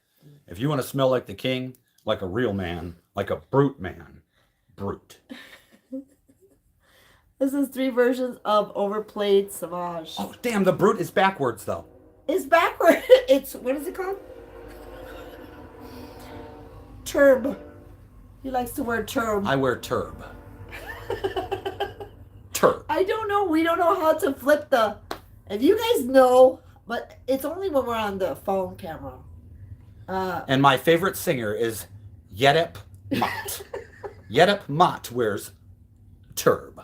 S3: if you want to smell like the king, like a real man, like a Brute man, Brute.
S1: This is 3 versions of overplayed Sauvage.
S3: Oh, damn, the Brute is backwards, though.
S1: It's backward. It's, what is it called? Turb. He likes the word turb.
S3: I wear Turb. Turb.
S1: I don't know. We don't know how to flip the... If you guys know, but it's only when we're on the phone camera.
S3: And my favorite singer is Yedip Mott. Yedip Mott wears Turb.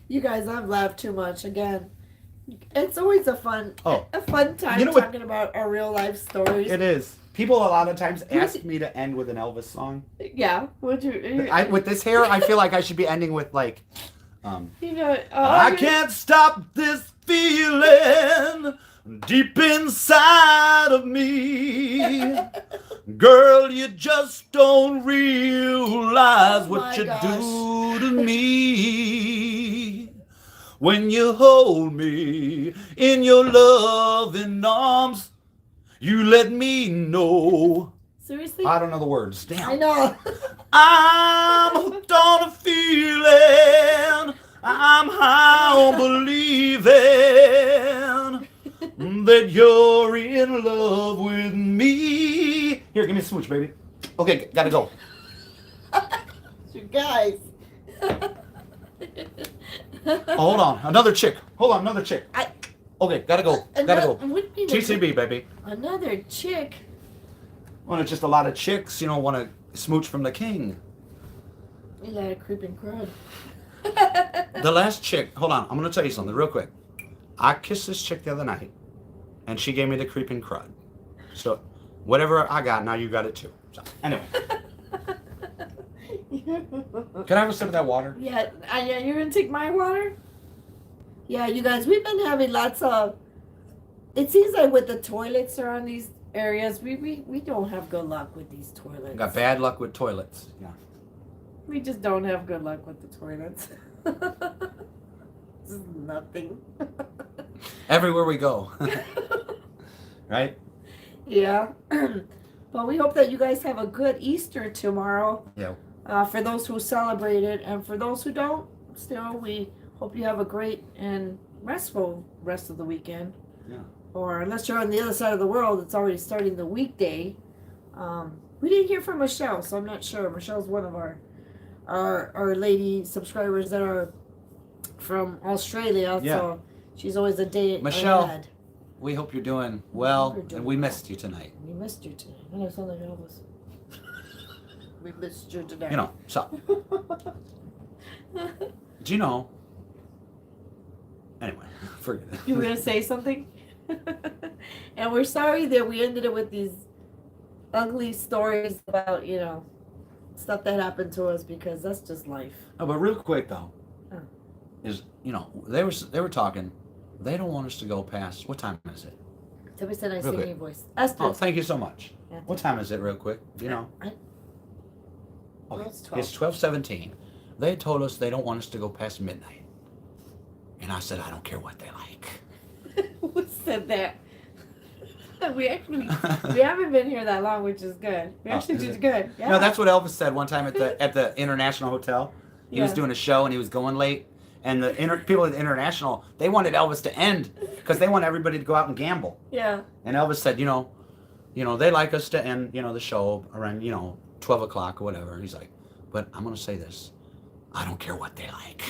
S1: You guys, I've laughed too much again. It's always a fun time
S3: You know what-
S1: talking about our real life stories.
S3: It is. People a lot of times ask me to end with an Elvis song.
S1: Yeah. Would you?
S3: With this hair, I feel like I should be ending with like,
S1: You know.
S3: I can't stop this feeling deep inside of me. Girl, you just don't realize what
S1: my
S3: you
S1: gosh.
S3: do to me. When you hold me in your loving arms, you let me know.
S1: Seriously?
S3: I don't know the words. Damn.
S1: I know.
S3: I'm hooked on a feeling. I'm high on believing that you're in love with me. Here, give me a smooch, baby. Okay, gotta go.
S1: You guys.
S3: Oh, hold on, another chick. Hold on, another chick. Okay, gotta go. Gotta go.
S1: What do you mean
S3: TCB, baby.
S1: Another chick.
S3: Well, it's just a lot of chicks, want to smooch from the king.
S1: You got a creeping crud.
S3: The last chick, hold on, I'm gonna tell you something real quick. I kissed this chick the other night, and she gave me the creeping crud. So, whatever I got, now you got it too. So, anyway. Can I have a sip of that water?
S1: Yeah, you're gonna take my water? Yeah, you guys, we've been having lots of. It seems like with the toilets around these areas, we don't have good luck with these toilets.
S3: Got bad luck with toilets. Yeah.
S1: We just don't have good luck with the toilets. This is nothing.
S3: Everywhere we go. Right?
S1: Yeah. But we hope that you guys have a good Easter tomorrow.
S3: Yeah.
S1: For those who celebrate it, and for those who don't, still, we hope you have a great and restful rest of the weekend.
S3: Yeah.
S1: Or unless you're on the other side of the world, it's already starting the weekday. We didn't hear from Michelle, so I'm not sure. Michelle's one of our lady subscribers that are from Australia,
S3: Yeah.
S1: so she's always a day
S3: Michelle.
S1: ahead.
S3: We hope you're doing well,
S1: You're doing
S3: and we
S1: well.
S3: missed you tonight.
S1: We missed you today. I sound like Elvis. We missed you today.
S3: So. Do you know? Anyway, forget it.
S1: You were gonna say something? And we're sorry that we ended it with these ugly stories about, stuff that happened to us, because that's just life.
S3: Oh, but real quick though,
S1: Oh.
S3: is they were talking. They don't want us to go past. What time is it?
S1: Somebody said I
S3: Real
S1: sing
S3: quick.
S1: your voice. Esther.
S3: Oh, thank you so much.
S2: What time is it, real quick? Do you know?
S1: Well,
S2: Okay.
S1: it's 12.
S2: It's 12:17. They told us they don't want us to go past midnight. And I said, I don't care what they like.
S4: Who said that? We haven't been here that long, which is good. We actually
S2: is
S4: did
S2: it?
S4: good. Yeah.
S2: No, that's what Elvis said one time at the International Hotel. He was
S4: Yeah.
S2: doing a show and he was going late. And the people at the International, they wanted Elvis to end because they want everybody to go out and gamble.
S4: Yeah.
S2: And Elvis said, you know, they like us to end, the show around, 12 o'clock or whatever. He's like, but I'm going to say this. I don't care what they like.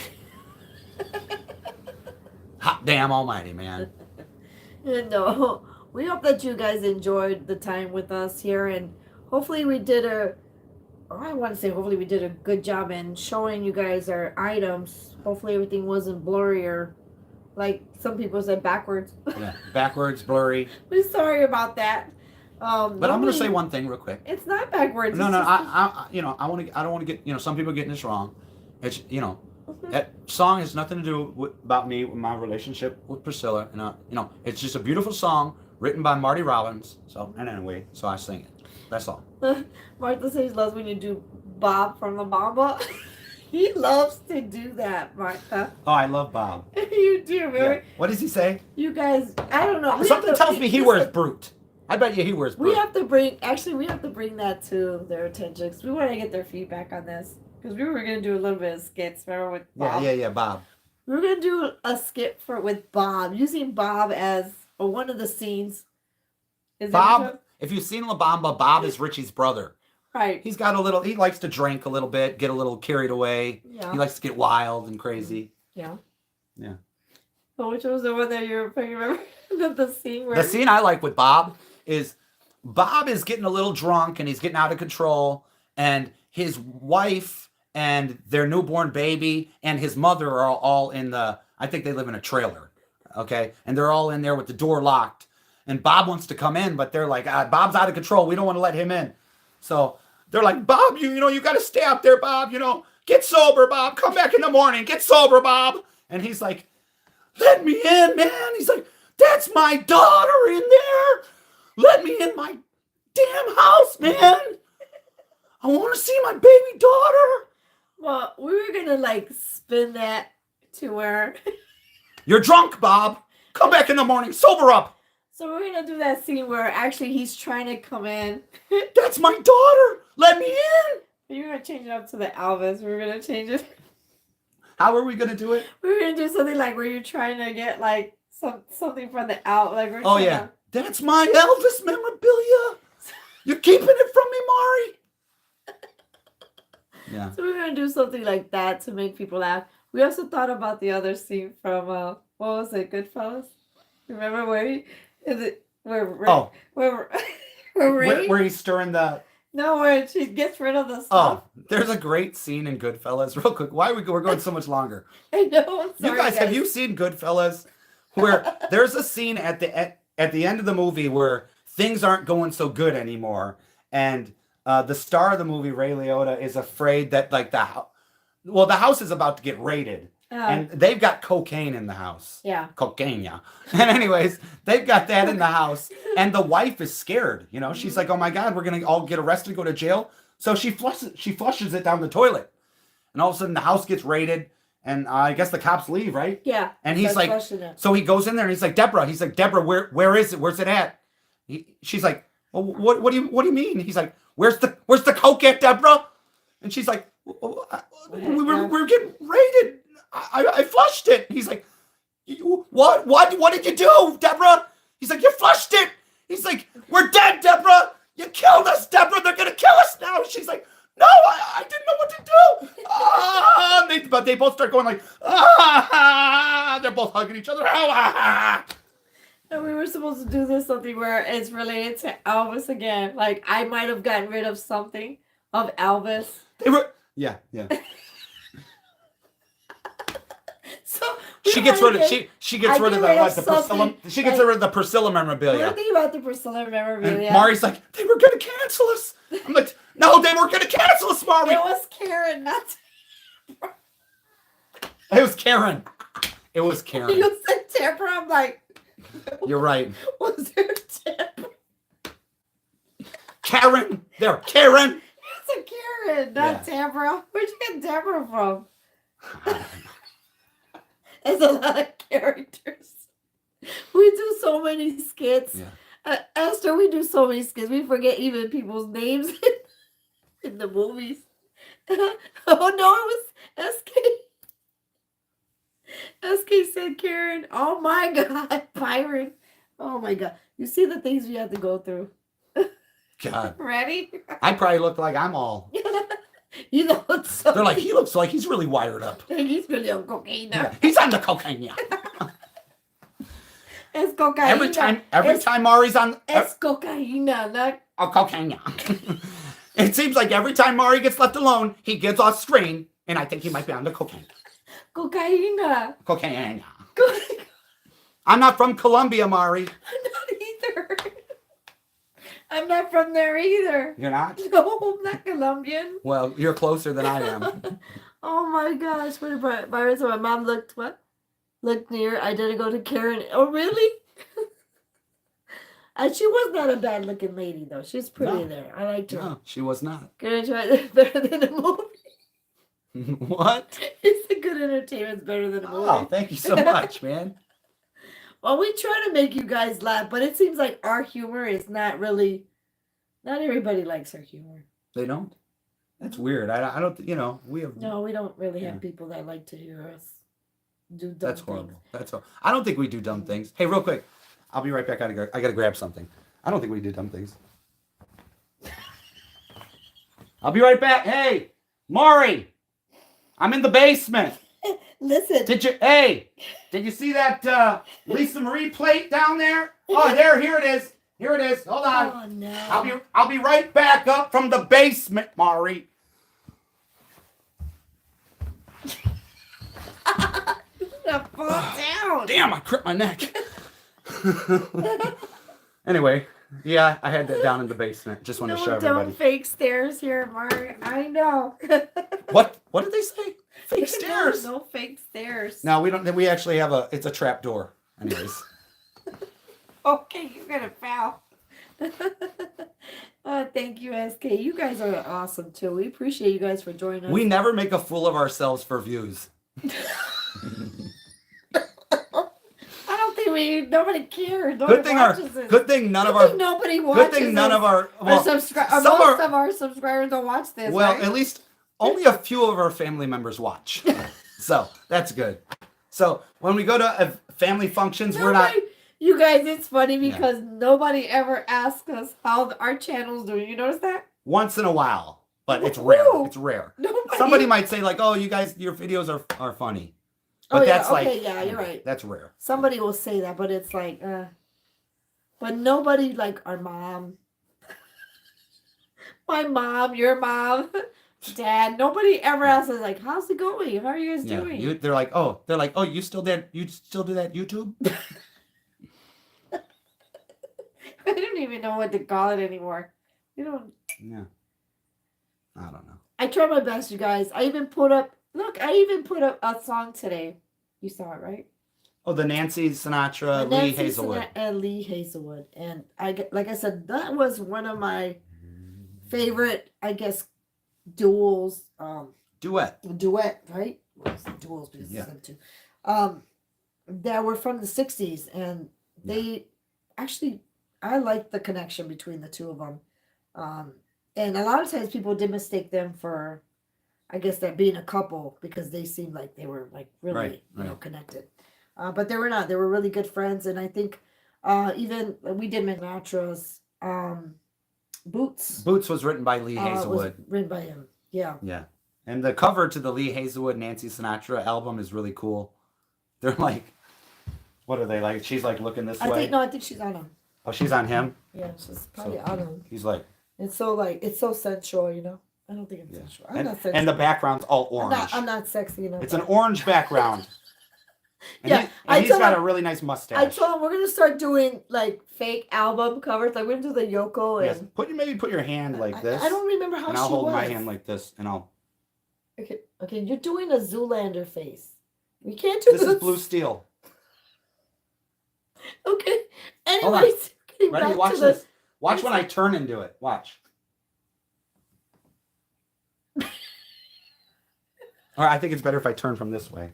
S2: Hot damn almighty, man.
S4: No, we hope that you guys enjoyed the time with us here, and hopefully we did hopefully we did a good job in showing you guys our items. Hopefully everything wasn't blurry or, like some people said, backwards.
S2: Yeah, backwards, blurry.
S4: We're sorry about that.
S2: But I'm going to
S4: normally
S2: say one thing real quick.
S4: it's not backwards.
S2: No,
S4: it's
S2: no,
S4: just-
S2: I don't want to get, some people getting this wrong. It's, that song has nothing to do about me, with my relationship with Priscilla. And, it's just a beautiful song written by Marty Robbins. So, and anyway, so I sing it. That's all.
S4: Martha says she loves when you do Bob from the Mamba. He loves to do that, Martha.
S2: Oh, I love Bob.
S4: You do,
S2: Yeah.
S4: really.
S2: What does he say?
S4: You guys, I don't know.
S2: Something tells me he wears Brute. I bet you he wears Brute.
S4: We have to bring that to their attention because we want to get their feedback on this. Because we were going to do a little bit of skits, remember, with Bob?
S2: Yeah, Bob.
S4: We were going to do a skit with Bob, using Bob as one of the scenes. Is
S2: Bob, if you've seen La Bamba, Bob is Richie's brother.
S4: Right.
S2: He likes to drink a little bit, get a little carried away.
S4: Yeah.
S2: He likes to get wild and crazy.
S4: Yeah.
S2: Yeah.
S4: So which was the one that you remember? the scene where...
S2: The scene I like with Bob is getting a little drunk and he's getting out of control, and his wife and their newborn baby and his mother are all in I think they live in a trailer, okay? And they're all in there with the door locked. And Bob wants to come in, but they're like, Bob's out of control. We don't want to let him in. So they're like, Bob, you got to stay out there, Bob. Get sober, Bob. Come back in the morning. Get sober, Bob. And he's like, let me in, man. He's like, that's my daughter in there. Let me in my damn house, man. I want to see my baby daughter.
S4: Well, we were going to spin that to where...
S2: You're drunk, Bob. Come back in the morning. Sober up.
S4: So we're going to do that scene where actually he's trying to come in.
S2: That's my daughter. Let me in.
S4: You're going to change it up to the Elvis. We're going to change it.
S2: How are we going to do it?
S4: We're going to do something where you're trying to get something from the out. We're
S2: Oh,
S4: trying
S2: yeah.
S4: to-
S2: That's my Elvis memorabilia. You're keeping it from me, Mari. Yeah.
S4: So we're going to do something like that to make people laugh. We also thought about the other scene from, what was it, Goodfellas? Remember where
S2: Oh,
S4: where Ray?
S2: where he's stirring the...
S4: No, where she gets rid of the stuff.
S2: Oh, there's a great scene in Goodfellas. Real quick, we're going so much longer.
S4: I know. I'm sorry,
S2: You guys, have you seen Goodfellas? Where there's a scene at the end of the movie where things aren't going so good anymore, and the star of the movie, Ray Liotta, is afraid that the house is about to get raided, and they've got cocaine in the house.
S4: Yeah.
S2: Cocaine, yeah. And anyways, they've got that in the house, and the wife is scared. She's like, "Oh my God, we're gonna all get arrested, go to jail." So she flushes it down the toilet, and all of a sudden the house gets raided, and I guess the cops leave, right?
S4: Yeah.
S2: And he's
S4: Starts
S2: like,
S4: flushing it.
S2: so he goes in there and he's like, Deborah. He's like, Deborah, where is it? Where's it at? She's like, well, what do you mean? He's like, where's the coke at, Deborah? And she's like, we're getting raided. I flushed it. He's like, what did you do, Deborah? He's like, you flushed it. He's like, we're dead, Deborah. You killed us, Deborah. They're gonna kill us now. She's like, no, I didn't know what to do. But they both start going like, they're both hugging each other.
S4: And we were supposed to do this something where it's related to Elvis again. I might have gotten rid of something of Elvis.
S2: They were, yeah.
S4: So
S2: She gets rid of the Priscilla
S4: We're
S2: memorabilia.
S4: thinking about the Priscilla memorabilia.
S2: And Mari's like, they were gonna cancel us. I'm like, no, they were gonna cancel us, Mari.
S4: It was Karen, not
S2: It was Karen. It was Karen.
S4: you said Deborah. I'm like,
S2: You're right.
S4: was there Deborah?
S2: Karen. There, Karen.
S4: It's a Karen, not Deborah. Where'd you get Deborah from? There's a lot of characters. We do so many skits.
S2: Yeah.
S4: Esther, we do so many skits. We forget even people's names in the movies. Oh no, it was SK. SK said Karen. Oh my God, Byron. Oh my God. You see the things we have to go through.
S2: God.
S4: Ready?
S2: I probably look like I'm all.
S4: You know what's so
S2: They're like, he looks like he's really wired up.
S4: he's really on cocaine now.
S2: Yeah, he's on the cocaine, yeah.
S4: Es cocaína.
S2: Every time Mari's on
S4: Es cocaína, not
S2: cocaine, yeah. It seems like every time Mari gets left alone, he gets off screen, and I think he might be on the cocaine.
S4: cocaína.
S2: Cocaine, yeah. I'm not from Colombia, Mari.
S4: I'm not either. I'm not from there either.
S2: You're not?
S4: No, I'm not Colombian.
S2: Well, you're closer than I am.
S4: Oh my gosh. What about Byron? So my mom looked what? Looked near. I didn't go to Karen. Oh, really? And she was not a bad looking lady, though. She's pretty
S2: No.
S4: there. I liked her.
S2: No, she was not.
S4: Karen tried better than the movie.
S2: What?
S4: It's a good entertainment. It's better than the movie.
S2: Oh, thank you so much, man.
S4: Well, we try to make you guys laugh, but it seems like our humor is not really. Not everybody likes our humor.
S2: They don't? That's weird. I don't, we have.
S4: No, we don't really have
S2: Yeah.
S4: people that like to hear us do dumb
S2: That's
S4: things.
S2: horrible. That's horrible. I don't think we do dumb things. Hey, real quick. I'll be right back. I gotta grab something. I don't think we do dumb things. I'll be right back. Hey, Maury, I'm in the basement.
S4: Listen.
S2: Did you see that Lisa Marie plate down there? Oh, here it is. Here it is. Hold on.
S4: Oh no.
S2: I'll be right back up from the basement, Maury.
S4: Gonna fall down.
S2: Damn, I cripped my neck. Anyway, yeah, I had that down in the basement. Just want to show
S4: No
S2: everybody.
S4: dumb fake stairs here, Mark. I know.
S2: What did they say? Fake stairs?
S4: No fake stairs.
S2: No, we don't. We actually have it's a trap door. Anyways.
S4: Okay, you're gonna foul. Oh, thank you, SK. You guys are awesome too. We appreciate you guys for joining us.
S2: We never make a fool of ourselves for views.
S4: I don't think nobody cares.
S2: Good thing none of our
S4: nobody watches.
S2: good thing none of our
S4: most of our subscribers don't watch this.
S2: well,
S4: right?
S2: at least only a few of our family members watch. So that's good. So when we go to family functions, we're not.
S4: You guys, it's funny because nobody ever asks us how our channel's doing. You notice that?
S2: Once in a while, but it's rare.
S4: Woo!
S2: It's rare.
S4: Nobody.
S2: Somebody might say like, "Oh, you guys, your videos are funny," but
S4: Oh,
S2: that's
S4: yeah.
S2: like,
S4: Okay, yeah, you're right.
S2: That's rare.
S4: Somebody will say that, but it's like, but nobody like our mom, my mom, your mom, Dad. Nobody ever asks us like, "How's it going? How are you guys doing?"
S2: They're like, oh, you still do that YouTube?
S4: I don't even know what to call it anymore. You don't.
S2: Yeah. I don't know.
S4: I try my best, you guys. I even put up a song today. You saw it, right?
S2: Oh, the Nancy Sinatra,
S4: The
S2: Lee
S4: Nancy
S2: Hazelwood.
S4: Sinatra and Lee Hazelwood. And like I said, that was one of my favorite, I guess, duels.
S2: Duet,
S4: right? Well, it's duels because
S2: Yeah.
S4: it's them two. That were from the 60s. And they actually, I like the connection between the two of them. And a lot of times people did mistake them for, I guess, that being a couple because they seemed like they were like really,
S2: Right.
S4: connected. But they were not. They were really good friends. And I think even we did Sinatra's Boots.
S2: Boots was written by Lee
S4: Was
S2: Hazelwood.
S4: written by him. Yeah.
S2: Yeah. And the cover to the Lee Hazelwood Nancy Sinatra album is really cool. They're like, what are they like? She's like looking this way.
S4: I think she's on him.
S2: Oh, she's on him.
S4: Yeah, she's probably on him.
S2: He's like,
S4: It's so sensual, you know. I don't think it's sensual. I'm not sensual.
S2: and the background's all orange.
S4: I'm not sexy enough.
S2: It's an orange background. And
S4: Yeah,
S2: he's got a really nice mustache.
S4: I told him we're gonna start doing like fake album covers. Like we're gonna do the Yoko and
S2: Yes. Maybe put your hand like this.
S4: I don't remember how
S2: and
S4: she
S2: I'll hold
S4: was.
S2: my hand like this, and I'll.
S4: Okay, you're doing a Zoolander face. We can't do
S2: This is Blue Steel.
S4: Okay.
S2: Hold on.
S4: Anyways, getting
S2: Ready?
S4: back
S2: Watch
S4: to
S2: this. Watch when I turn and do it. Watch. Or I think it's better if I turn from this way.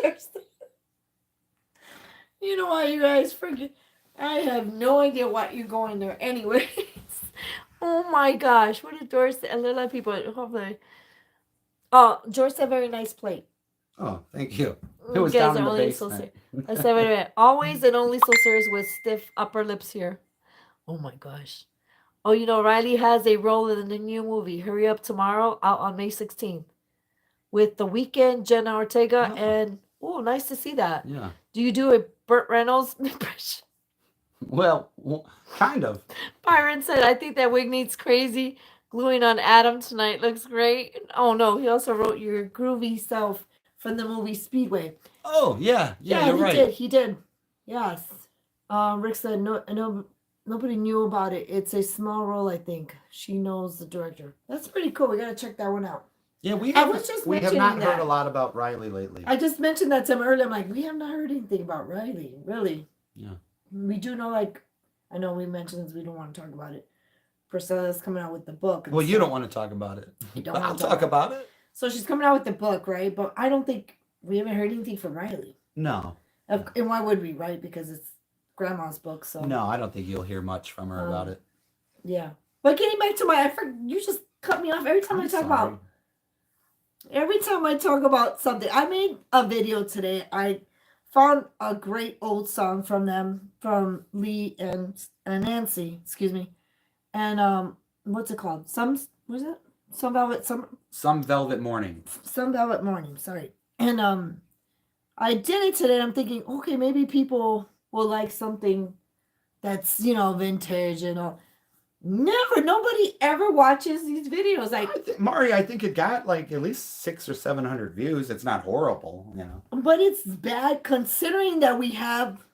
S4: There's, you know why you guys forget? I have no idea why you're going there. Anyways, oh my gosh, what did Doris say? A lot of people, hopefully. Oh, George said very nice plate.
S2: Oh, thank you. It
S4: You
S2: was
S4: guys
S2: down in
S4: are
S2: the
S4: only so
S2: basement.
S4: I said, wait a minute. Always and only so serious with stiff upper lips here. Oh my gosh. Oh, you know, Riley has a role in the new movie, Hurry Up Tomorrow, out on May 16th. With The Weeknd, Jenna Ortega,
S2: Oh.
S4: and oh, nice to see that.
S2: Yeah.
S4: Do you do a Burt Reynolds impression?
S2: Well, kind of.
S4: Byron said, I think that wig needs crazy. Gluing on Adam tonight looks great. Oh no, he also wrote your groovy self from the movie Speedway.
S2: Oh, yeah. Yeah, you're right.
S4: He did. Yes. Rick said, no, nobody knew about it. It's a small role, I think. She knows the director. That's pretty cool. We got to check that one out.
S2: Yeah, we
S4: I
S2: have,
S4: was just
S2: we have
S4: mentioning
S2: not heard
S4: that.
S2: a lot about Riley lately.
S4: I just mentioned that to him earlier. I'm like, we have not heard anything about Riley. Really.
S2: Yeah.
S4: We do know, like, I know we mentioned this. We don't want to talk about it. Priscilla's coming out with the book.
S2: Well, you don't want to talk about it.
S4: You don't
S2: But
S4: wanna
S2: I'll
S4: talk
S2: talk about it.
S4: So she's coming out with the book, right? But I don't think we haven't heard anything from Riley.
S2: No.
S4: And why would we, right? Because it's grandma's book. So
S2: No, I don't think you'll hear much from her about it.
S4: yeah. But getting back to you just cut me off every time I talk about. Every time I talk about something, I made a video today. I found a great old song from them, from Lee and Nancy, excuse me. And what's it called? Some
S2: Velvet Morning.
S4: Some Velvet Morning, sorry. And I did it today. I'm thinking, okay, maybe people will like something that's, vintage and all. Never, nobody ever watches these videos. Like,
S2: Mari, I think it got like at least 600 or 700 views. It's not horrible,
S4: but it's bad considering that we have.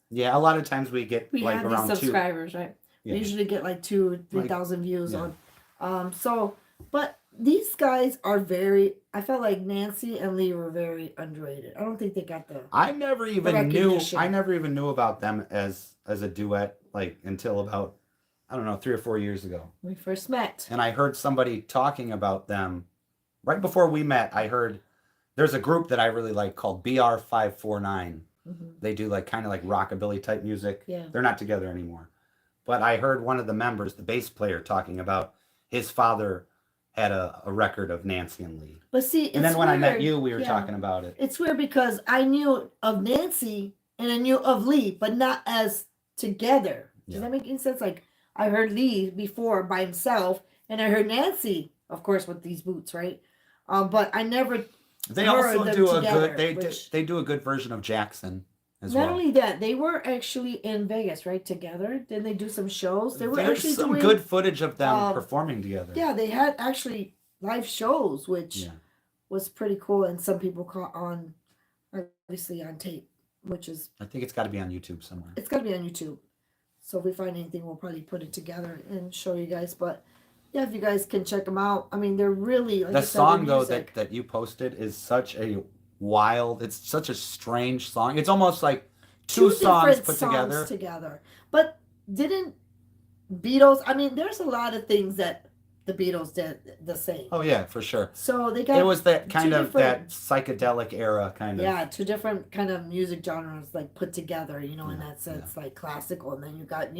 S2: Yeah, a lot of times we get
S4: We
S2: like
S4: have
S2: around
S4: these subscribers, right?
S2: Yeah.
S4: We usually get like 2,000-3,000 views
S2: yeah.
S4: on. But these guys are I felt like Nancy and Lee were very underrated. I don't think they got the.
S2: I never even
S4: recognition.
S2: knew about them as a duet like until about, I don't know, 3 or 4 years ago.
S4: We first met.
S2: And I heard somebody talking about them right before we met. I heard there's a group that I really like called BR549.
S4: Mm-hmm.
S2: They do like kind of like rockabilly type music.
S4: Yeah.
S2: They're not together anymore. But I heard one of the members, the bass player, talking about his father had a record of Nancy and Lee.
S4: But see,
S2: And then when I met you, we were talking about it.
S4: It's weird because I knew of Nancy and I knew of Lee, but not as together. Does that make any sense? Like, I heard Lee before by himself, and I heard Nancy, of course, with these boots, right? But I never.
S2: They
S4: heard
S2: also
S4: them
S2: do
S4: together,
S2: they do a good version of Jackson as
S4: not
S2: well.
S4: only that, they were actually in Vegas, right? Together. Didn't they do some shows? They were
S2: There's
S4: actually
S2: some
S4: doing
S2: good footage of them performing together.
S4: Yeah, they had actually live shows, which was pretty cool, and some people caught on, obviously on tape, which is.
S2: I think it's got to be on YouTube somewhere.
S4: It's got to be on YouTube. So if we find anything, we'll probably put it together and show you guys. But yeah, if you guys can check them out, I mean, they're really like
S2: The song though that you posted is such a wild. It's such a strange song. It's almost like two songs put
S4: together. But didn't Beatles? I mean, there's a lot of things that the Beatles did the same.
S2: Oh yeah, for sure.
S4: So they got.
S2: It was that kind of that psychedelic era kind of.
S4: Yeah, two different kind of music genres like put together. In that sense, like classical, and then you got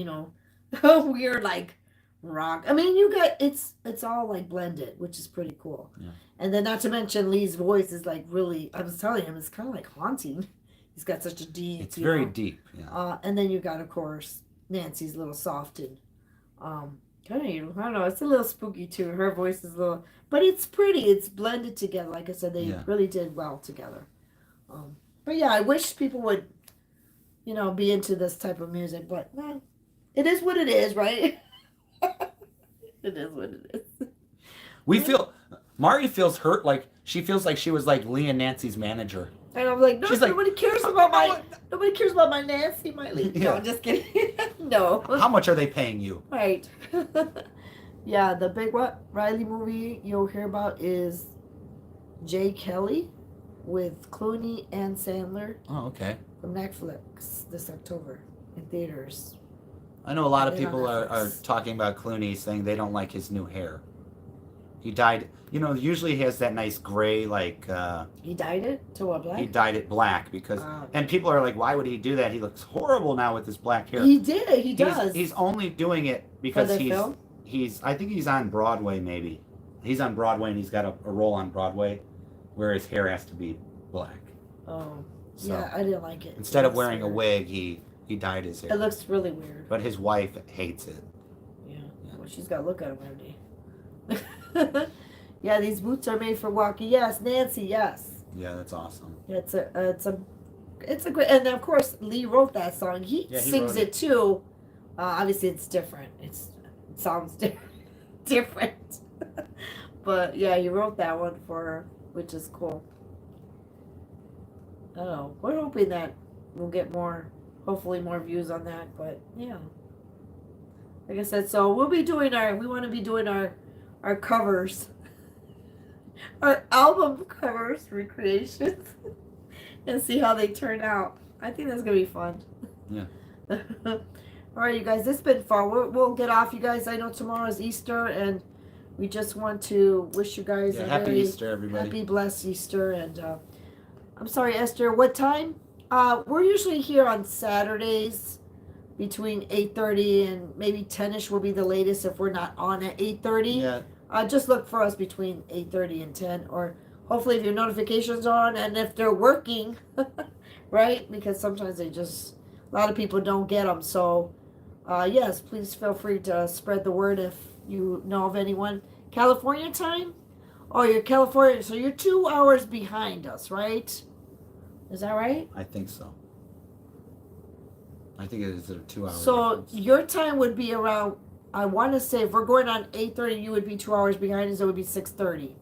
S4: weird like rock. I mean, you got it's all like blended, which is pretty cool.
S2: Yeah.
S4: And then not to mention Lee's voice is like really. I was telling him it's kind of like haunting. He's got such a deep.
S2: It's very deep. Yeah.
S4: And then you got of course Nancy's a little soft and kind of, I don't know, it's a little spooky too. Her voice is a little, but it's pretty. It's blended together. Like I said, they really did well together. But yeah, I wish people would, be into this type of music. But it is what it is, right? It is what it is.
S2: Mari feels hurt. Like she feels like she was like Lee and Nancy's manager.
S4: And I'm like, no,
S2: She's
S4: nobody cares about my Nancy, my Lee. No, I'm just kidding. No.
S2: How much are they paying you?
S4: Right. Yeah, the big Riley movie you'll hear about is Jay Kelly with Clooney and Sandler.
S2: Oh, okay.
S4: From Netflix this October in theaters.
S2: I know a lot of people are talking about Clooney, saying they don't like his new hair. He dyed. Usually he has that nice gray,
S4: He dyed it to what, black?
S2: he dyed it black because, and people are like, why would he do that? He looks horrible now with his black hair.
S4: He did. He does.
S2: He's only doing it because
S4: the film?
S2: I think he's on Broadway maybe. He's on Broadway and he's got a role on Broadway where his hair has to be black.
S4: Oh,
S2: So
S4: yeah, I didn't like it.
S2: instead
S4: It
S2: of
S4: looks
S2: wearing a
S4: weird.
S2: wig, he dyed his hair.
S4: It looks really weird.
S2: But his wife hates it.
S4: Yeah. Well, she's got to look at him every day. Yeah, these boots are made for walking. Yes, Nancy. Yes.
S2: Yeah, that's awesome.
S4: Yeah, it's a great. And of course, Lee wrote that song. He
S2: Yeah, he
S4: sings
S2: wrote
S4: it too. Obviously, it's different. It sounds different. But yeah, he wrote that one for her, which is cool. I don't know. We're hoping that we'll get hopefully more views on that. But yeah, like I said, so we want to be doing our covers, our album covers, recreations, and see how they turn out. I think that's gonna be fun.
S2: Yeah.
S4: All right, you guys, it's been fun. We'll get off, you guys. I know tomorrow is Easter, and we just want to wish you guys a
S2: Happy
S4: very
S2: Easter, everybody.
S4: happy, blessed Easter. And I'm sorry, Esther, what time? We're usually here on Saturdays between 8:30 and maybe 10ish will be the latest if we're not on at 8:30.
S2: Yeah.
S4: Just look for us between 8:30 and 10, or hopefully if your notifications are on and if they're working, right? Because sometimes a lot of people don't get them. So, yes, please feel free to spread the word if you know of anyone. California time? Oh, you're California, so you're 2 hours behind us, right? Is that right?
S2: I think so. I think it is a 2 hour
S4: So
S2: difference.
S4: your time would be around, I want to say, if we're going on 8:30, you would be 2 hours behind us. It would be 6:30.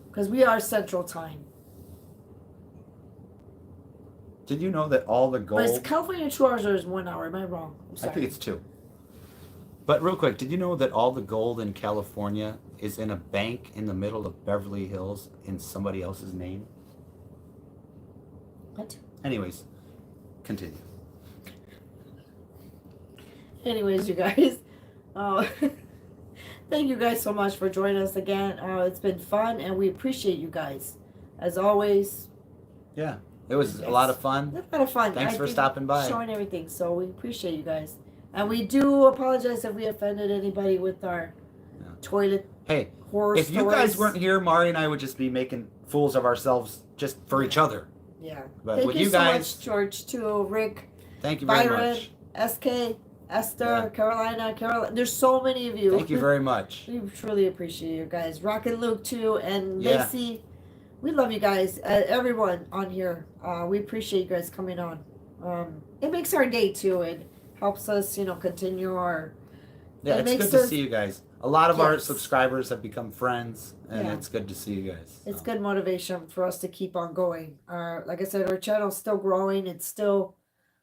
S4: Because we are Central Time.
S2: Did you know that all the
S4: But is
S2: gold...
S4: California 2 hours or is 1 hour? Am I wrong? I'm
S2: I
S4: sorry.
S2: think it's 2. But real quick, did you know that all the gold in California is in a bank in the middle of Beverly Hills in somebody else's name?
S4: What?
S2: Anyways, continue.
S4: Anyways, you guys, thank you guys so much for joining us again. It's been fun, and we appreciate you guys. As always,
S2: Yeah, it was a lot of fun.
S4: a lot of fun.
S2: Thanks
S4: I
S2: for
S4: think
S2: stopping by.
S4: showing everything. So we appreciate you guys, and we do apologize if we offended anybody with our toilet
S2: Hey,
S4: horror
S2: if
S4: stories.
S2: you guys weren't here, Mari and I would just be making fools of ourselves just for each other.
S4: Yeah.
S2: But
S4: Thank
S2: with
S4: you
S2: you
S4: so
S2: guys,
S4: much, George, too. Rick,
S2: thank you very
S4: Byron,
S2: much.
S4: SK, Esther,
S2: Yeah.
S4: Carolina. There's so many of you.
S2: Thank you very much.
S4: We truly appreciate you guys. Rock and Luke, too, and
S2: Yeah.
S4: Lacey. We love you guys. Everyone on here. We appreciate you guys coming on. It makes our day, too. It helps us, continue our...
S2: Yeah,
S4: It
S2: it's
S4: makes
S2: good to
S4: us-
S2: see you guys. A lot of our
S4: Yes.
S2: subscribers have become friends, and
S4: Yeah.
S2: it's good to see you guys.
S4: It's
S2: So,
S4: good motivation for us to keep on going. Like I said, our channel's still growing. It's still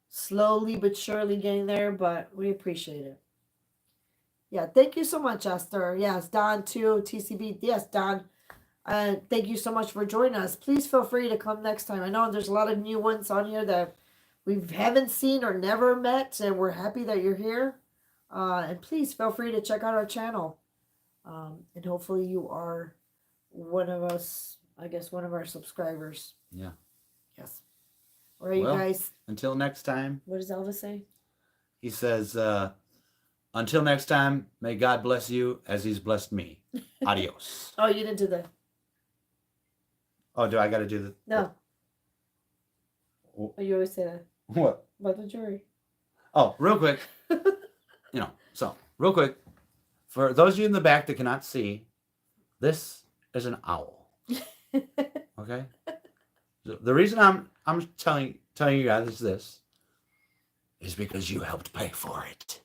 S4: slowly but surely getting there, but we appreciate it. Yeah, thank you so much, Esther. Yes, Don too, TCB. Yes, Don. Thank you so much for joining us. Please feel free to come next time. I know there's a lot of new ones on here that we haven't seen or never met, and we're happy that you're here. And please feel free to check out our channel. And hopefully you are one of us, I guess one of our subscribers.
S2: Yeah.
S4: Yes. All right,
S2: Well,
S4: you guys.
S2: Until next time,
S4: What does Elvis say?
S2: he says, until next time, may God bless you as he's blessed me. Adios.
S4: Oh, you didn't do the...
S2: Oh, do I got to do the...
S4: No.
S2: Oh.
S4: Oh, you always say that.
S2: What?
S4: About the jury.
S2: Oh, real quick. So, real quick. For those of you in the back that cannot see, this is an owl. Okay? The reason I'm telling you guys this is because you helped pay for it.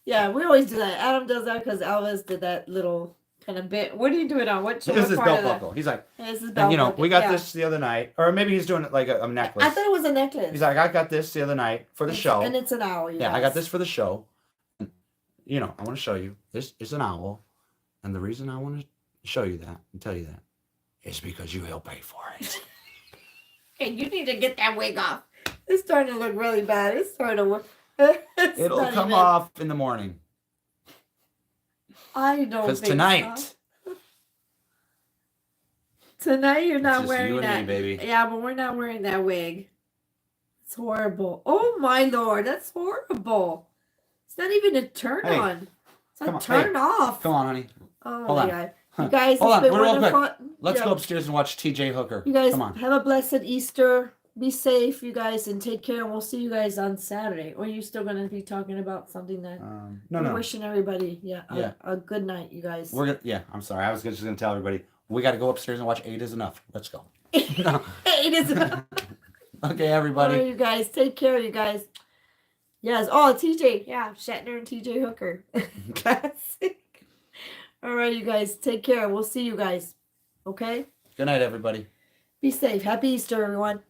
S4: Yeah, we always do that. Adam does that because Elvis did that little kind of bit. What are you doing on? What
S2: This is his
S4: part
S2: belt
S4: of that?
S2: buckle. He's like,
S4: Yeah, this is
S2: and
S4: belt
S2: we
S4: buckle,
S2: got
S4: yeah.
S2: this the other night, or maybe he's doing it like a necklace.
S4: I thought it was a necklace.
S2: He's like, I got this the other night for the show.
S4: And it's an owl.
S2: Yeah, I got this for the show. And, I want to show you. This is an owl. And the reason I want to show you that and tell you that is because you helped pay for it.
S4: And you need to get that wig off. It's starting to look really bad. It's starting to work. It's
S2: It'll
S4: not
S2: come
S4: even-
S2: off in the morning.
S4: I don't
S2: Because
S4: think
S2: tonight,
S4: so. Tonight you're not
S2: just
S4: wearing
S2: you and
S4: that.
S2: me, baby.
S4: Yeah, but we're not wearing that wig. It's horrible. Oh my lord, that's horrible. It's not even a turn
S2: Hey,
S4: on. It's
S2: come
S4: a
S2: on,
S4: turn off.
S2: come on, honey.
S4: Oh
S2: Hold
S4: my
S2: on.
S4: god. You guys,
S2: Hold
S4: it's
S2: on,
S4: been
S2: real quick.
S4: wonderful.
S2: Let's
S4: Yeah.
S2: go upstairs and watch TJ Hooker.
S4: You guys
S2: Come on.
S4: have a blessed Easter. Be safe, you guys, and take care. And we'll see you guys on Saturday. Or are you still going to be talking about something that
S2: No,
S4: we're
S2: no.
S4: wishing everybody,
S2: Yeah.
S4: a good night, you guys.
S2: I'm sorry. I was just gonna tell everybody we got to go upstairs and watch 8 is enough. Let's go. No.
S4: 8 is enough.
S2: Okay,
S4: All
S2: everybody.
S4: right, you guys, take care, you guys. Yes. Oh, TJ. Yeah, Shatner and TJ Hooker. Classic. All right, you guys, take care. We'll see you guys. Okay.
S2: Good night, everybody.
S4: Be safe. Happy Easter, everyone.